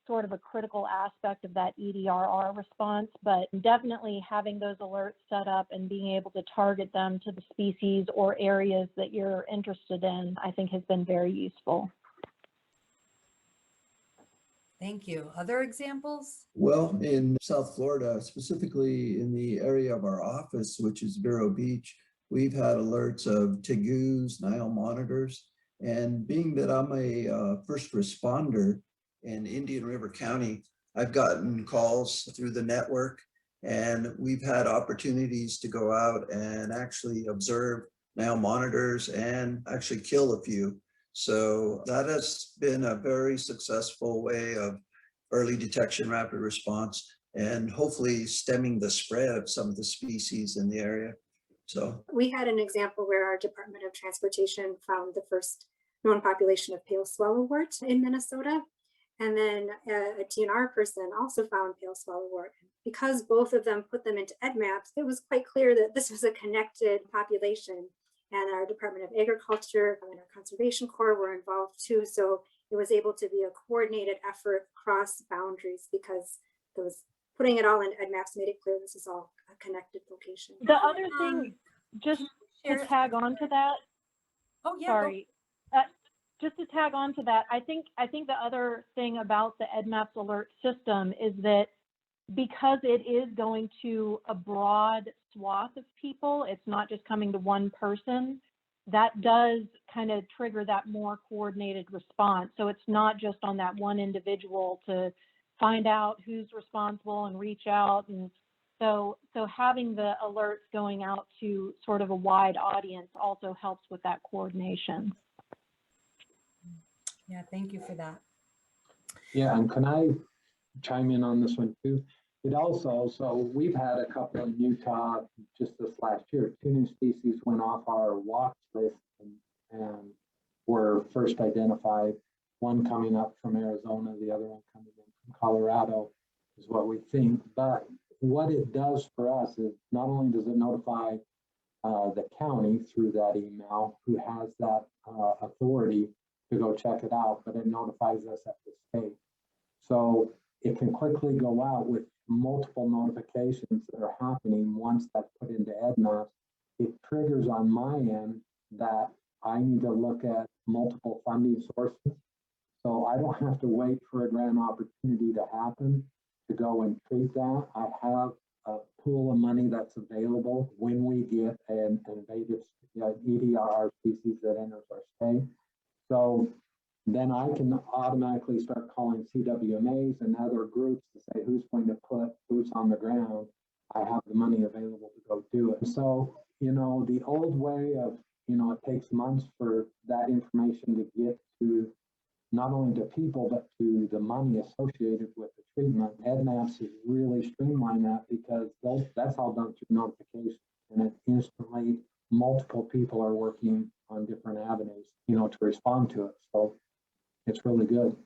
sort of a critical aspect of that EDRR response, but definitely having those alerts set up and being able to target them to the species or areas that you're interested in, I think has been very useful. Thank you. Other examples? Well, in South Florida, specifically in the area of our office, which is Vero Beach, we've had alerts of tegus, Nile monitors, and being that I'm a first responder in Indian River County, I've gotten calls through the network, and we've had opportunities to go out and actually observe Nile monitors and actually kill a few. So that has been a very successful way of early detection, rapid response, and hopefully stemming the spread of some of the species in the area. So we had an example where our Department of Transportation found the first known population of pale swallowwort in Minnesota. And then a DNR person also found pale swallowwort. Because both of them put them into EDDMapS, it was quite clear that this was a connected population. And our Department of Agriculture and our Conservation Corps were involved too. So it was able to be a coordinated effort across boundaries because those putting it all in EDDMapS made it clear this is all a connected location. The other thing, just to tag on to that. Oh yeah. Sorry. Just to tag on to that, I think the other thing about the EDDMapS alert system is that because it is going to a broad swath of people, it's not just coming to one person, that does kind of trigger that more coordinated response. So it's not just on that one individual to find out who's responsible and reach out. And so having the alerts going out to sort of a wide audience also helps with that coordination. Yeah, thank you for that. Yeah, and can I chime in on this one too? It also, so we've had a couple in Utah just this last year. 2 new species went off our watch list and were first identified. One coming up from Arizona, the other one coming in from Colorado is what we think. But what it does for us is not only does it notify the county through that email who has that authority to go check it out, but it notifies us at the state. So it can quickly go out with multiple notifications that are happening once that's put into EDDMapS. It triggers on my end that I need to look at multiple funding sources. So I don't have to wait for a grant opportunity to happen to go and treat that. I have a pool of money that's available when we get an invasive EDR species that enters our state. So then I can automatically start calling CWMAs and other groups to say who's going to put boots on the ground. I have the money available to go do it. So, the old way of, it takes months for that information to get to not only to people, but to the money associated with the treatment. EDDMapS has really streamlined that because that's all done through notification. And it instantly, multiple people are working on different avenues, to respond to it. So it's really good.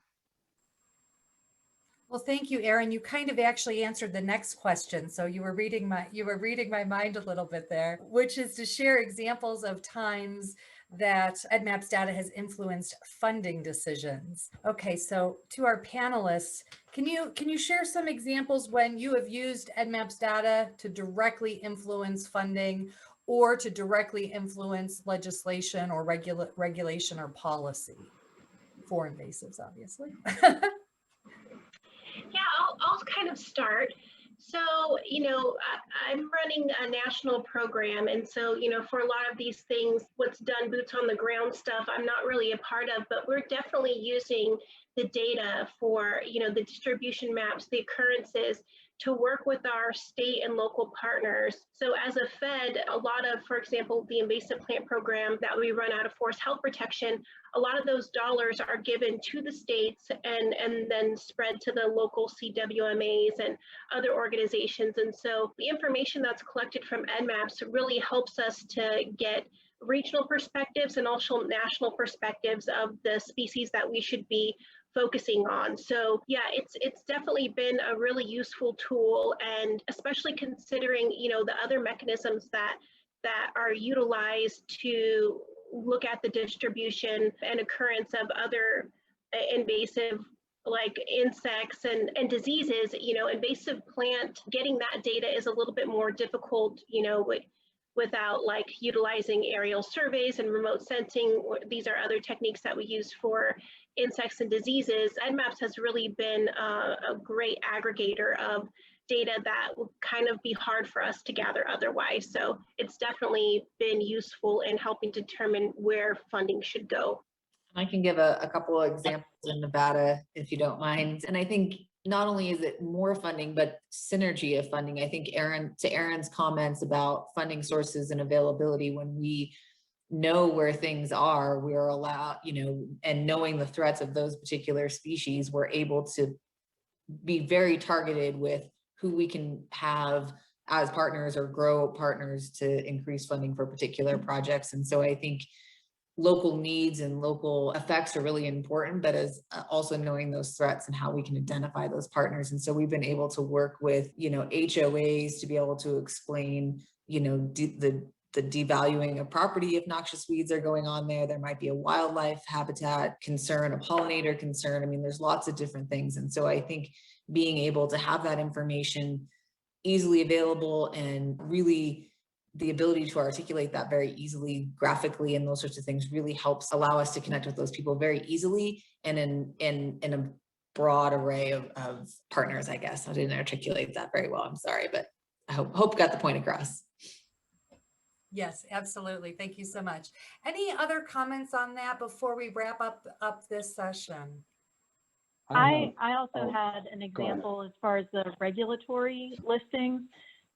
Well, thank you, Aaron. You kind of actually answered the next question. So you were reading my mind a little bit there, which is to share examples of times that EDDMapS data has influenced funding decisions. Okay, so to our panelists, can you share some examples when you have used EDDMapS data to directly influence funding or to directly influence legislation or regulation or policy for invasives, obviously? Yeah, I'll kind of start. So, I'm running a national program. And so, for a lot of these things, what's done boots on the ground stuff, I'm not really a part of, but we're definitely using the data for, the distribution maps, the occurrences, to work with our state and local partners. So as a Fed, a lot of, for example, the invasive plant program that we run out of Forest Health Protection, a lot of those dollars are given to the states and then spread to the local CWMAs and other organizations. And so the information that's collected from EDDMapS really helps us to get regional perspectives and also national perspectives of the species that we should be focusing on. So yeah, it's definitely been a really useful tool, and especially considering, the other mechanisms that are utilized to look at the distribution and occurrence of other invasive like insects and diseases. Invasive plant, getting that data is a little bit more difficult, without utilizing aerial surveys and remote sensing. These are other techniques that we use for insects and diseases, EDDMapS has really been a great aggregator of data that will kind of be hard for us to gather otherwise. So it's definitely been useful in helping determine where funding should go. I can give a couple of examples in Nevada, if you don't mind. And I think not only is it more funding, but synergy of funding. I think to Aaron's comments about funding sources and availability, when we know where things are, we're allowed, and knowing the threats of those particular species, we're able to be very targeted with who we can have as partners or grow partners to increase funding for particular projects. And so I think local needs and local effects are really important, but as also knowing those threats and how we can identify those partners. And so we've been able to work with, HOAs to be able to explain, the devaluing of property if noxious weeds are going on there. There might be a wildlife habitat concern, a pollinator concern. I mean, there's lots of different things. And so I think being able to have that information easily available and really the ability to articulate that very easily graphically and those sorts of things really helps allow us to connect with those people very easily and in a broad array of partners, I guess. I didn't articulate that very well. I'm sorry, but I hope got the point across. Yes, absolutely. Thank you so much. Any other comments on that before we wrap up this session? I also had an example as far as the regulatory listings.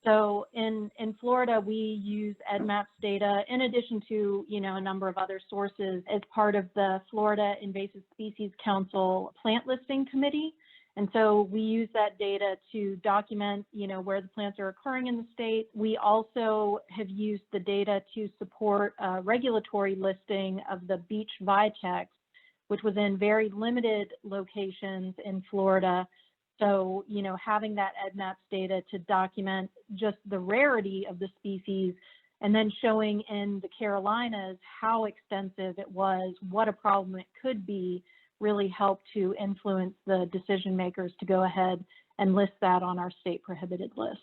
So in Florida, we use EDDMapS data in addition to, a number of other sources as part of the Florida Invasive Species Council plant listing committee. And so we use that data to document, where the plants are occurring in the state. We also have used the data to support a regulatory listing of the beach vitex, which was in very limited locations in Florida. So, having that EDDMapS data to document just the rarity of the species and then showing in the Carolinas how extensive it was, what a problem it could be, really helped to influence the decision makers to go ahead and list that on our state prohibited list.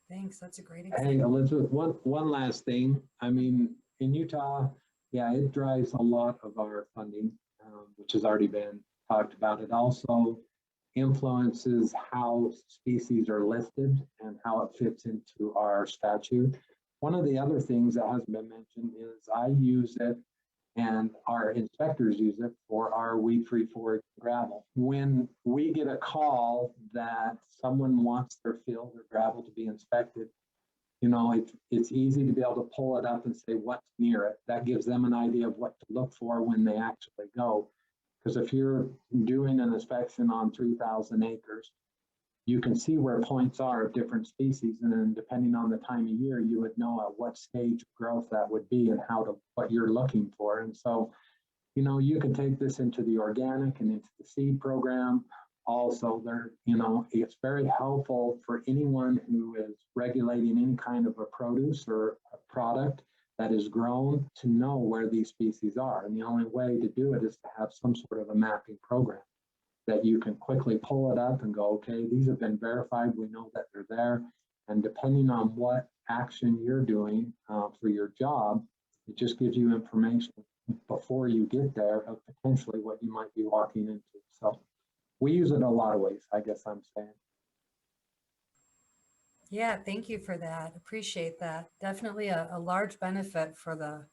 Thanks, that's a great example. Hey, Elizabeth, one last thing. I mean, in Utah, yeah, it drives a lot of our funding, which has already been talked about. It also influences how species are listed and how it fits into our statute. One of the other things that has been mentioned is I use it and our inspectors use it for our weed-free forage gravel. When we get a call that someone wants their field or gravel to be inspected, it's easy to be able to pull it up and say what's near it. That gives them an idea of what to look for when they actually go. Because if you're doing an inspection on 3,000 acres, you can see where points are of different species, and then depending on the time of year, you would know at what stage of growth that would be and what you're looking for. And so, you can take this into the organic and into the seed program. Also, it's very helpful for anyone who is regulating any kind of a produce or a product that is grown to know where these species are. And the only way to do it is to have some sort of a mapping program that you can quickly pull it up and go, okay, these have been verified. We know that they're there. And depending on what action you're doing for your job, it just gives you information before you get there of potentially what you might be walking into. So we use it in a lot of ways, I guess I'm saying. Yeah, thank you for that. Appreciate that. Definitely a large benefit for the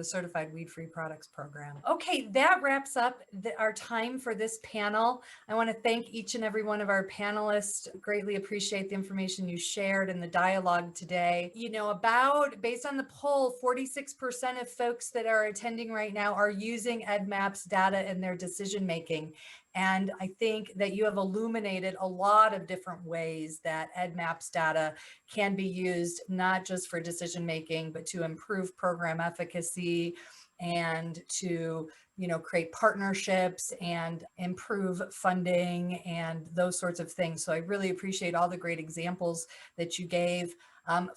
Certified Weed-Free Products Program. Okay, that wraps up our time for this panel. I want to thank each and every one of our panelists. Greatly appreciate the information you shared and the dialogue today. Based on the poll, 46% of folks that are attending right now are using EDDMapS data in their decision making. And I think that you have illuminated a lot of different ways that EDDMapS data can be used, not just for decision making, but to improve program efficacy and to create partnerships and improve funding and those sorts of things. So I really appreciate all the great examples that you gave.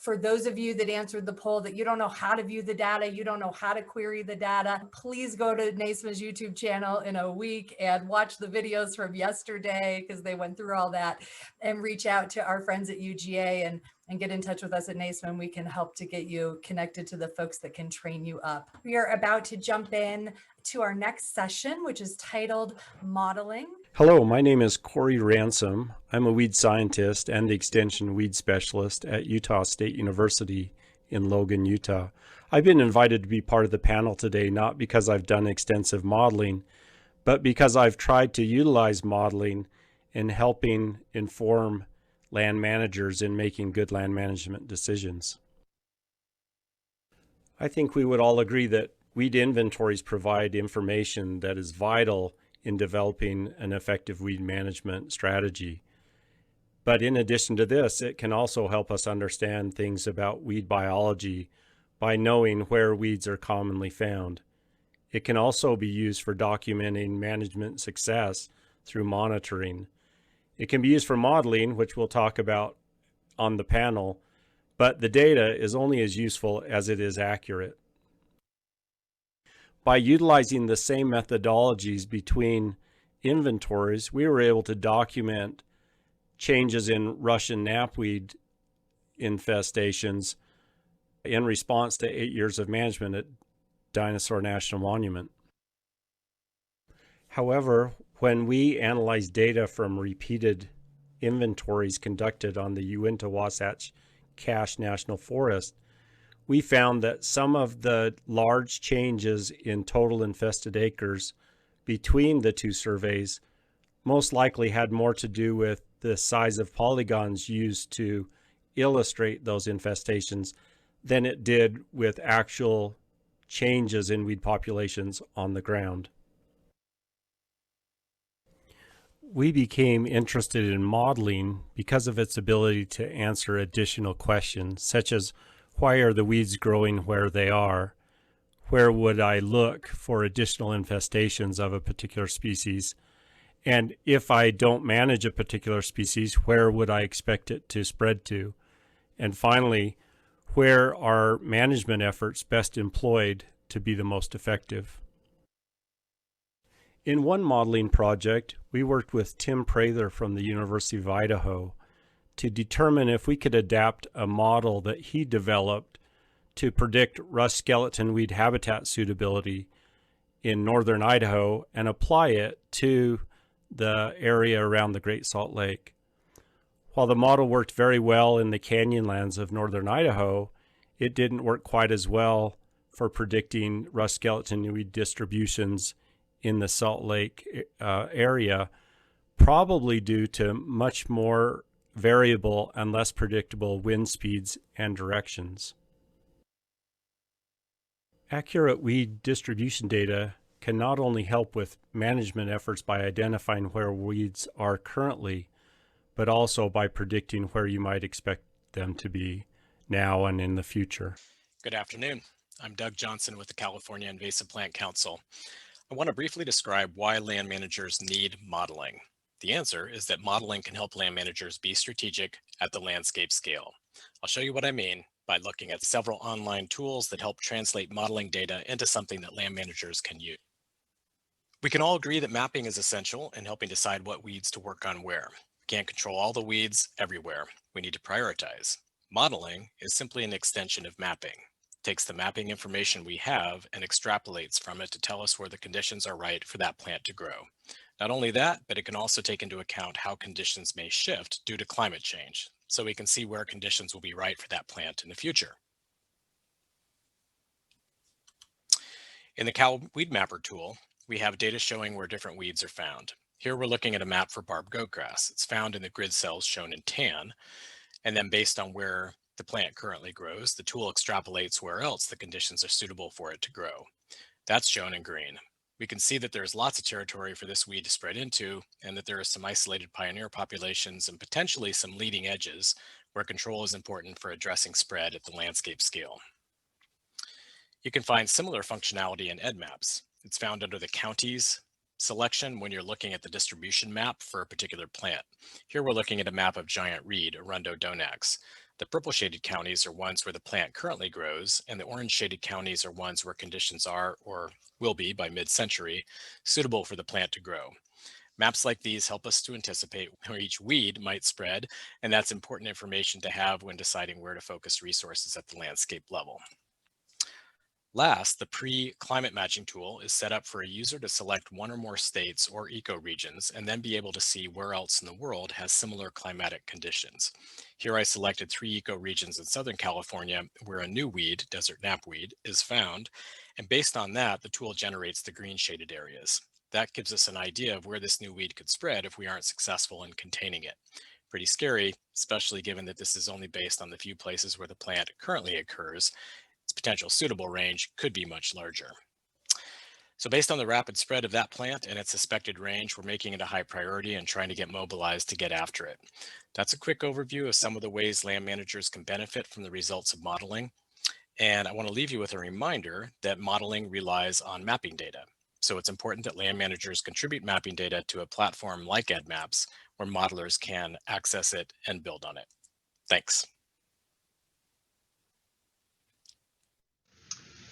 For those of you that answered the poll that you don't know how to view the data, you don't know how to query the data, please go to NAISMA's YouTube channel in a week and watch the videos from yesterday because they went through all that, and reach out to our friends at UGA and get in touch with us at NAISMA, and we can help to get you connected to the folks that can train you up. We are about to jump in to our next session, which is titled Modeling. Hello, my name is Corey Ransom. I'm a weed scientist and the extension weed specialist at Utah State University in Logan, Utah. I've been invited to be part of the panel today, not because I've done extensive modeling, but because I've tried to utilize modeling in helping inform land managers in making good land management decisions. I think we would all agree that weed inventories provide information that is vital in developing an effective weed management strategy. But in addition to this, it can also help us understand things about weed biology by knowing where weeds are commonly found. It can also be used for documenting management success through monitoring. It can be used for modeling, which we'll talk about on the panel, but the data is only as useful as it is accurate. By utilizing the same methodologies between inventories, we were able to document changes in Russian knapweed infestations in response to 8 years of management at Dinosaur National Monument. However, when we analyzed data from repeated inventories conducted on the Uinta-Wasatch Cache National Forest, we found that some of the large changes in total infested acres between the two surveys most likely had more to do with the size of polygons used to illustrate those infestations than it did with actual changes in weed populations on the ground. We became interested in modeling because of its ability to answer additional questions, such as why are the weeds growing where they are? Where would I look for additional infestations of a particular species? And if I don't manage a particular species, where would I expect it to spread to? And finally, where are management efforts best employed to be the most effective? In one modeling project, we worked with Tim Prather from the University of Idaho to determine if we could adapt a model that he developed to predict rust skeleton weed habitat suitability in northern Idaho and apply it to the area around the Great Salt Lake. While the model worked very well in the canyonlands of northern Idaho, it didn't work quite as well for predicting rust skeleton weed distributions in the Salt Lake area, probably due to much more variable and less predictable wind speeds and directions. Accurate weed distribution data can not only help with management efforts by identifying where weeds are currently, but also by predicting where you might expect them to be now and in the future. Good afternoon. I'm Doug Johnson with the California Invasive Plant Council. I want to briefly describe why land managers need modeling. The answer is that modeling can help land managers be strategic at the landscape scale. I'll show you what I mean by looking at several online tools that help translate modeling data into something that land managers can use. We can all agree that mapping is essential in helping decide what weeds to work on where. We can't control all the weeds everywhere. We need to prioritize. Modeling is simply an extension of mapping. It takes the mapping information we have and extrapolates from it to tell us where the conditions are right for that plant to grow. Not only that, but it can also take into account how conditions may shift due to climate change, so we can see where conditions will be right for that plant in the future. In the Cal Weed Mapper tool, we have data showing where different weeds are found. Here we're looking at a map for barb goatgrass. It's found in the grid cells shown in tan, and then based on where the plant currently grows, the tool extrapolates where else the conditions are suitable for it to grow. That's shown in green. We can see that there's lots of territory for this weed to spread into, and that there are some isolated pioneer populations and potentially some leading edges where control is important for addressing spread at the landscape scale. You can find similar functionality in EDDMapS. It's found under the counties selection when you're looking at the distribution map for a particular plant. Here we're looking at a map of giant reed, Arundo donax. The purple shaded counties are ones where the plant currently grows, and the orange shaded counties are ones where conditions are, or will be by mid-century, suitable for the plant to grow. Maps like these help us to anticipate where each weed might spread, and that's important information to have when deciding where to focus resources at the landscape level. Last, the pre-climate matching tool is set up for a user to select one or more states or ecoregions and then be able to see where else in the world has similar climatic conditions. Here I selected 3 ecoregions in Southern California where a new weed, desert knapweed, is found, and based on that, the tool generates the green shaded areas. That gives us an idea of where this new weed could spread if we aren't successful in containing it. Pretty scary, especially given that this is only based on the few places where the plant currently occurs. Its potential suitable range could be much larger. So based on the rapid spread of that plant and its suspected range, we're making it a high priority and trying to get mobilized to get after it. That's a quick overview of some of the ways land managers can benefit from the results of modeling. And I want to leave you with a reminder that modeling relies on mapping data. So it's important that land managers contribute mapping data to a platform like EDDMapS where modelers can access it and build on it. Thanks.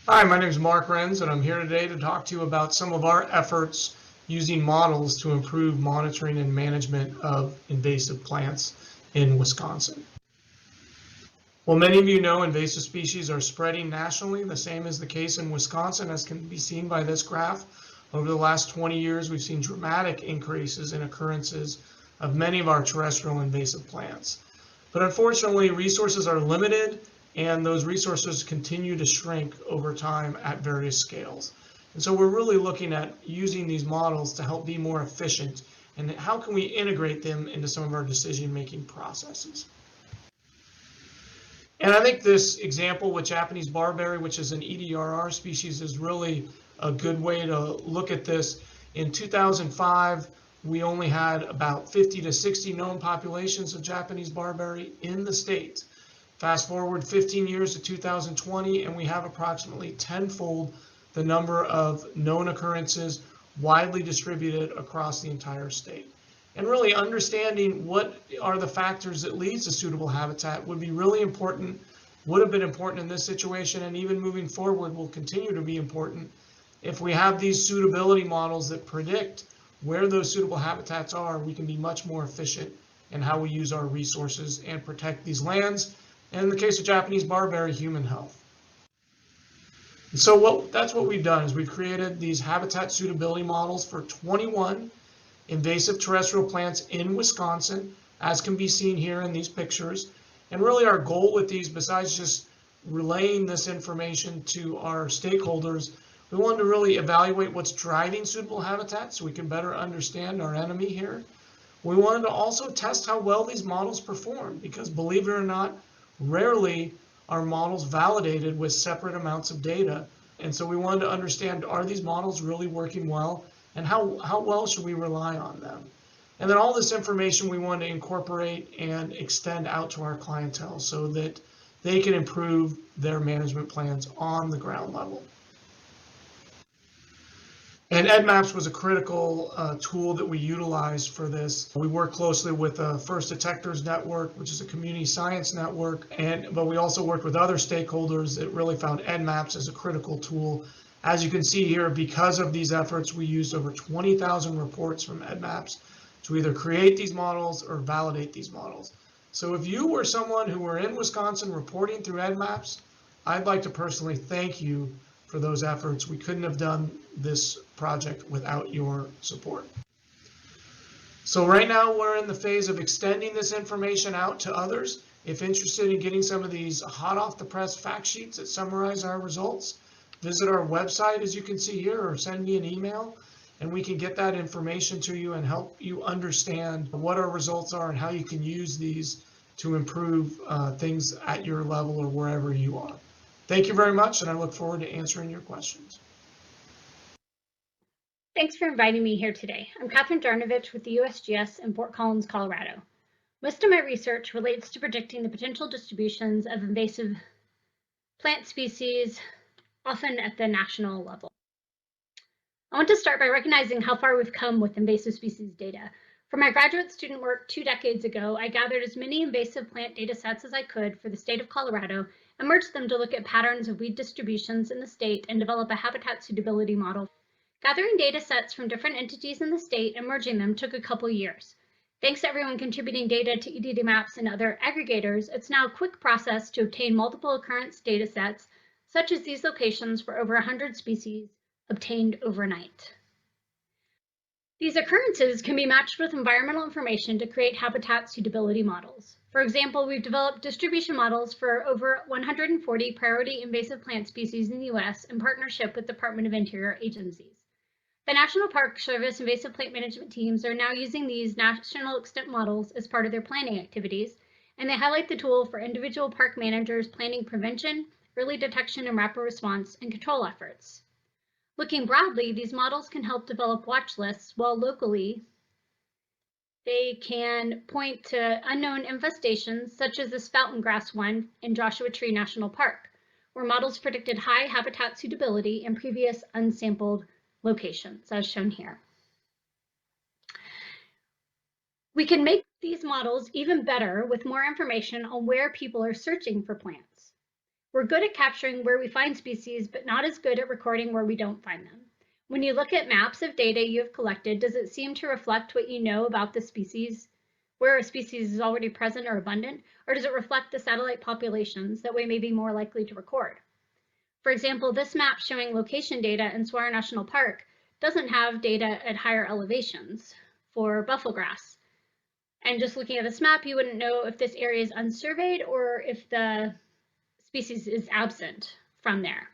Hi, my name is Mark Renz, and I'm here today to talk to you about some of our efforts using models to improve monitoring and management of invasive plants in Wisconsin. Well, many of you know invasive species are spreading nationally, the same is the case in Wisconsin, as can be seen by this graph. Over the last 20 years, we've seen dramatic increases in occurrences of many of our terrestrial invasive plants. But unfortunately, resources are limited, and those resources continue to shrink over time at various scales. And so we're really looking at using these models to help be more efficient, and how can we integrate them into some of our decision-making processes. And I think this example with Japanese barberry, which is an EDDR species, is really a good way to look at this. In 2005, we only had about 50 to 60 known populations of Japanese barberry in the state. Fast forward 15 years to 2020, and we have approximately tenfold the number of known occurrences widely distributed across the entire state. And really understanding what are the factors that leads to suitable habitat would be really important, would have been important in this situation, and even moving forward will continue to be important. If we have these suitability models that predict where those suitable habitats are, we can be much more efficient in how we use our resources and protect these lands. And in the case of Japanese barberry, human health. And so that's what we've done is we've created these habitat suitability models for 21 invasive terrestrial plants in Wisconsin, as can be seen here in these pictures. And really our goal with these, besides just relaying this information to our stakeholders, we wanted to really evaluate what's driving suitable habitat so we can better understand our enemy here. We wanted to also test how well these models perform, because believe it or not, rarely are models validated with separate amounts of data. And so we wanted to understand, are these models really working well, and how well should we rely on them? And then all this information we want to incorporate and extend out to our clientele so that they can improve their management plans on the ground level. And EDDMapS was a critical tool that we utilized for this. We work closely with First Detectors Network, which is a community science network, but we also worked with other stakeholders that really found EDDMapS as a critical tool. As you can see here, because of these efforts, we used over 20,000 reports from EDDMapS to either create these models or validate these models. So if you were someone who were in Wisconsin reporting through EDDMapS, I'd like to personally thank you for those efforts. We couldn't have done this project without your support. So right now we're in the phase of extending this information out to others. If interested in getting some of these hot off the press fact sheets that summarize our results, visit our website as you can see here, or send me an email, and we can get that information to you and help you understand what our results are and how you can use these to improve things at your level or wherever you are. Thank you very much, and I look forward to answering your questions. Thanks for inviting me here today. I'm Catherine Darnovich with the USGS in Fort Collins, Colorado. Most of my research relates to predicting the potential distributions of invasive plant species, often at the national level. I want to start by recognizing how far we've come with invasive species data. For my graduate student work 2 decades ago, I gathered as many invasive plant data sets as I could for the state of Colorado and merged them to look at patterns of weed distributions in the state and develop a habitat suitability model. Gathering data sets from different entities in the state and merging them took a couple years. Thanks to everyone contributing data to EDDMapS and other aggregators, it's now a quick process to obtain multiple occurrence data sets, such as these locations for over 100 species obtained overnight. These occurrences can be matched with environmental information to create habitat suitability models. For example, we've developed distribution models for over 140 priority invasive plant species in the U.S. in partnership with Department of Interior agencies. The National Park Service invasive plant management teams are now using these national extent models as part of their planning activities, and they highlight the tool for individual park managers planning prevention, early detection and rapid response, and control efforts. Looking broadly, these models can help develop watch lists, while locally, they can point to unknown infestations, such as this fountain grass one in Joshua Tree National Park, where models predicted high habitat suitability in previous unsampled locations, as shown here. We can make these models even better with more information on where people are searching for plants. We're good at capturing where we find species, but not as good at recording where we don't find them. When you look at maps of data you have collected, does it seem to reflect what you know about the species, where a species is already present or abundant, or does it reflect the satellite populations that we may be more likely to record? For example, this map showing location data in Schryer National Park doesn't have data at higher elevations for buffalo grass. And just looking at this map, you wouldn't know if this area is unsurveyed or if the species is absent from there.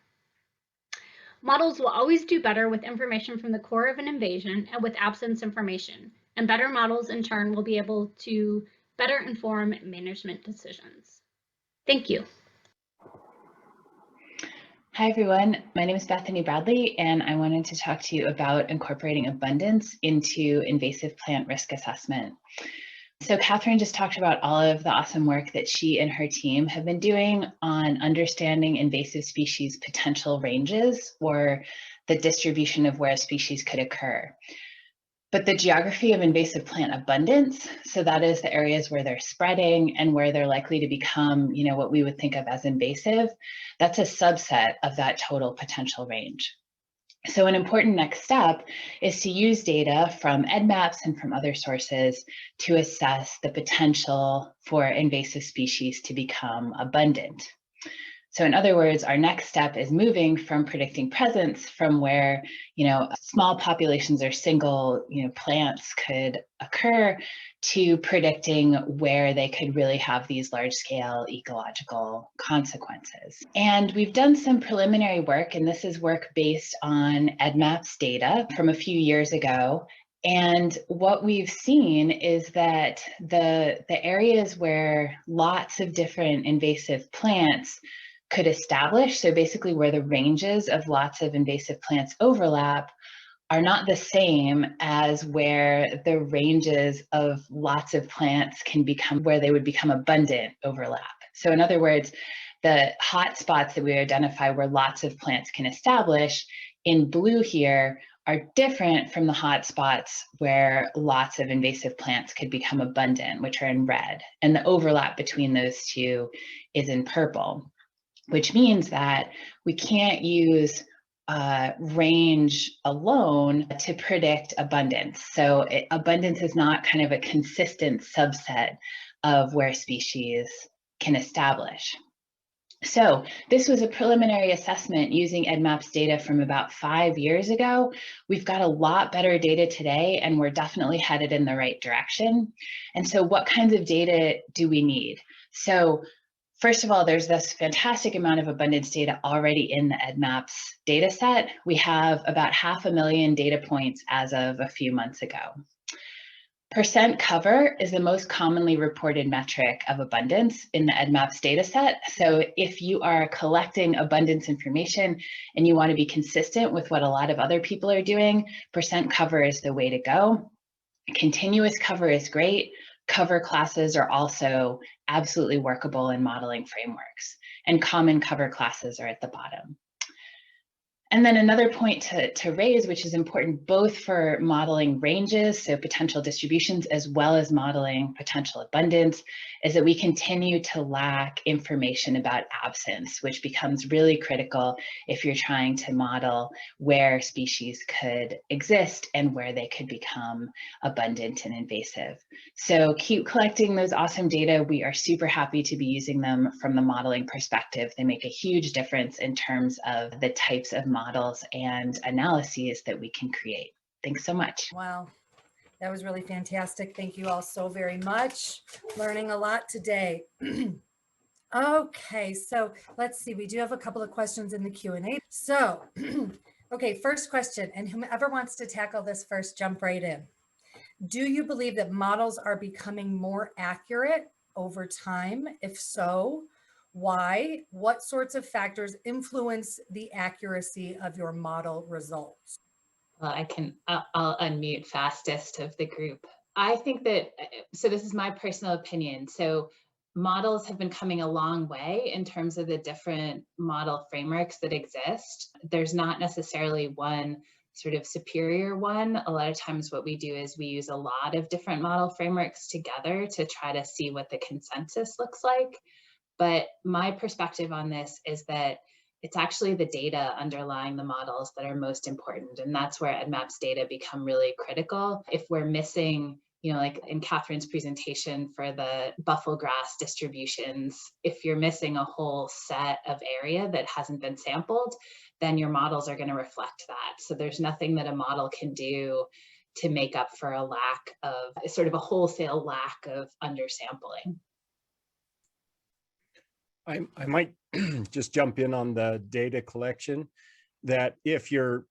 Models will always do better with information from the core of an invasion and with absence information, and better models in turn will be able to better inform management decisions. Thank you. Hi everyone, my name is Bethany Bradley and I wanted to talk to you about incorporating abundance into invasive plant risk assessment. So Catherine just talked about all of the awesome work that she and her team have been doing on understanding invasive species potential ranges, or the distribution of where a species could occur. But the geography of invasive plant abundance, so that is the areas where they're spreading and where they're likely to become, what we would think of as invasive, that's a subset of that total potential range. So an important next step is to use data from EDDMapS and from other sources to assess the potential for invasive species to become abundant. So in other words, our next step is moving from predicting presence from where, small populations or single, plants could occur, to predicting where they could really have these large scale ecological consequences. And we've done some preliminary work, and this is work based on EDDMapS data from a few years ago. And what we've seen is that the areas where lots of different invasive plants could establish, so basically where the ranges of lots of invasive plants overlap, are not the same as where the ranges of lots of plants can become, where they would become abundant overlap. So in other words, the hot spots that we identify where lots of plants can establish in blue here are different from the hot spots where lots of invasive plants could become abundant, which are in red. And the overlap between those two is in purple, which means that we can't use range alone to predict abundance. So abundance is not kind of a consistent subset of where species can establish. So this was a preliminary assessment using EDDMapS data from about 5 years ago. We've got a lot better data today, and we're definitely headed in the right direction. And so what kinds of data do we need? So first of all, there's this fantastic amount of abundance data already in the EDDMapS data set. We have about 500,000 data points as of a few months ago. Percent cover is the most commonly reported metric of abundance in the EDDMapS data set. So if you are collecting abundance information and you want to be consistent with what a lot of other people are doing, percent cover is the way to go. Continuous cover is great. Cover classes are also absolutely workable in modeling frameworks, and common cover classes are at the bottom. And then another point to raise, which is important both for modeling ranges, so potential distributions, as well as modeling potential abundance, is that we continue to lack information about absence, which becomes really critical if you're trying to model where species could exist and where they could become abundant and invasive. So keep collecting those awesome data. We are super happy to be using them from the modeling perspective. They make a huge difference in terms of the types of models and analyses that we can create. Thanks so much. Wow, that was really fantastic. Thank you all so very much. Learning a lot today. Okay, so let's see. We do have a couple of questions in the Q&A. So, okay, first question, and whomever wants to tackle this first, jump right in. Do you believe that models are becoming more accurate over time? If so, why? What sorts of factors influence the accuracy of your model results? Well, I'll unmute fastest of the group. I think that, so this is my personal opinion. So models have been coming a long way in terms of the different model frameworks that exist. There's not necessarily one sort of superior one. A lot of times what we do is we use a lot of different model frameworks together to try to see what the consensus looks like. But my perspective on this is that it's actually the data underlying the models that are most important. And that's where EDDMapS data become really critical. If we're missing, like in Catherine's presentation for the buffalo grass distributions, if you're missing a whole set of area that hasn't been sampled, then your models are going to reflect that. So there's nothing that a model can do to make up for a lack of, sort of a wholesale lack of undersampling. I might just jump in on the data collection, that if your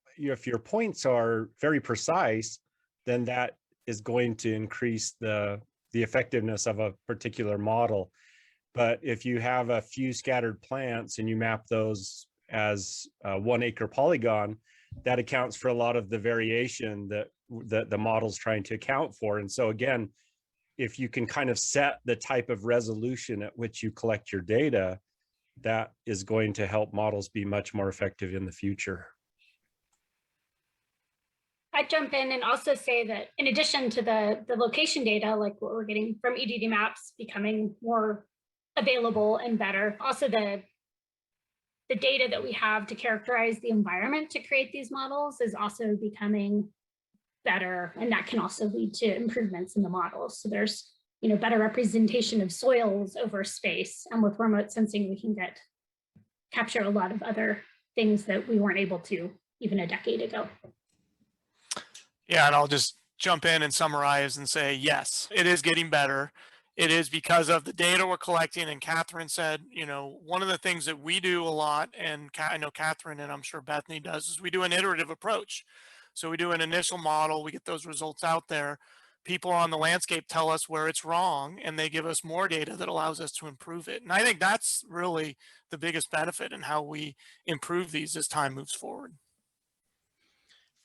points are very precise, then that is going to increase the effectiveness of a particular model. But if you have a few scattered plants and you map those as a 1 acre polygon, that accounts for a lot of the variation that the model's trying to account for. And so again, if you can kind of set the type of resolution at which you collect your data, that is going to help models be much more effective in the future. I'd jump in and also say that in addition to the location data, like what we're getting from EDDMapS becoming more available and better, also the data that we have to characterize the environment to create these models is also becoming better, and that can also lead to improvements in the models. So there's better representation of soils over space, and with remote sensing we can capture a lot of other things that we weren't able to even a decade ago. Yeah, and I'll just jump in and summarize and say, yes, it is getting better. It is because of the data we're collecting. And Catherine said, one of the things that we do a lot, and I know Catherine and I'm sure Bethany does, is we do an iterative approach. So we do an initial model, we get those results out there. People on the landscape tell us where it's wrong, and they give us more data that allows us to improve it. And I think that's really the biggest benefit in how we improve these as time moves forward.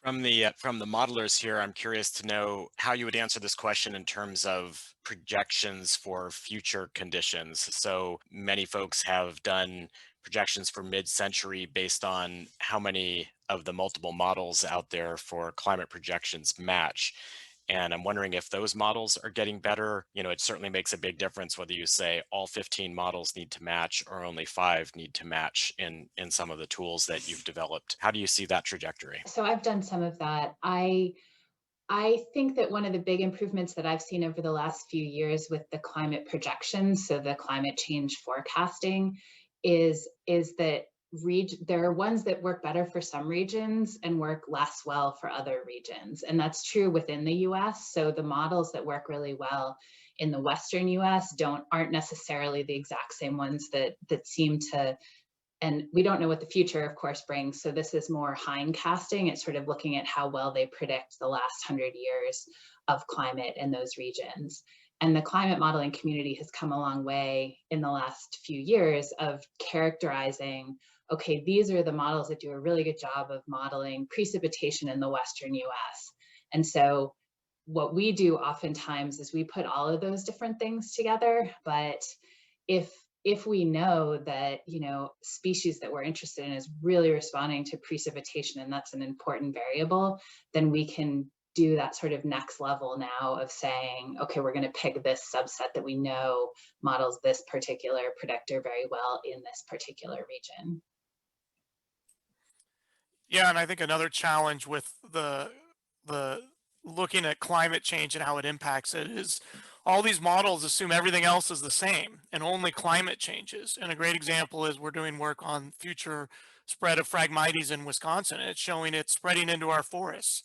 From the modelers here, I'm curious to know how you would answer this question in terms of projections for future conditions. So many folks have done projections for mid-century based on how many of the multiple models out there for climate projections match. And I'm wondering if those models are getting better. It certainly makes a big difference whether you say all 15 models need to match or only 5 need to match in some of the tools that you've developed. How do you see that trajectory? So I've done some of that. I think that one of the big improvements that I've seen over the last few years with the climate projections, so the climate change forecasting, is that there are ones that work better for some regions and work less well for other regions. And that's true within the US. So the models that work really well in the Western US aren't necessarily the exact same ones that seem to, and we don't know what the future of course brings. So this is more hindcasting. It's sort of looking at how well they predict the last 100 years of climate in those regions. And the climate modeling community has come a long way in the last few years of characterizing, okay, these are the models that do a really good job of modeling precipitation in the Western US. And so what we do oftentimes is we put all of those different things together. But if if we know that, species that we're interested in is really responding to precipitation, and that's an important variable, then we can do that sort of next level now of saying, okay, we're going to pick this subset that we know models this particular predictor very well in this particular region. Yeah, and I think another challenge with the looking at climate change and how it impacts it is all these models assume everything else is the same and only climate changes. And a great example is we're doing work on future spread of Phragmites in Wisconsin, and it's showing it spreading into our forests.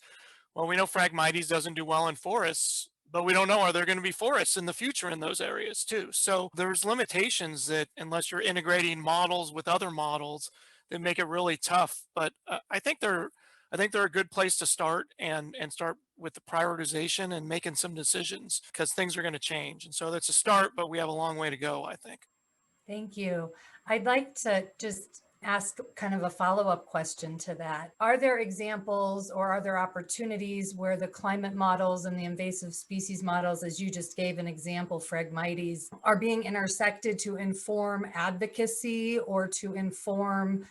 Well, we know Phragmites doesn't do well in forests, but we don't know, are there going to be forests in the future in those areas too? So there's limitations that unless you're integrating models with other models that make it really tough. But I think they're a good place to start and start with the prioritization and making some decisions because things are going to change. And so that's a start, but we have a long way to go, I think. Thank you. I'd like to just ask kind of a follow-up question to that. Are there examples or are there opportunities where the climate models and the invasive species models, as you just gave an example, Phragmites, are being intersected to inform advocacy or to inform,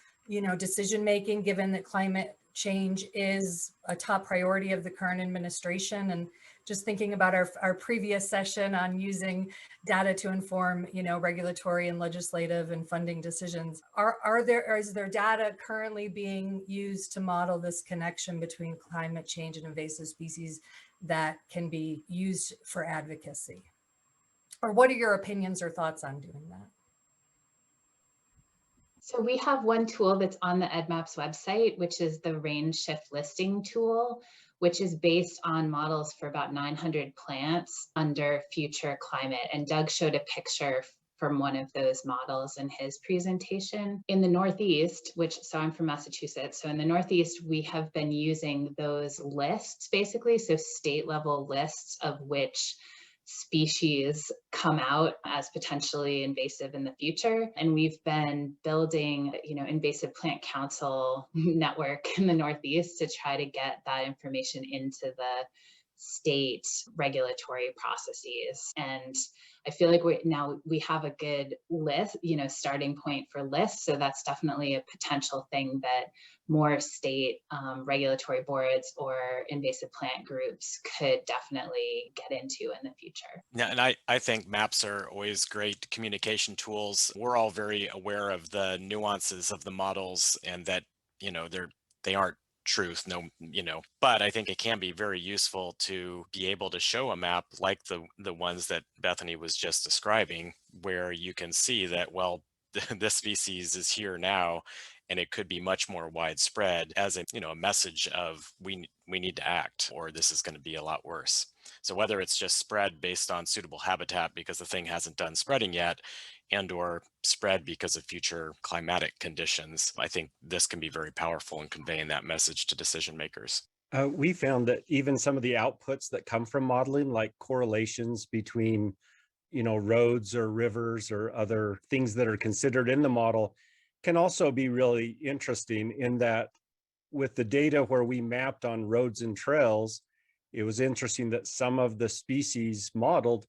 decision-making, given that climate change is a top priority of the current administration? And just thinking about our previous session on using data to inform, regulatory and legislative and funding decisions. Is there data currently being used to model this connection between climate change and invasive species that can be used for advocacy? Or what are your opinions or thoughts on doing that? So we have one tool that's on the EDDMapS website, which is the range shift listing tool, which is based on models for about 900 plants under future climate. And Doug showed a picture from one of those models in his presentation. In the Northeast, so I'm from Massachusetts, so in the Northeast, we have been using those lists basically, so state level lists of which species come out as potentially invasive in the future. And we've been building, Invasive Plant Council network in the Northeast to try to get that information into the state regulatory processes. And I feel like we have a good list, starting point for lists. So that's definitely a potential thing that more state regulatory boards or invasive plant groups could definitely get into in the future. Yeah, and I think maps are always great communication tools. We're all very aware of the nuances of the models and that, they aren't truth, but I think it can be very useful to be able to show a map like the ones that Bethany was just describing, where you can see that, well, this species is here now, and it could be much more widespread as a message of we need to act, or this is going to be a lot worse. So whether it's just spread based on suitable habitat because the thing hasn't done spreading yet, and or spread because of future climatic conditions, I think this can be very powerful in conveying that message to decision makers. We found that even some of the outputs that come from modeling, like correlations between, roads or rivers or other things that are considered in the model, can also be really interesting in that with the data where we mapped on roads and trails, it was interesting that some of the species modeled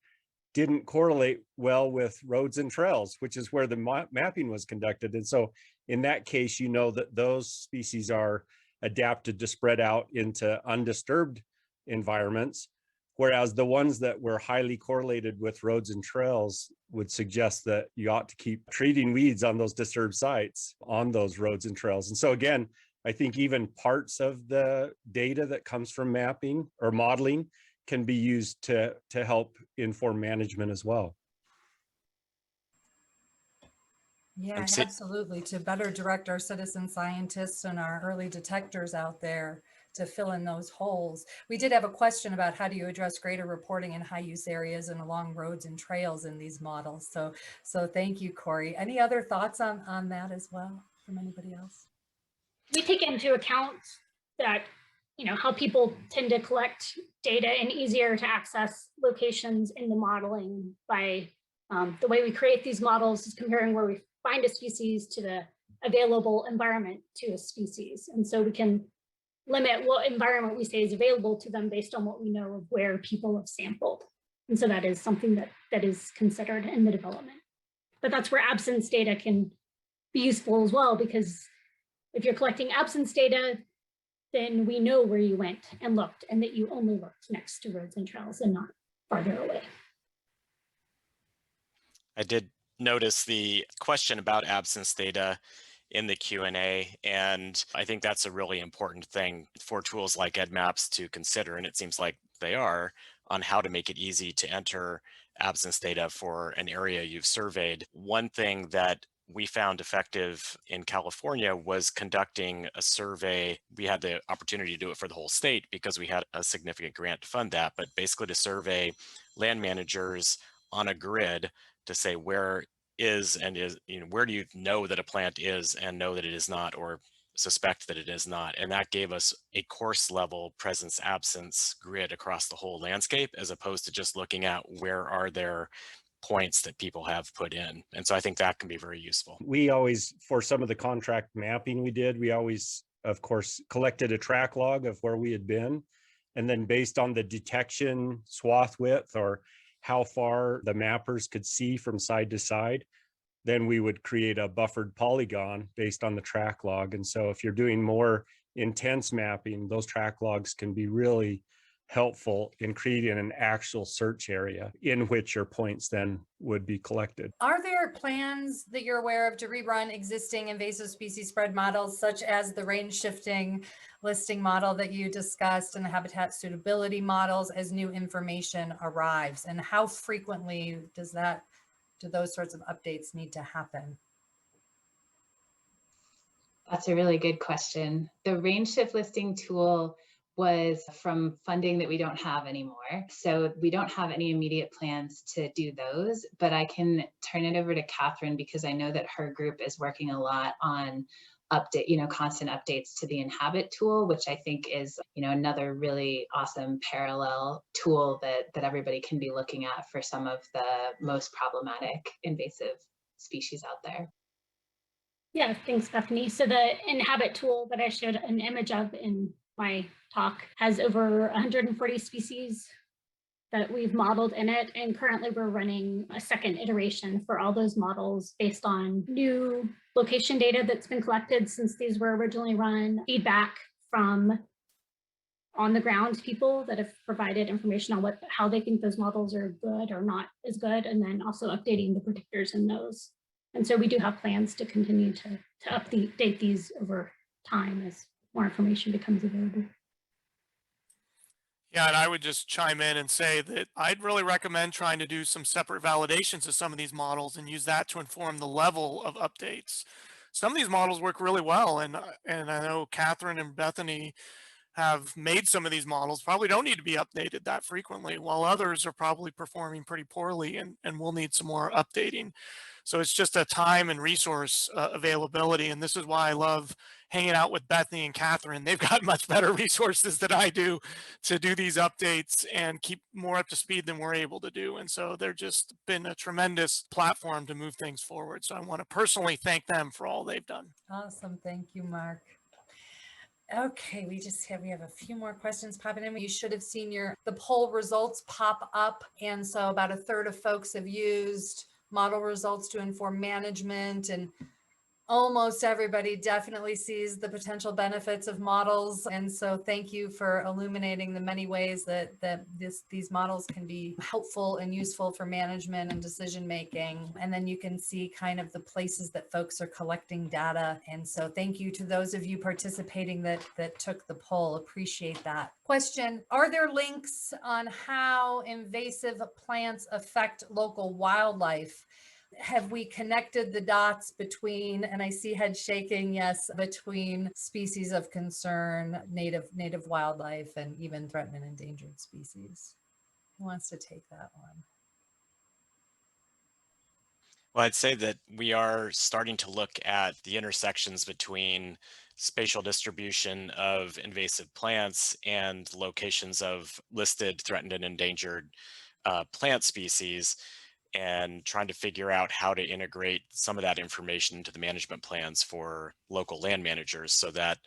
didn't correlate well with roads and trails, which is where the mapping was conducted. And so in that case, that those species are adapted to spread out into undisturbed environments, whereas the ones that were highly correlated with roads and trails would suggest that you ought to keep treating weeds on those disturbed sites on those roads and trails. And so again, I think even parts of the data that comes from mapping or modeling can be used to help inform management as well. Yeah, absolutely. To better direct our citizen scientists and our early detectors out there to fill in those holes. We did have a question about how do you address greater reporting in high use areas and along roads and trails in these models. So thank you, Corey. Any other thoughts on that as well from anybody else? We take into account that, how people tend to collect data in easier to access locations in the modeling by the way we create these models is comparing where we find a species to the available environment to a species. And so we can limit what environment we say is available to them based on what we know of where people have sampled. And so that is something that is considered in the development. But that's where absence data can be useful as well, because if you're collecting absence data, then we know where you went and looked, and that you only looked next to roads and trails and not farther away. I did notice the question about absence data in the Q&A, and I think that's a really important thing for tools like EDDMapS to consider, and it seems like they are, on how to make it easy to enter absence data for an area you've surveyed. One thing that we found effective in California was conducting a survey. We had the opportunity to do it for the whole state because we had a significant grant to fund that, but basically to survey land managers on a grid to say where is and is, where do you know that a plant is and know that it is not, or suspect that it is not. And that gave us a course level presence absence grid across the whole landscape, as opposed to just looking at where are there points that people have put in. And so I think that can be very useful. We always, for some of the contract mapping we did, we always, of course, collected a track log of where we had been. And then based on the detection swath width or how far the mappers could see from side to side, then we would create a buffered polygon based on the track log. And so if you're doing more intense mapping, those track logs can be really helpful in creating an actual search area in which your points then would be collected. Are there plans that you're aware of to rerun existing invasive species spread models, such as the range shifting listing model that you discussed and the habitat suitability models, as new information arrives? And how frequently do those sorts of updates need to happen? That's a really good question. The range shift listing tool was from funding that we don't have anymore. So we don't have any immediate plans to do those, but I can turn it over to Catherine because I know that her group is working a lot on constant updates to the Inhabit tool, which I think is, another really awesome parallel tool that everybody can be looking at for some of the most problematic invasive species out there. Yeah, thanks, Bethany. So the Inhabit tool that I showed an image of in my talk has over 140 species that we've modeled in it. And currently we're running a second iteration for all those models based on new location data that's been collected since these were originally run, feedback from on the ground people that have provided information on how they think those models are good or not as good, and then also updating the predictors in those. And so we do have plans to continue to update these over time as more information becomes available. Yeah, and I would just chime in and say that I'd really recommend trying to do some separate validations of some of these models and use that to inform the level of updates. Some of these models work really well, and I know Catherine and Bethany have made some of these models, probably don't need to be updated that frequently, while others are probably performing pretty poorly and will need some more updating. So it's just a time and resource availability. And this is why I love hanging out with Bethany and Catherine. They've got much better resources than I do to do these updates and keep more up to speed than we're able to do. And so they're just been a tremendous platform to move things forward. So I want to personally thank them for all they've done. Awesome. Thank you, Mark. Okay, we have a few more questions popping in. You should have seen the poll results pop up. And so about a third of folks have used model results to inform management, and almost everybody definitely sees the potential benefits of models. And so thank you for illuminating the many ways that these models can be helpful and useful for management and decision making. And then you can see kind of the places that folks are collecting data. And so thank you to those of you participating that took the poll. Appreciate that. Question: are there links on how invasive plants affect local wildlife? Have we connected the dots between, and I see head shaking, yes, between species of concern, native wildlife, and even threatened and endangered species? Who wants to take that one? Well, I'd say that we are starting to look at the intersections between spatial distribution of invasive plants and locations of listed threatened and endangered plant species, and trying to figure out how to integrate some of that information into the management plans for local land managers so that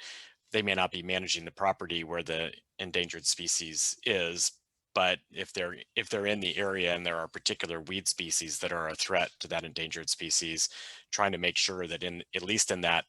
they may not be managing the property where the endangered species is, But if they're in the area and there are particular weed species that are a threat to that endangered species, trying to make sure that at least in that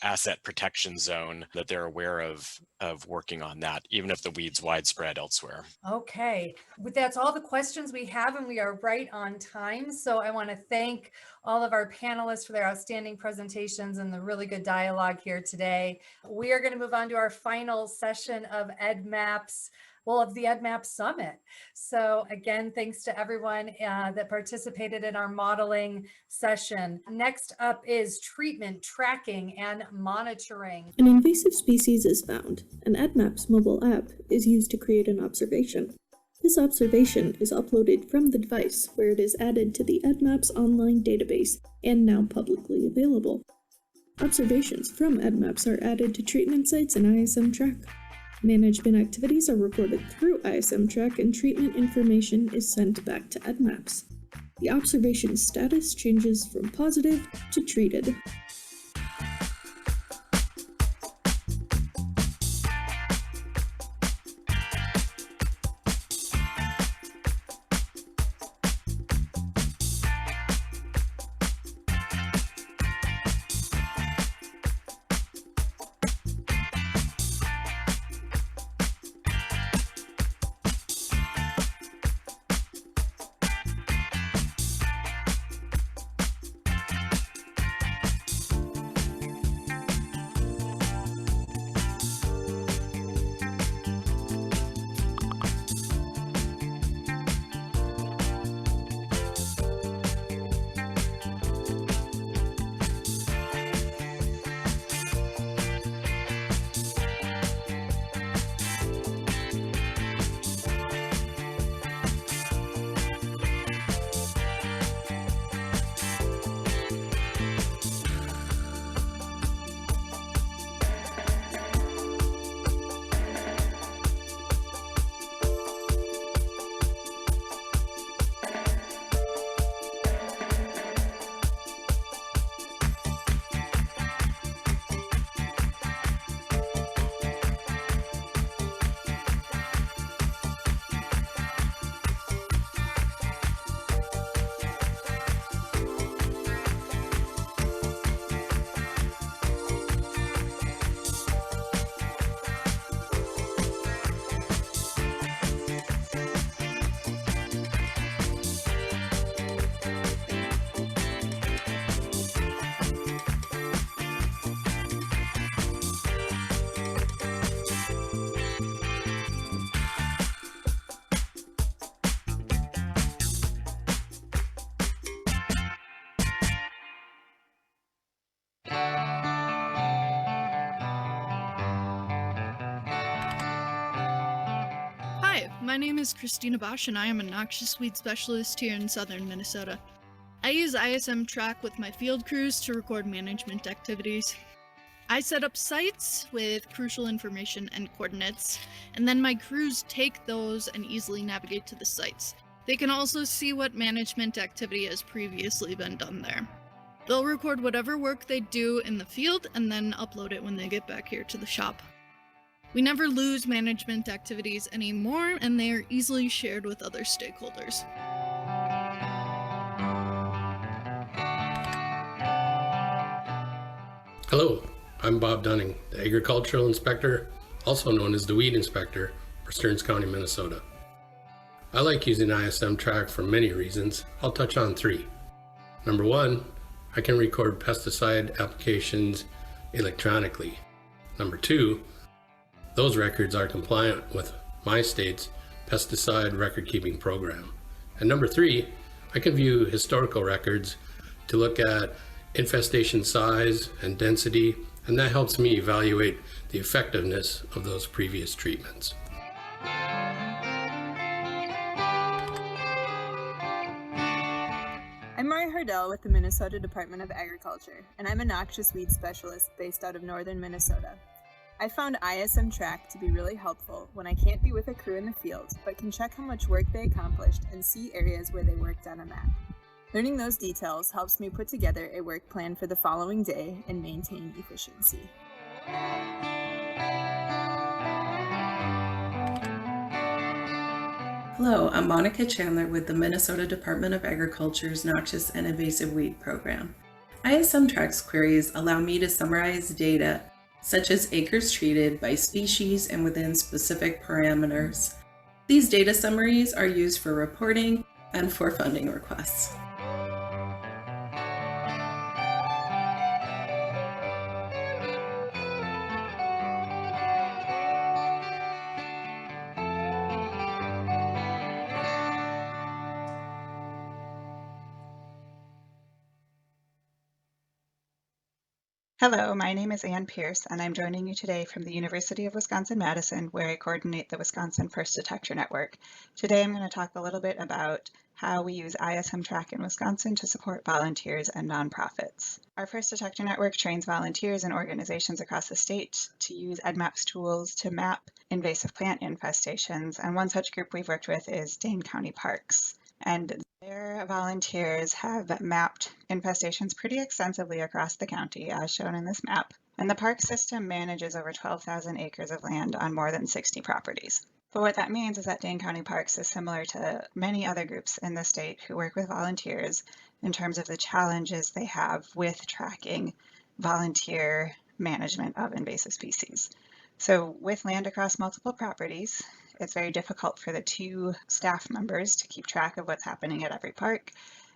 asset protection zone, that they're aware of working on that, even if the weed's widespread elsewhere. Okay, that's all the questions we have, and we are right on time. So I want to thank all of our panelists for their outstanding presentations and the really good dialogue here today. We are going to move on to our final session of EDDMapS, of the EDDMapS Summit. So again, thanks to everyone that participated in our modeling session. Next up is treatment, tracking, and monitoring. An invasive species is found. An EDDMapS mobile app is used to create an observation. This observation is uploaded from the device, where it is added to the EDDMapS online database and now publicly available. Observations from EDDMapS are added to treatment sites in ISM Track. Management activities are recorded through ISM Track, and treatment information is sent back to EDDMapS. The observation status changes from positive to treated. Hi, my name is Christina Bosch, and I am a noxious weed specialist here in southern Minnesota. I use ISM Track with my field crews to record management activities. I set up sites with crucial information and coordinates, and then my crews take those and easily navigate to the sites. They can also see what management activity has previously been done there. They'll record whatever work they do in the field and then upload it when they get back here to the shop. We never lose management activities anymore, and they are easily shared with other stakeholders. Hello, I'm Bob Dunning, the Agricultural Inspector, also known as the Weed Inspector for Stearns County, Minnesota. I like using ISM Track for many reasons. I'll touch on 3. Number 1, I can record pesticide applications electronically. Number 2, those records are compliant with my state's pesticide record-keeping program. And number 3, I can view historical records to look at infestation size and density, and that helps me evaluate the effectiveness of those previous treatments. I'm Mari Hardell with the Minnesota Department of Agriculture, and I'm a noxious weed specialist based out of northern Minnesota. I found ISM Track to be really helpful when I can't be with a crew in the field, but can check how much work they accomplished and see areas where they worked on a map. Learning those details helps me put together a work plan for the following day and maintain efficiency. Hello, I'm Monika Chandler with the Minnesota Department of Agriculture's Noxious and Invasive Weed Program. ISM Tracks queries allow me to summarize data such as acres treated by species and within specific parameters. These data summaries are used for reporting and for funding requests. Hello, my name is Ann Pierce, and I'm joining you today from the University of Wisconsin-Madison, where I coordinate the Wisconsin First Detector Network. Today I'm going to talk a little bit about how we use ISM Track in Wisconsin to support volunteers and nonprofits. Our First Detector Network trains volunteers and organizations across the state to use EDDMapS tools to map invasive plant infestations, and one such group we've worked with is Dane County Parks. And their volunteers have mapped infestations pretty extensively across the county, as shown in this map. And the park system manages over 12,000 acres of land on more than 60 properties. But what that means is that Dane County Parks is similar to many other groups in the state who work with volunteers in terms of the challenges they have with tracking volunteer management of invasive species. So with land across multiple properties, it's very difficult for the two staff members to keep track of what's happening at every park,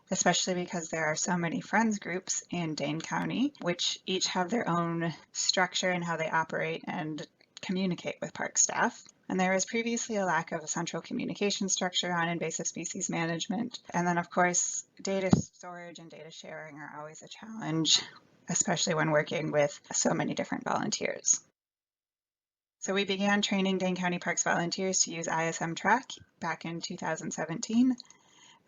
especially because there are so many friends groups in Dane County, which each have their own structure and how they operate and communicate with park staff. And there was previously a lack of a central communication structure on invasive species management. And then, of course, data storage and data sharing are always a challenge, especially when working with so many different volunteers. So we began training Dane County Parks volunteers to use ISM Track back in 2017.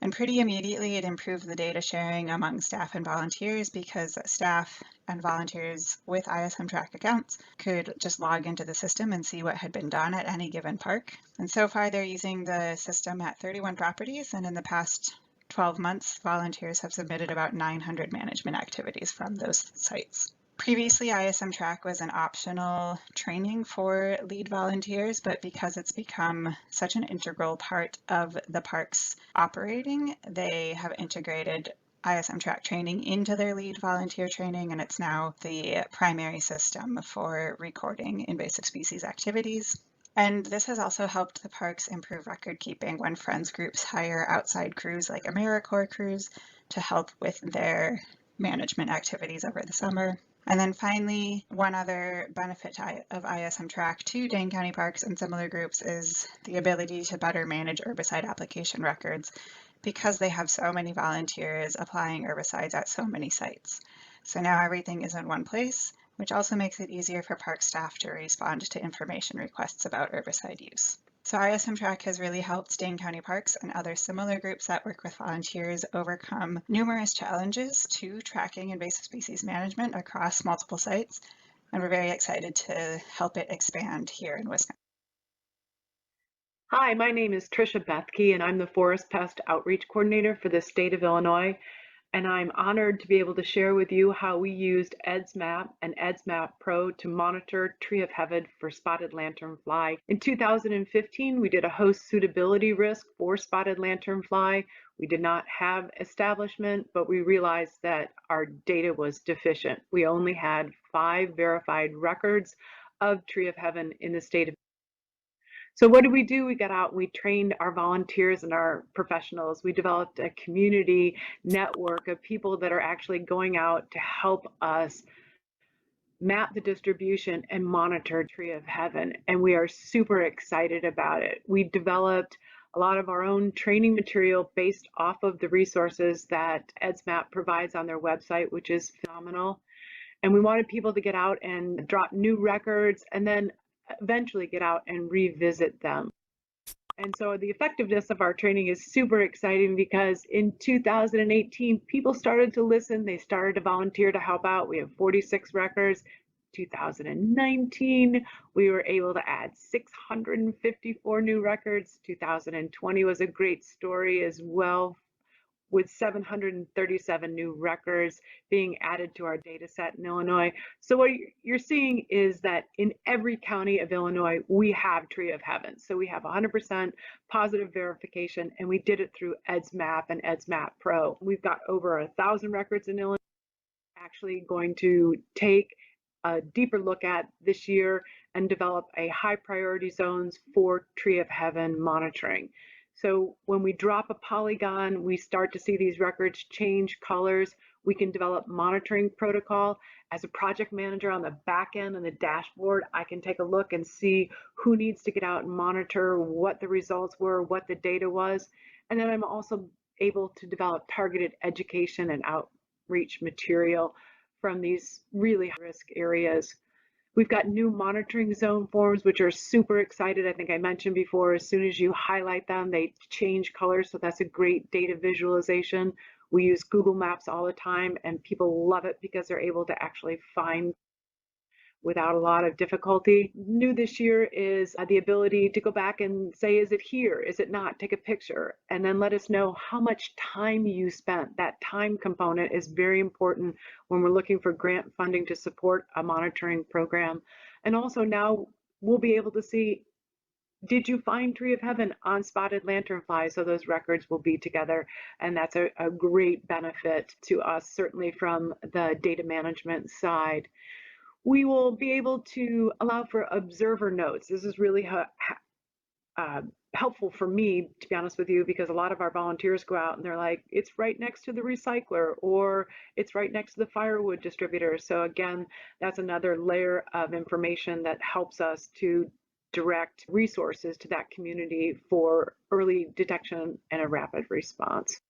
And pretty immediately it improved the data sharing among staff and volunteers because staff and volunteers with ISM Track accounts could just log into the system and see what had been done at any given park. And so far they're using the system at 31 properties, and in the past 12 months, volunteers have submitted about 900 management activities from those sites. Previously, ISM Track was an optional training for lead volunteers, but because it's become such an integral part of the park's operating, they have integrated ISM Track training into their lead volunteer training, and it's now the primary system for recording invasive species activities. And this has also helped the parks improve record keeping when friends groups hire outside crews like AmeriCorps crews to help with their management activities over the summer. And then finally, one other benefit of ISM Track to Dane County Parks and similar groups is the ability to better manage herbicide application records because they have so many volunteers applying herbicides at so many sites. So now everything is in one place, which also makes it easier for park staff to respond to information requests about herbicide use. So ISM Track has really helped Dane County Parks and other similar groups that work with volunteers overcome numerous challenges to tracking invasive species management across multiple sites, and we're very excited to help it expand here in Wisconsin. Hi, my name is Trisha Bethke, and I'm the Forest Pest Outreach Coordinator for the state of Illinois. And I'm honored to be able to share with you how we used EDDMapS and EDDMapS Pro to monitor tree of heaven for spotted lanternfly. In 2015, we did a host suitability risk for spotted lanternfly. We did not have establishment, but we realized that our data was deficient. We only had 5 verified records of tree of heaven in the state of. So what did we do? We got out, we trained our volunteers and our professionals. We developed a community network of people that are actually going out to help us map the distribution and monitor tree of heaven. And we are super excited about it. We developed a lot of our own training material based off of the resources that EDDMapS provides on their website, which is phenomenal. And we wanted people to get out and drop new records and then eventually get out and revisit them. And so the effectiveness of our training is super exciting because in 2018, people started to listen. They started to volunteer to help out. We have 46 records. 2019, we were able to add 654 new records. 2020 was a great story as well. with 737 new records being added to our data set in Illinois. So what you're seeing is that in every county of Illinois, we have Tree of Heaven. So we have 100% positive verification, and we did it through EDDMapS and EDDMapS Pro. We've got over 1,000 records in Illinois. Actually going to take a deeper look at this year and develop a high priority zones for Tree of Heaven monitoring. So when we drop a polygon, we start to see these records change colors. We can develop monitoring protocol. As a project manager on the back end and the dashboard, I can take a look and see who needs to get out and monitor, what the results were, what the data was. And then I'm also able to develop targeted education and outreach material from these really high-risk areas. We've got new monitoring zone forms, which are super excited. I think I mentioned before, as soon as you highlight them, they change colors. So that's a great data visualization. We use Google Maps all the time, and people love it because they're able to actually find without a lot of difficulty. New this year is the ability to go back and say, is it here? Is it not? Take a picture and then let us know how much time you spent. That time component is very important when we're looking for grant funding to support a monitoring program. And also now we'll be able to see, did you find Tree of Heaven on spotted lanternfly? So those records will be together, and that's a great benefit to us, certainly from the data management side. We will be able to allow for observer notes. This is really helpful for me, to be honest with you, because a lot of our volunteers go out and they're like, it's right next to the recycler, or it's right next to the firewood distributor. So again, that's another layer of information that helps us to direct resources to that community for early detection and a rapid response.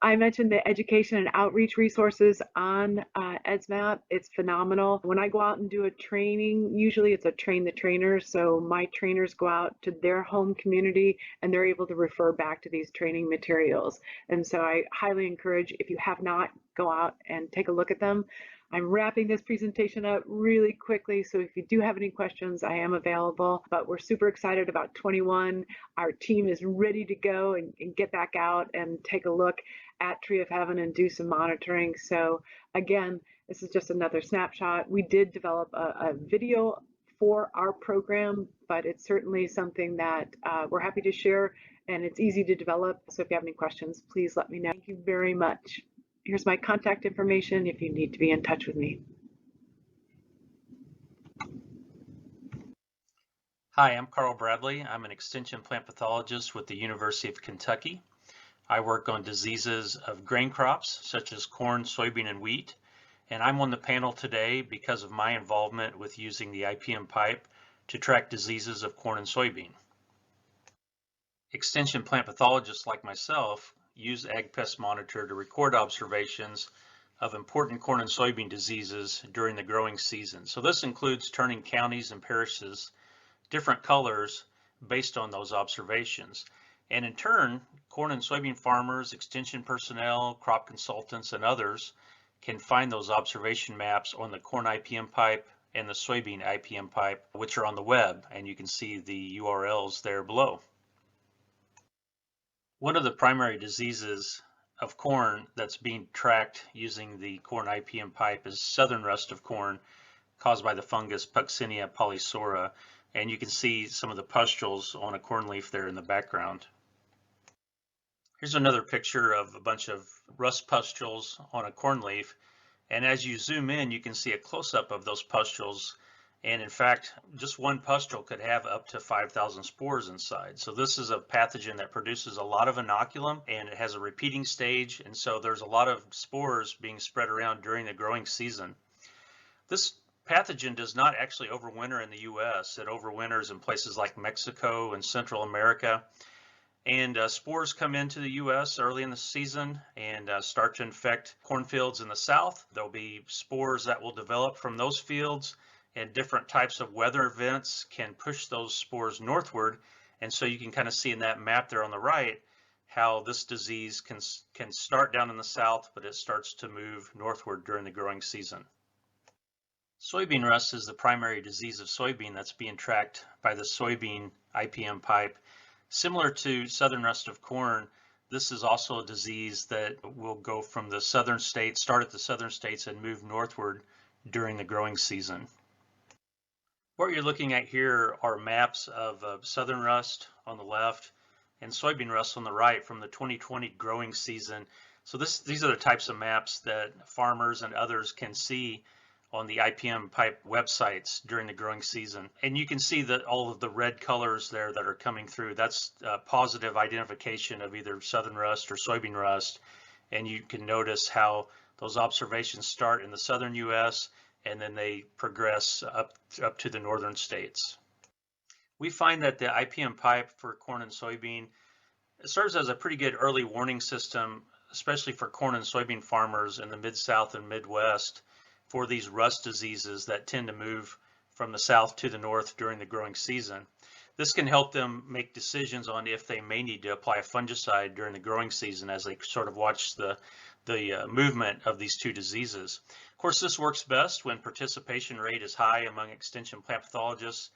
I mentioned the education and outreach resources on EDDMapS. It's phenomenal. When I go out and do a training, usually it's a train the trainer. So my trainers go out to their home community and they're able to refer back to these training materials. And so I highly encourage, if you have not, go out and take a look at them. I'm wrapping this presentation up really quickly, so if you do have any questions, I am available, but we're super excited about 21. Our team is ready to go and get back out and take a look at Tree of Heaven and do some monitoring. So again, this is just another snapshot. We did develop a video for our program, but it's certainly something that we're happy to share, and it's easy to develop. So if you have any questions, please let me know. Thank you very much. Here's my contact information if you need to be in touch with me. Hi, I'm Carl Bradley. I'm an extension plant pathologist with the University of Kentucky. I work on diseases of grain crops such as corn, soybean, and wheat. And I'm on the panel today because of my involvement with using the IPM PIPE to track diseases of corn and soybean. Extension plant pathologists like myself use Ag Pest Monitor to record observations of important corn and soybean diseases during the growing season. So this includes turning counties and parishes different colors based on those observations. And in turn, corn and soybean farmers, extension personnel, crop consultants, and others can find those observation maps on the corn IPM PIPE and the soybean IPM PIPE, which are on the web, and you can see the URLs there below. One of the primary diseases of corn that's being tracked using the corn IPM PIPE is southern rust of corn caused by the fungus Puccinia polysora, and you can see some of the pustules on a corn leaf there in the background. Here's another picture of a bunch of rust pustules on a corn leaf, and as you zoom in you can see a close-up of those pustules. And in fact, just one pustule could have up to 5,000 spores inside. So this is a pathogen that produces a lot of inoculum, and it has a repeating stage. And so there's a lot of spores being spread around during the growing season. This pathogen does not actually overwinter in the US. It overwinters in places like Mexico and Central America. And spores come into the US early in the season and start to infect cornfields in the south. There'll be spores that will develop from those fields, and different types of weather events can push those spores northward. And so you can kind of see in that map there on the right how this disease can start down in the south, but it starts to move northward during the growing season. Soybean rust is the primary disease of soybean that's being tracked by the soybean IPM PIPE. Similar to southern rust of corn, This is also a disease that will go from the southern states, start at the southern states and move northward during the growing season. What you're looking at here are maps of southern rust on the left and soybean rust on the right from the 2020 growing season. So these are the types of maps that farmers and others can see on the IPM PIPE websites during the growing season. And you can see that all of the red colors there that are coming through, that's positive identification of either southern rust or soybean rust. And you can notice how those observations start in the southern US and then they progress up to the northern states. We find that the IPM PIPE for corn and soybean serves as a pretty good early warning system, especially for corn and soybean farmers in the Mid-South and Midwest, for these rust diseases that tend to move from the south to the north during the growing season. This can help them make decisions on if they may need to apply a fungicide during the growing season as they sort of watch the movement of these two diseases. Of course, this works best when participation rate is high among extension plant pathologists,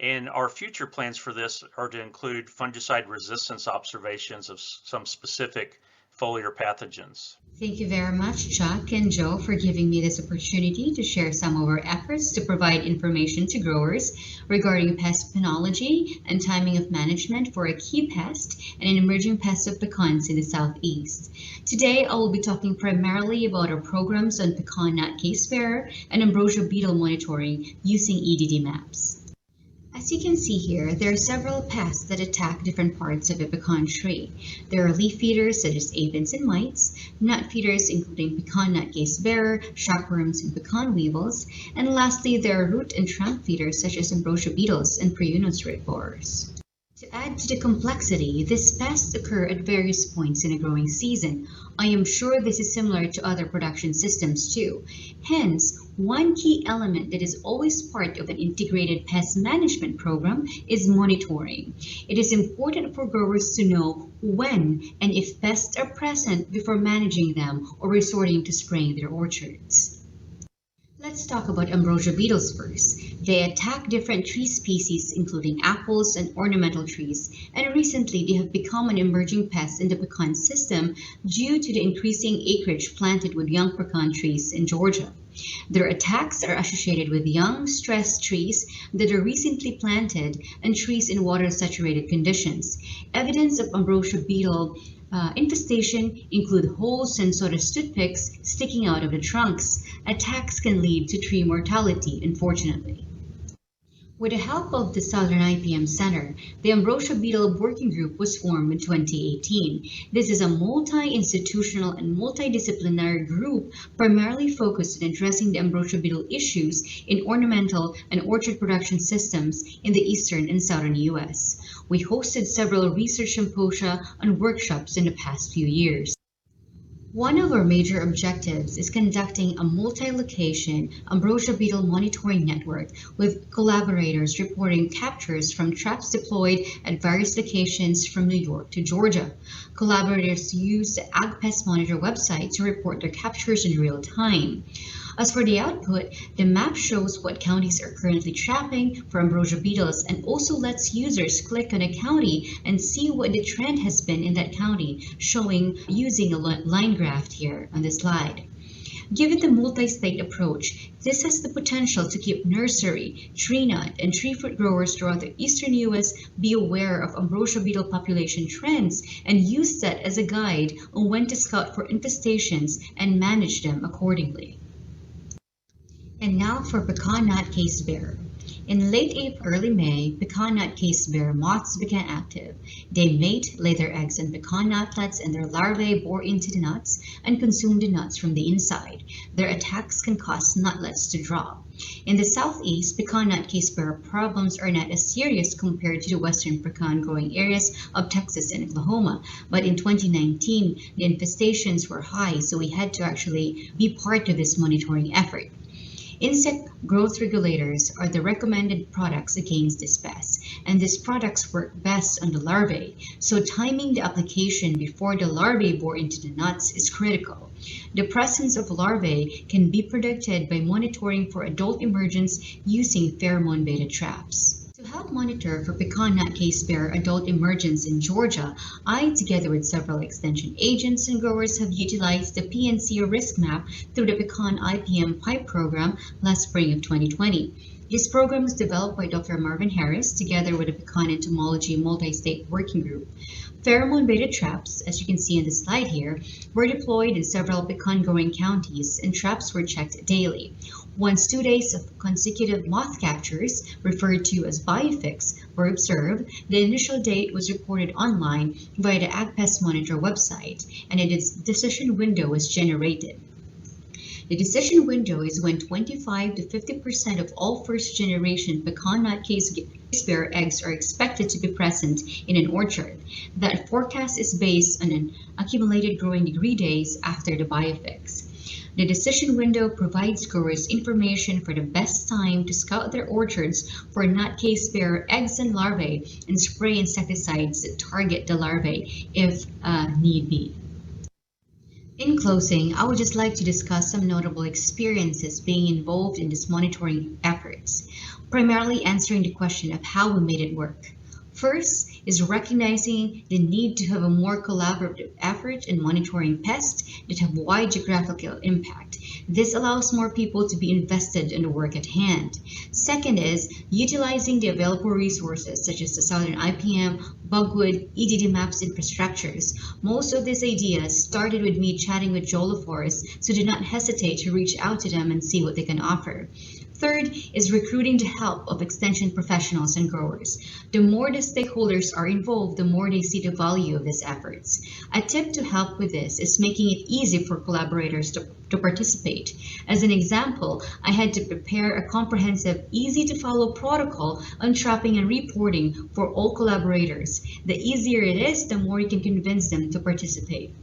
and our future plans for this are to include fungicide resistance observations of some specific foliar pathogens. Thank you very much, Chuck and Joe, for giving me this opportunity to share some of our efforts to provide information to growers regarding pest penology and timing of management for a key pest and an emerging pest of pecans in the southeast. Today, I will be talking primarily about our programs on pecan gnat case bearer and ambrosia beetle monitoring using EDDMapS. As you can see here, there are several pests that attack different parts of a pecan tree. There are leaf feeders such as aphids and mites, nut feeders including pecan nut case bearer, shockworms, and pecan weevils, and lastly there are root and trunk feeders such as ambrosia beetles and Prunus root borers. To add to the complexity, these pests occur at various points in a growing season. I am sure this is similar to other production systems too. Hence, one key element that is always part of an integrated pest management program is monitoring. It is important for growers to know when and if pests are present before managing them or resorting to spraying their orchards. Let's talk about ambrosia beetles first. They attack different tree species including apples and ornamental trees, and recently they have become an emerging pest in the pecan system due to the increasing acreage planted with young pecan trees in Georgia. Their attacks are associated with young, stressed trees that are recently planted and trees in water-saturated conditions. Evidence of ambrosia beetle infestation include holes and sawdust toothpicks sticking out of the trunks. Attacks can lead to tree mortality, unfortunately. With the help of the Southern IPM Center, the Ambrosia Beetle Working Group was formed in 2018. This is a multi-institutional and multidisciplinary group primarily focused on addressing the ambrosia beetle issues in ornamental and orchard production systems in the eastern and southern U.S. We hosted several research symposia and workshops in the past few years. One of our major objectives is conducting a multi-location ambrosia beetle monitoring network with collaborators reporting captures from traps deployed at various locations from New York to Georgia. Collaborators use the Ag Pest Monitor website to report their captures in real time. As for the output, the map shows what counties are currently trapping for ambrosia beetles and also lets users click on a county and see what the trend has been in that county, showing using a line graph here on the slide. Given the multi-state approach, this has the potential to keep nursery, tree nut, and tree fruit growers throughout the eastern U.S. be aware of ambrosia beetle population trends and use that as a guide on when to scout for infestations and manage them accordingly. And now for pecan nut case bearer. In late April, early May, pecan nut case bearer moths became active. They mate, lay their eggs on pecan nutlets, and their larvae bore into the nuts and consume the nuts from the inside. Their attacks can cause nutlets to drop. In the southeast, pecan nut case bearer problems are not as serious compared to the western pecan growing areas of Texas and Oklahoma. But in 2019, the infestations were high, so we had to actually be part of this monitoring effort. Insect growth regulators are the recommended products against this pest, and these products work best on the larvae, so timing the application before the larvae bore into the nuts is critical. The presence of larvae can be predicted by monitoring for adult emergence using pheromone beta traps. To To help monitor for pecan nutcase bear adult emergence in Georgia, I, together with several extension agents and growers, have utilized the PNC risk map through the Pecan IPM PIPE program last spring of 2020. This program was developed by Dr. Marvin Harris together with the Pecan Entomology Multi-State Working Group. Pheromone-baited traps, as you can see on the slide here, were deployed in several pecan-growing counties, and traps were checked daily. Once 2 days of consecutive moth captures, referred to as biofix, were observed, the initial date was reported online via the Ag Pest Monitor website, and a decision window was generated. The decision window is when 25 to 50% of all first-generation pecan nutcase bear eggs are expected to be present in an orchard. That forecast is based on an accumulated growing degree days after the biofix. The decision window provides growers information for the best time to scout their orchards for nutcase bear eggs and larvae and spray insecticides that target the larvae if need be. In closing, I would just like to discuss some notable experiences being involved in this monitoring efforts, primarily answering the question of how we made it work. First is recognizing the need to have a more collaborative effort in monitoring pests that have wide geographical impact. This allows more people to be invested in the work at hand. Second is utilizing the available resources such as the Southern IPM, Bugwood, EDDMapS infrastructures. Most of these ideas started with me chatting with geolophores, so do not hesitate to reach out to them and see what they can offer. Third is recruiting the help of extension professionals and growers. The more the stakeholders are involved, the more they see the value of these efforts. A tip to help with this is making it easy for collaborators to participate. As an example, I had to prepare a comprehensive, easy-to-follow protocol on trapping and reporting for all collaborators. The easier it is, the more you can convince them to participate.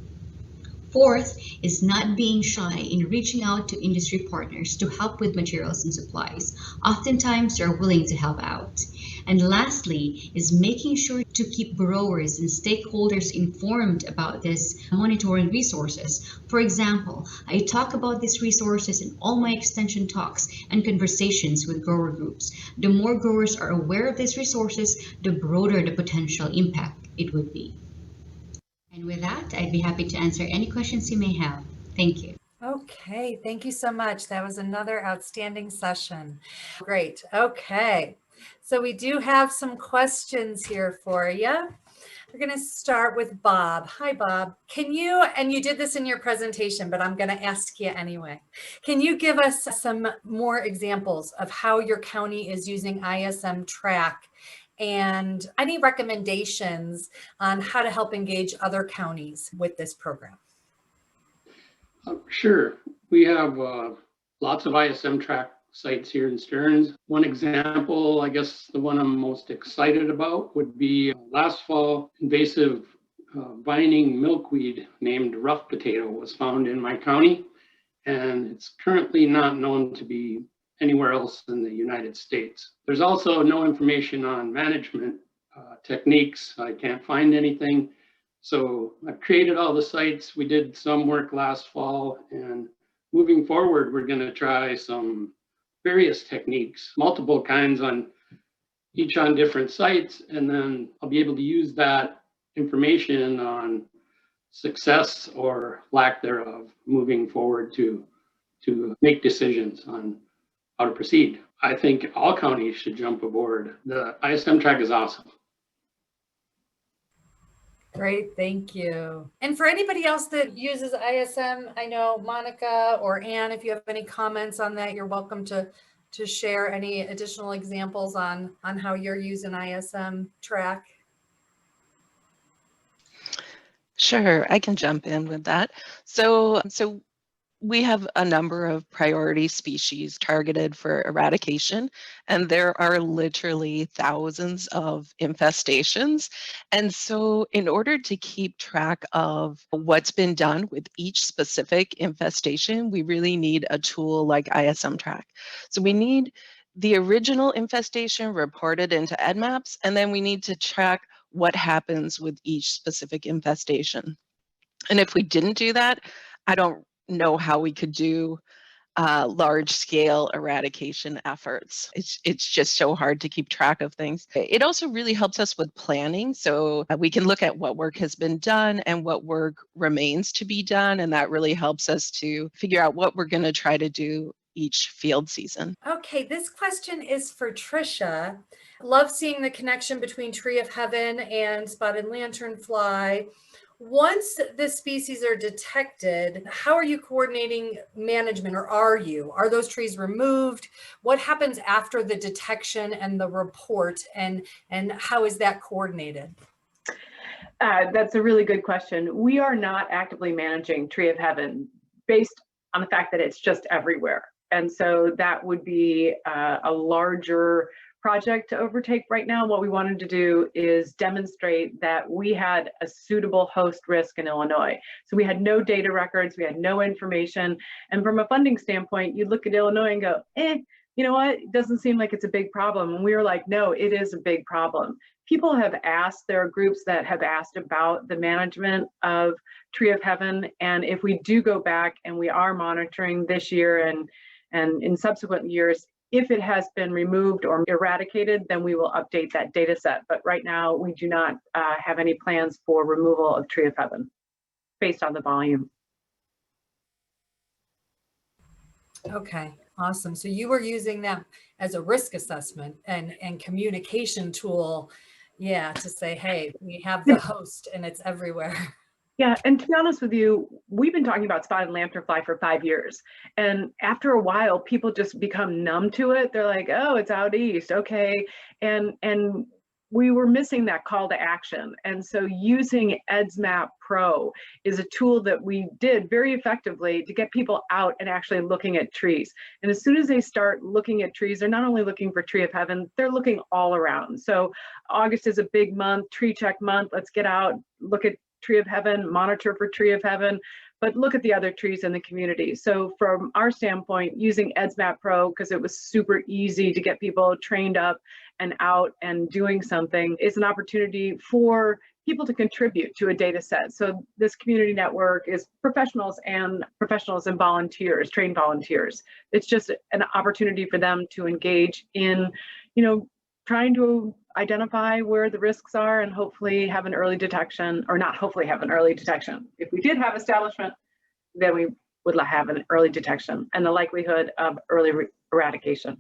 Fourth is not being shy in reaching out to industry partners to help with materials and supplies. Oftentimes, they're willing to help out. And lastly is making sure to keep growers and stakeholders informed about this monitoring resources. For example, I talk about these resources in all my extension talks and conversations with grower groups. The more growers are aware of these resources, the broader the potential impact it would be. And with that, I'd be happy to answer any questions you may have. Thank you. Okay, thank you so much. That was another outstanding session. Great. Okay, so we do have some questions here for you. We're going to start with Bob. Hi, Bob. Can you, and you did this in your presentation, but I'm going to ask you anyway. Can you give us some more examples of how your county is using ISM Track and any recommendations on how to help engage other counties with this program? Sure. We have lots of ISM Track sites here in Stearns. One example, I guess the one I'm most excited about would be last fall, invasive vining milkweed named rough potato was found in my county, and it's currently not known to be anywhere else in the United States. There's also no information on management techniques. I can't find anything. So I've created all the sites. We did some work last fall, and moving forward, we're going to try some various techniques, multiple kinds on each on different sites, and then I'll be able to use that information on success or lack thereof moving forward to make decisions on how to proceed. I think all counties should jump aboard. The ISM Track is awesome. Great, thank you. And for anybody else that uses ISM, I know Monika or Anne, if you have any comments on that, you're welcome to share any additional examples on how you're using ISM Track. Sure, I can jump in with that. So we have a number of priority species targeted for eradication, and there are literally thousands of infestations. And so in order to keep track of what's been done with each specific infestation, we really need a tool like ISM Track. So we need the original infestation reported into EDDMapS, and then we need to track what happens with each specific infestation. And if we didn't do that, I don't know how we could do large-scale eradication efforts. It's just so hard to keep track of things. It also really helps us with planning, so we can look at what work has been done and what work remains to be done, and that really helps us to figure out what we're going to try to do each field season. Okay, this question is for Tricia. Love seeing the connection between tree of heaven and spotted lanternfly. Once the species are detected, how are you coordinating management, or are those trees removed? What happens after the detection and the report, and how is that coordinated? That's a really good question. We are not actively managing tree of heaven based on the fact that it's just everywhere. And so that would be a larger project to overtake right now. What we wanted to do is demonstrate that we had a suitable host risk in Illinois. So we had no data records, we had no information. And from a funding standpoint, you look at Illinois and go, you know what? It doesn't seem like it's a big problem. And we were like, no, it is a big problem. People have asked, there are groups that have asked about the management of tree of heaven. And if we do go back and we are monitoring this year and in subsequent years, if it has been removed or eradicated, then we will update that data set. But right now, we do not have any plans for removal of tree of heaven based on the volume. Okay, awesome. So you were using that as a risk assessment and communication tool, to say, hey, we have the host and it's everywhere. Yeah, and to be honest with you, we've been talking about spotted lanternfly for 5 years. And after a while, people just become numb to it. They're like, oh, it's out east, okay. And we were missing that call to action. And so using EDDMapS Pro is a tool that we did very effectively to get people out and actually looking at trees. And as soon as they start looking at trees, they're not only looking for tree of heaven, they're looking all around. So August is a big month, tree check month. Let's get out, look at tree of heaven, monitor for tree of heaven, but look at the other trees in the community. So from our standpoint, using EDDMapS Pro, because it was super easy to get people trained up and out and doing something, is an opportunity for people to contribute to a data set. So this community network is professionals and volunteers, trained volunteers. It's just an opportunity for them to engage in, trying to identify where the risks are and hopefully have an early detection, or not hopefully have an early detection. If we did have establishment, then we would have an early detection and the likelihood of early eradication.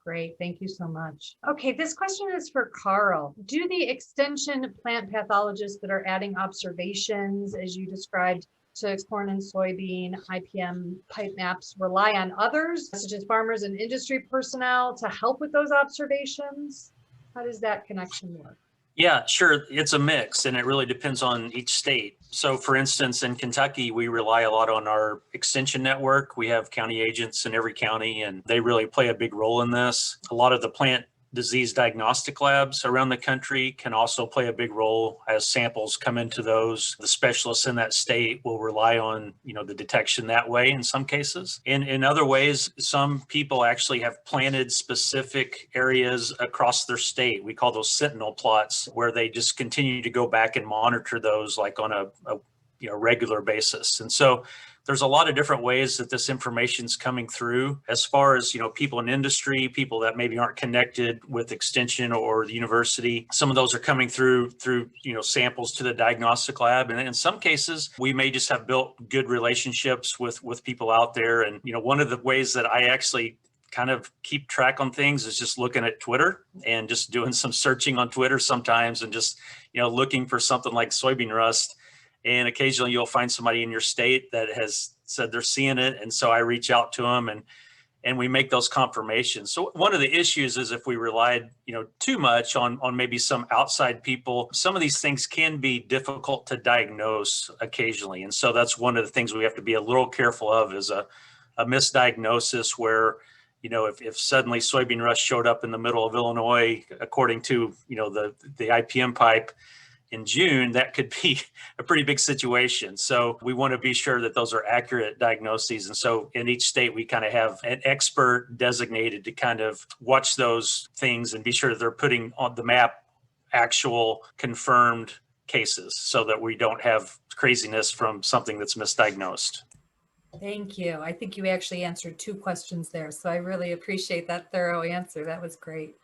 Great, thank you so much. Okay, this question is for Carl. Do the extension plant pathologists that are adding observations, as you described, to corn and soybean IPM PIPE maps rely on others, such as farmers and industry personnel, to help with those observations? How does that connection work? Yeah, sure. It's a mix, and it really depends on each state. So for instance, in Kentucky, we rely a lot on our extension network. We have county agents in every county, and they really play a big role in this. A lot of the plant disease diagnostic labs around the country can also play a big role as samples come into those. The specialists in that state will rely on, the detection that way in some cases. In other ways, some people actually have planted specific areas across their state. We call those sentinel plots, where they just continue to go back and monitor those like on a regular basis. And so there's a lot of different ways that this information is coming through, as far as, people in industry, people that maybe aren't connected with extension or the university. Some of those are coming through, samples to the diagnostic lab. And in some cases, we may just have built good relationships with people out there. And, one of the ways that I actually kind of keep track on things is just looking at Twitter and just doing some searching on Twitter sometimes, and just, looking for something like soybean rust. And occasionally you'll find somebody in your state that has said they're seeing it. And so I reach out to them and we make those confirmations. So one of the issues is if we relied, too much on maybe some outside people, some of these things can be difficult to diagnose occasionally. And so that's one of the things we have to be a little careful of, is a misdiagnosis where, if suddenly soybean rust showed up in the middle of Illinois, according to, the IPM PIPE, in June, that could be a pretty big situation. So we want to be sure that those are accurate diagnoses. And so in each state, we kind of have an expert designated to kind of watch those things and be sure that they're putting on the map actual confirmed cases, so that we don't have craziness from something that's misdiagnosed. Thank you. I think you actually answered 2 questions there, so I really appreciate that thorough answer. That was great.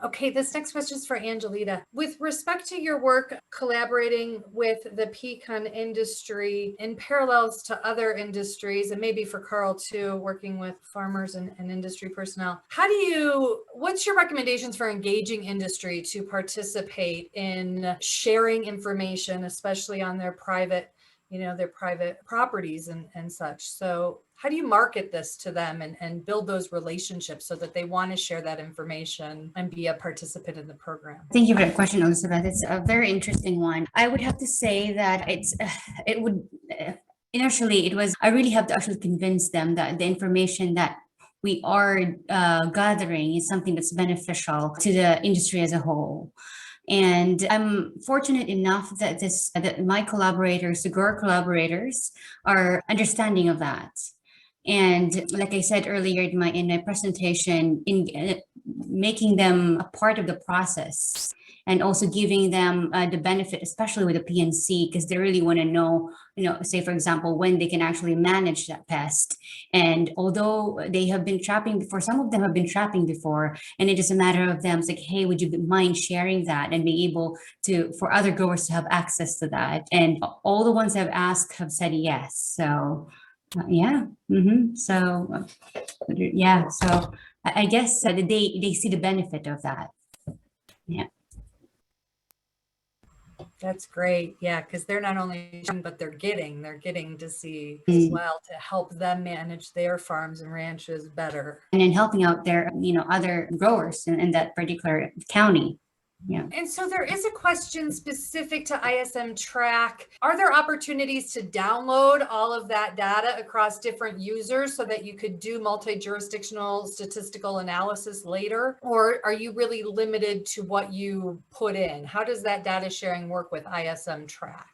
Okay, this next question is for Angelita. With respect to your work collaborating with the pecan industry in parallels to other industries, and maybe for Carl too, working with farmers and industry personnel, what's your recommendations for engaging industry to participate in sharing information, especially on their private properties and such? So how do you market this to them and build those relationships so that they want to share that information and be a participant in the program? Thank you for that question, Elizabeth. It's a very interesting one. I would have to say that I really have to actually convince them that the information that we are gathering is something that's beneficial to the industry as a whole. And I'm fortunate enough that my collaborators, the grower collaborators, are understanding of that. And like I said earlier in my presentation, in making them a part of the process and also giving them the benefit, especially with the PNC, because they really want to know, say for example, when they can actually manage that pest. And although they have been trapping before, some of them have been trapping before, and it is a matter of them, it's like, hey, would you mind sharing that and be able for other growers to have access to that? And all the ones I've asked have said yes. So yeah. So yeah. So I guess they see the benefit of that. Yeah. That's great. Yeah, because they're not only but they're getting to see as well to help them manage their farms and ranches better. And then helping out their other growers in that particular county. Yeah. And so there is a question specific to ISM Track. Are there opportunities to download all of that data across different users so that you could do multi-jurisdictional statistical analysis later? Or are you really limited to what you put in? How does that data sharing work with ISM Track?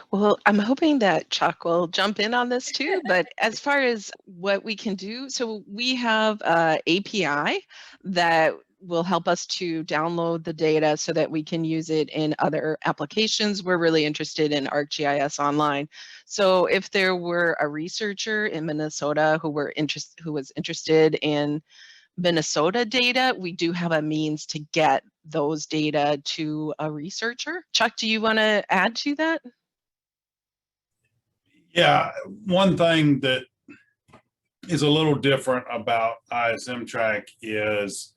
Well, I'm hoping that Chuck will jump in on this too, but as far as what we can do, so we have an API that will help us to download the data so that we can use it in other applications. We're really interested in ArcGIS Online. So if there were a researcher in Minnesota who was interested in Minnesota data, we do have a means to get those data to a researcher. Chuck, do you want to add to that? Yeah, one thing that is a little different about ISM Track is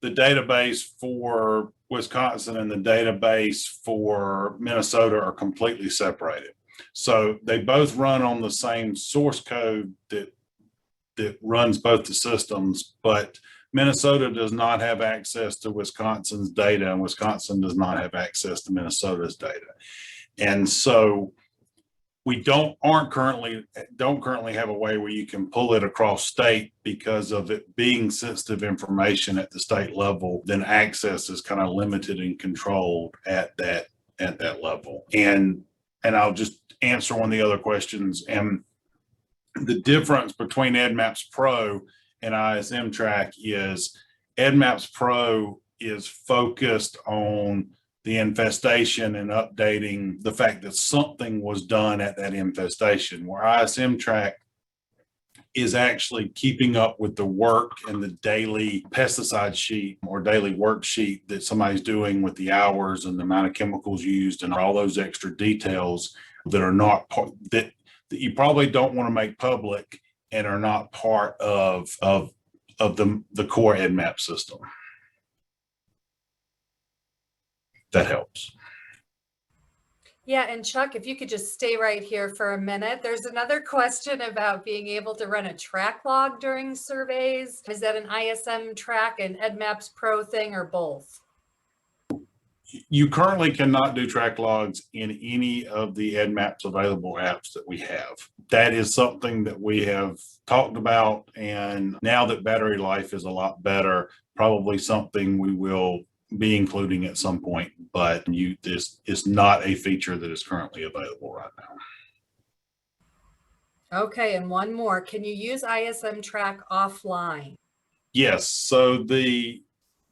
the database for Wisconsin and the database for Minnesota are completely separated. So they both run on the same source code that runs both the systems, but Minnesota does not have access to Wisconsin's data, and Wisconsin does not have access to Minnesota's data. And so we don't currently have a way where you can pull it across state because of it being sensitive information at the state level. Then access is kind of limited and controlled at that level. And I'll just answer one of the other questions. And the difference between EDDMapS Pro and ISM Track is EDDMapS Pro is focused on the infestation and updating the fact that something was done at that infestation, where ISM Track is actually keeping up with the work and the daily pesticide sheet or daily worksheet that somebody's doing with the hours and the amount of chemicals used and all those extra details that are not part that you probably don't want to make public and are not part of the core EDDMapS system. That helps. Yeah, and Chuck, if you could just stay right here for a minute. There's another question about being able to run a track log during surveys. Is that an ISM Track, an EDDMapS Pro thing, or both? You currently cannot do track logs in any of the EDDMapS available apps that we have. That is something that we have talked about, and now that battery life is a lot better, probably something we will be including at some point, but this is not a feature that is currently available right now. Okay, and one more. Can you use ISM Track offline? Yes, so the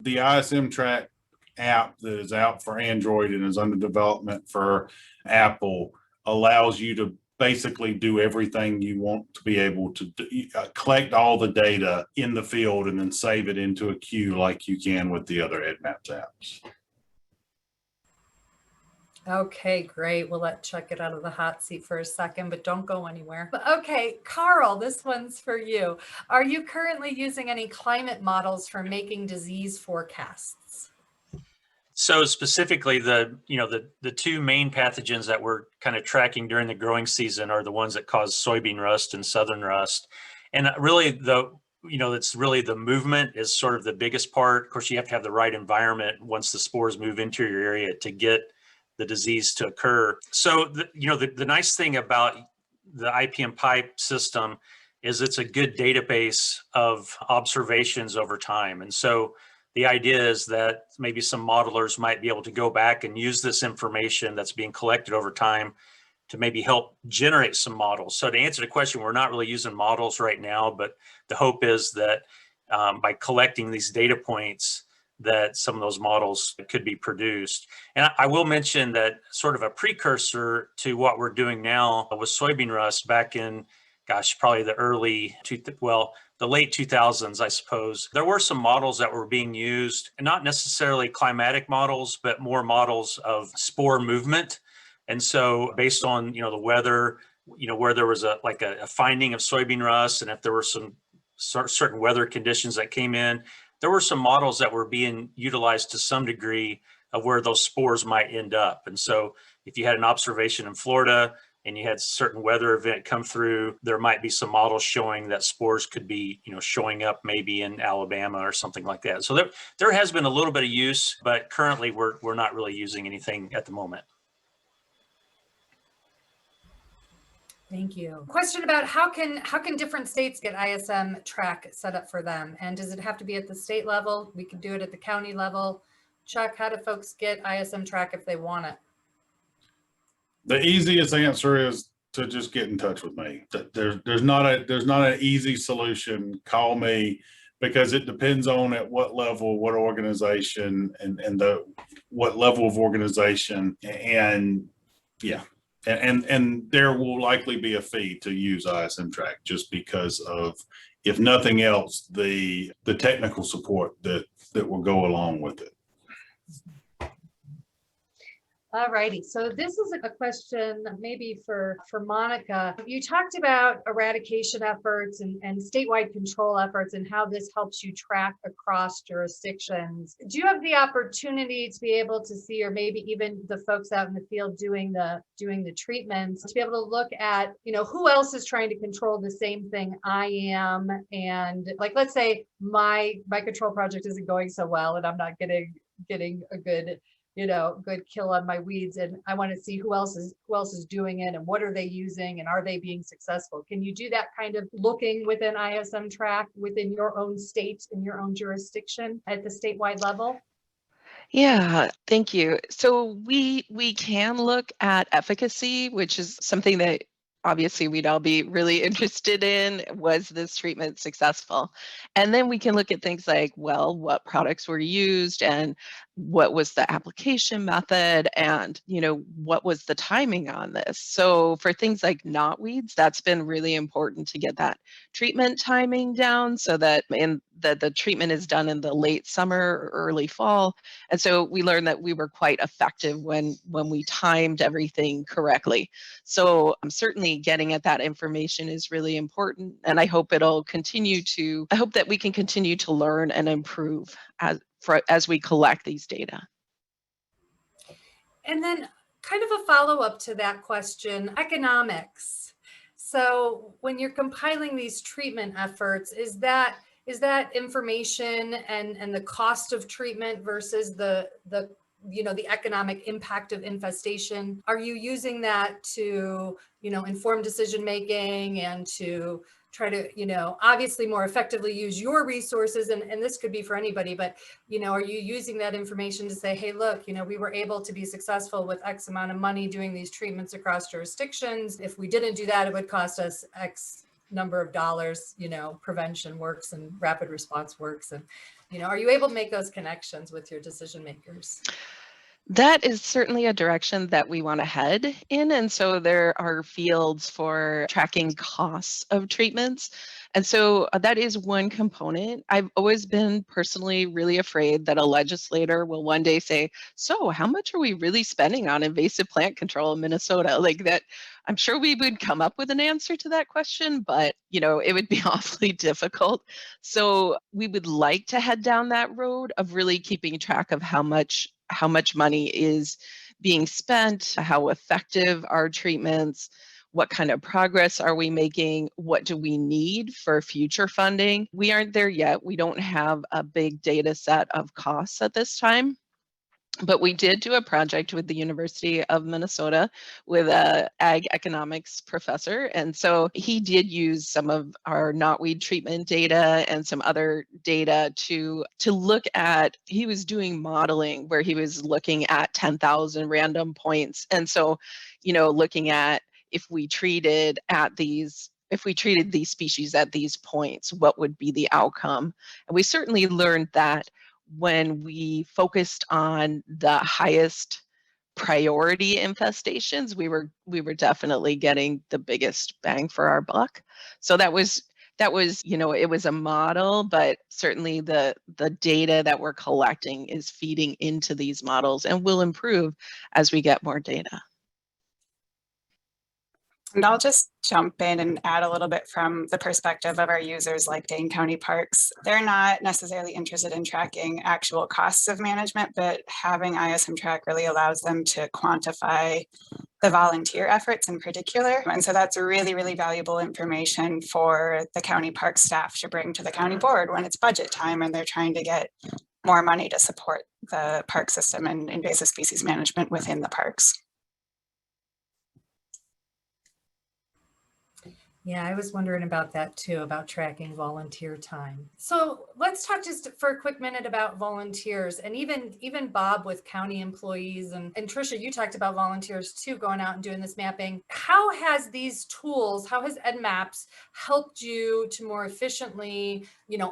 ISM Track app that is out for Android and is under development for Apple allows you to basically do everything you want to be able to do, collect all the data in the field and then save it into a queue like you can with the other EDDMapS apps. Okay, great. We'll let Chuck get out of the hot seat for a second, but don't go anywhere. But okay, Carl, this one's for you. Are you currently using any climate models for making disease forecasts? So specifically, the two main pathogens that we're kind of tracking during the growing season are the ones that cause soybean rust and southern rust. And really it's really the movement is sort of the biggest part. Of course, you have to have the right environment once the spores move into your area to get the disease to occur. So the nice thing about the IPM PIPE system is it's a good database of observations over time. And so the idea is that maybe some modelers might be able to go back and use this information that's being collected over time to maybe help generate some models. So to answer the question, we're not really using models right now, but the hope is that by collecting these data points, that some of those models could be produced. And I will mention that sort of a precursor to what we're doing now with soybean rust back in, probably the late 2000s, I suppose. There were some models that were being used, and not necessarily climatic models, but more models of spore movement. And so based on, the weather, where there was a finding of soybean rust, and if there were some certain weather conditions that came in, there were some models that were being utilized to some degree of where those spores might end up. And so if you had an observation in Florida and you had a certain weather event come through, there might be some models showing that spores could be, showing up maybe in Alabama or something like that. So there has been a little bit of use, but currently we're not really using anything at the moment. Thank you. Question about how can different states get ISM track set up for them? And does it have to be at the state level? We can do it at the county level. Chuck, how do folks get ISM track if they want it? The easiest answer is to just get in touch with me. There's not an easy solution. Call me, because it depends on at what level, what organization, and what level of organization, and yeah. And there will likely be a fee to use ISM track, just because of, if nothing else, the technical support that will go along with it. All righty. So this is a question maybe for Monika. You talked about eradication efforts and statewide control efforts and how this helps you track across jurisdictions. Do you have the opportunity to be able to see, or maybe even the folks out in the field doing the treatments, to be able to look at, who else is trying to control the same thing I am? And let's say my control project isn't going so well and I'm not getting a good kill on my weeds, and I want to see who else is doing it and what are they using and are they being successful. Can you do that kind of looking within ISM track within your own state and your own jurisdiction at the statewide level? Yeah, thank you. So we can look at efficacy, which is something that obviously we'd all be really interested in. Was this treatment successful? And then we can look at things like, well, what products were used and what was the application method, and what was the timing on this. So for things like knotweeds, that's been really important to get that treatment timing down, so that the treatment is done in the late summer or early fall. And so we learned that we were quite effective when we timed everything correctly. So certainly getting at that information is really important, and I hope that we can continue to learn and improve as we collect these data. And then kind of a follow-up to that question, economics. So when you're compiling these treatment efforts, is that information and the cost of treatment versus the economic impact of infestation? Are you using that to, inform decision making and to try to, obviously more effectively use your resources? And this could be for anybody, but, are you using that information to say, hey, look, we were able to be successful with X amount of money doing these treatments across jurisdictions. If we didn't do that, it would cost us X number of dollars, prevention works and rapid response works. And, are you able to make those connections with your decision makers? That is certainly a direction that we want to head in. And so there are fields for tracking costs of treatments. And so that is one component. I've always been personally really afraid that a legislator will one day say, so how much are we really spending on invasive plant control in Minnesota? Like that, I'm sure we would come up with an answer to that question, but it would be awfully difficult. So we would like to head down that road of really keeping track of how much money is being spent, how effective are treatments, what kind of progress are we making, what do we need for future funding. We aren't there yet. We don't have a big data set of costs at this time. But we did do a project with the University of Minnesota with a ag economics professor. And so he did use some of our knotweed treatment data and some other data to look at, he was doing modeling where he was looking at 10,000 random points. And so, looking at if we treated these species at these points, what would be the outcome? And we certainly learned that when we focused on the highest priority infestations, we were definitely getting the biggest bang for our buck. So that was it was a model, but certainly the data that we're collecting is feeding into these models and will improve as we get more data. And I'll just jump in and add a little bit from the perspective of our users like Dane County Parks. They're not necessarily interested in tracking actual costs of management, but having ISM track really allows them to quantify the volunteer efforts in particular. And so that's really, really valuable information for the county park staff to bring to the county board when it's budget time and they're trying to get more money to support the park system and invasive species management within the parks. Yeah, I was wondering about that too, about tracking volunteer time. So let's talk just for a quick minute about volunteers, and even Bob with county employees, and Tricia, you talked about volunteers too, going out and doing this mapping. How has these tools, how has EDDMapS helped you to more efficiently,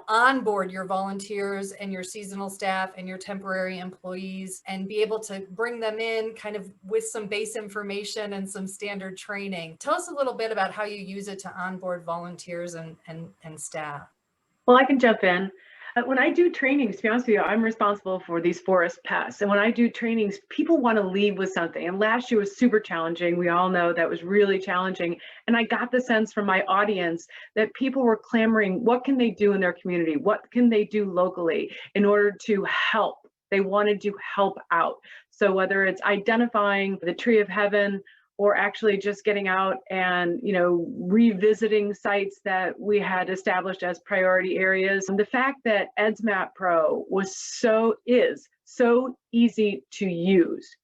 onboard your volunteers and your seasonal staff and your temporary employees and be able to bring them in kind of with some base information and some standard training? Tell us a little bit about how you use it to onboard volunteers and staff. Well, I can jump in. When I do trainings, to be honest with you, I'm responsible for these forest pests. And when I do trainings, people want to leave with something. And last year was super challenging. We all know that was really challenging. And I got the sense from my audience that people were clamoring, what can they do in their community? What can they do locally in order to help? They wanted to help out. So whether it's identifying the tree of heaven, or actually just getting out and, revisiting sites that we had established as priority areas. And the fact that EDDMapS Pro is so easy to use.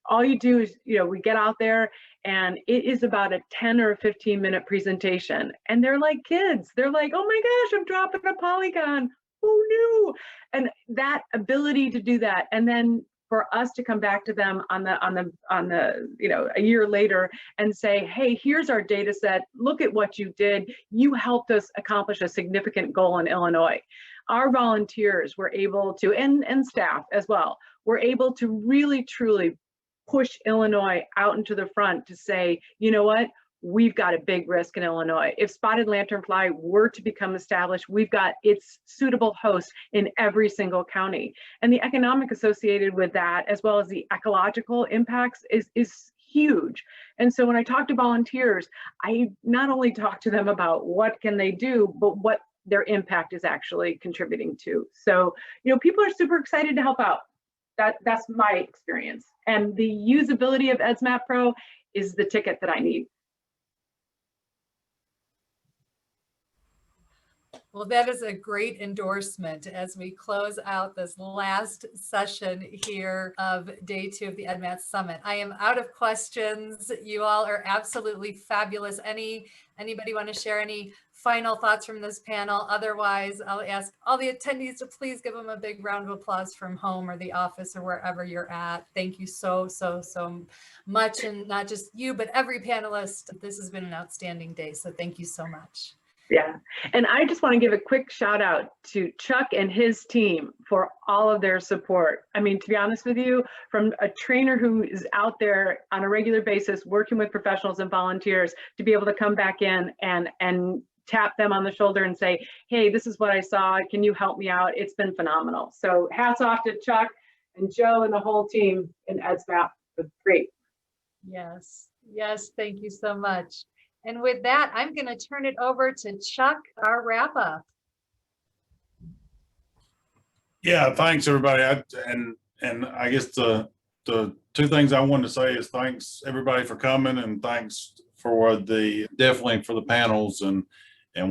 All you do is, we get out there and it is about a 10 or 15 minute presentation. And they're like kids. They're like, oh my gosh, I'm dropping a polygon. Oh no. And that ability to do that. And then for us to come back to them on the a year later and say, hey, here's our data set. Look at what you did. You helped us accomplish a significant goal in Illinois. Our volunteers were able to, and staff as well, were able to really, truly push Illinois out into the front to say, you know what? We've got a big risk in Illinois. If spotted lanternfly were to become established, we've got its suitable host in every single county. And the economic associated with that, as well as the ecological impacts, is huge. And so when I talk to volunteers, I not only talk to them about what can they do, but what their impact is actually contributing to. So, people are super excited to help out. That's my experience. And the usability of EDDMapS Pro is the ticket that I need. Well, that is a great endorsement as we close out this last session here of day 2 of the EDDMapS Summit. I am out of questions. You all are absolutely fabulous. Anybody want to share any final thoughts from this panel? Otherwise, I'll ask all the attendees to please give them a big round of applause from home or the office or wherever you're at. Thank you so much. And not just you, but every panelist. This has been an outstanding day. So thank you so much. Yeah, and I just want to give a quick shout out to Chuck and his team for all of their support. I mean, to be honest with you, from a trainer who is out there on a regular basis working with professionals and volunteers to be able to come back in and tap them on the shoulder and say, hey, this is what I saw, can you help me out? It's been phenomenal. So hats off to Chuck and Joe and the whole team in EDDMapS. It's great. Yes, yes, thank you so much. And with that, I'm going to turn it over to Chuck, our wrap up. Yeah, thanks everybody. And I guess the two things I wanted to say is thanks everybody for coming, and thanks for definitely for the panels and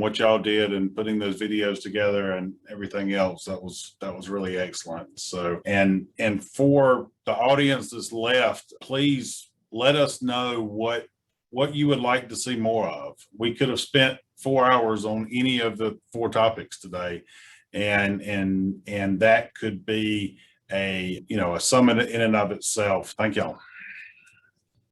what y'all did and putting those videos together and everything else. That was really excellent. So and for the audience that's left, please let us know what you would like to see more of. We could have spent 4 hours on any of the 4 topics today, and that could be a summit in and of itself. Thank y'all.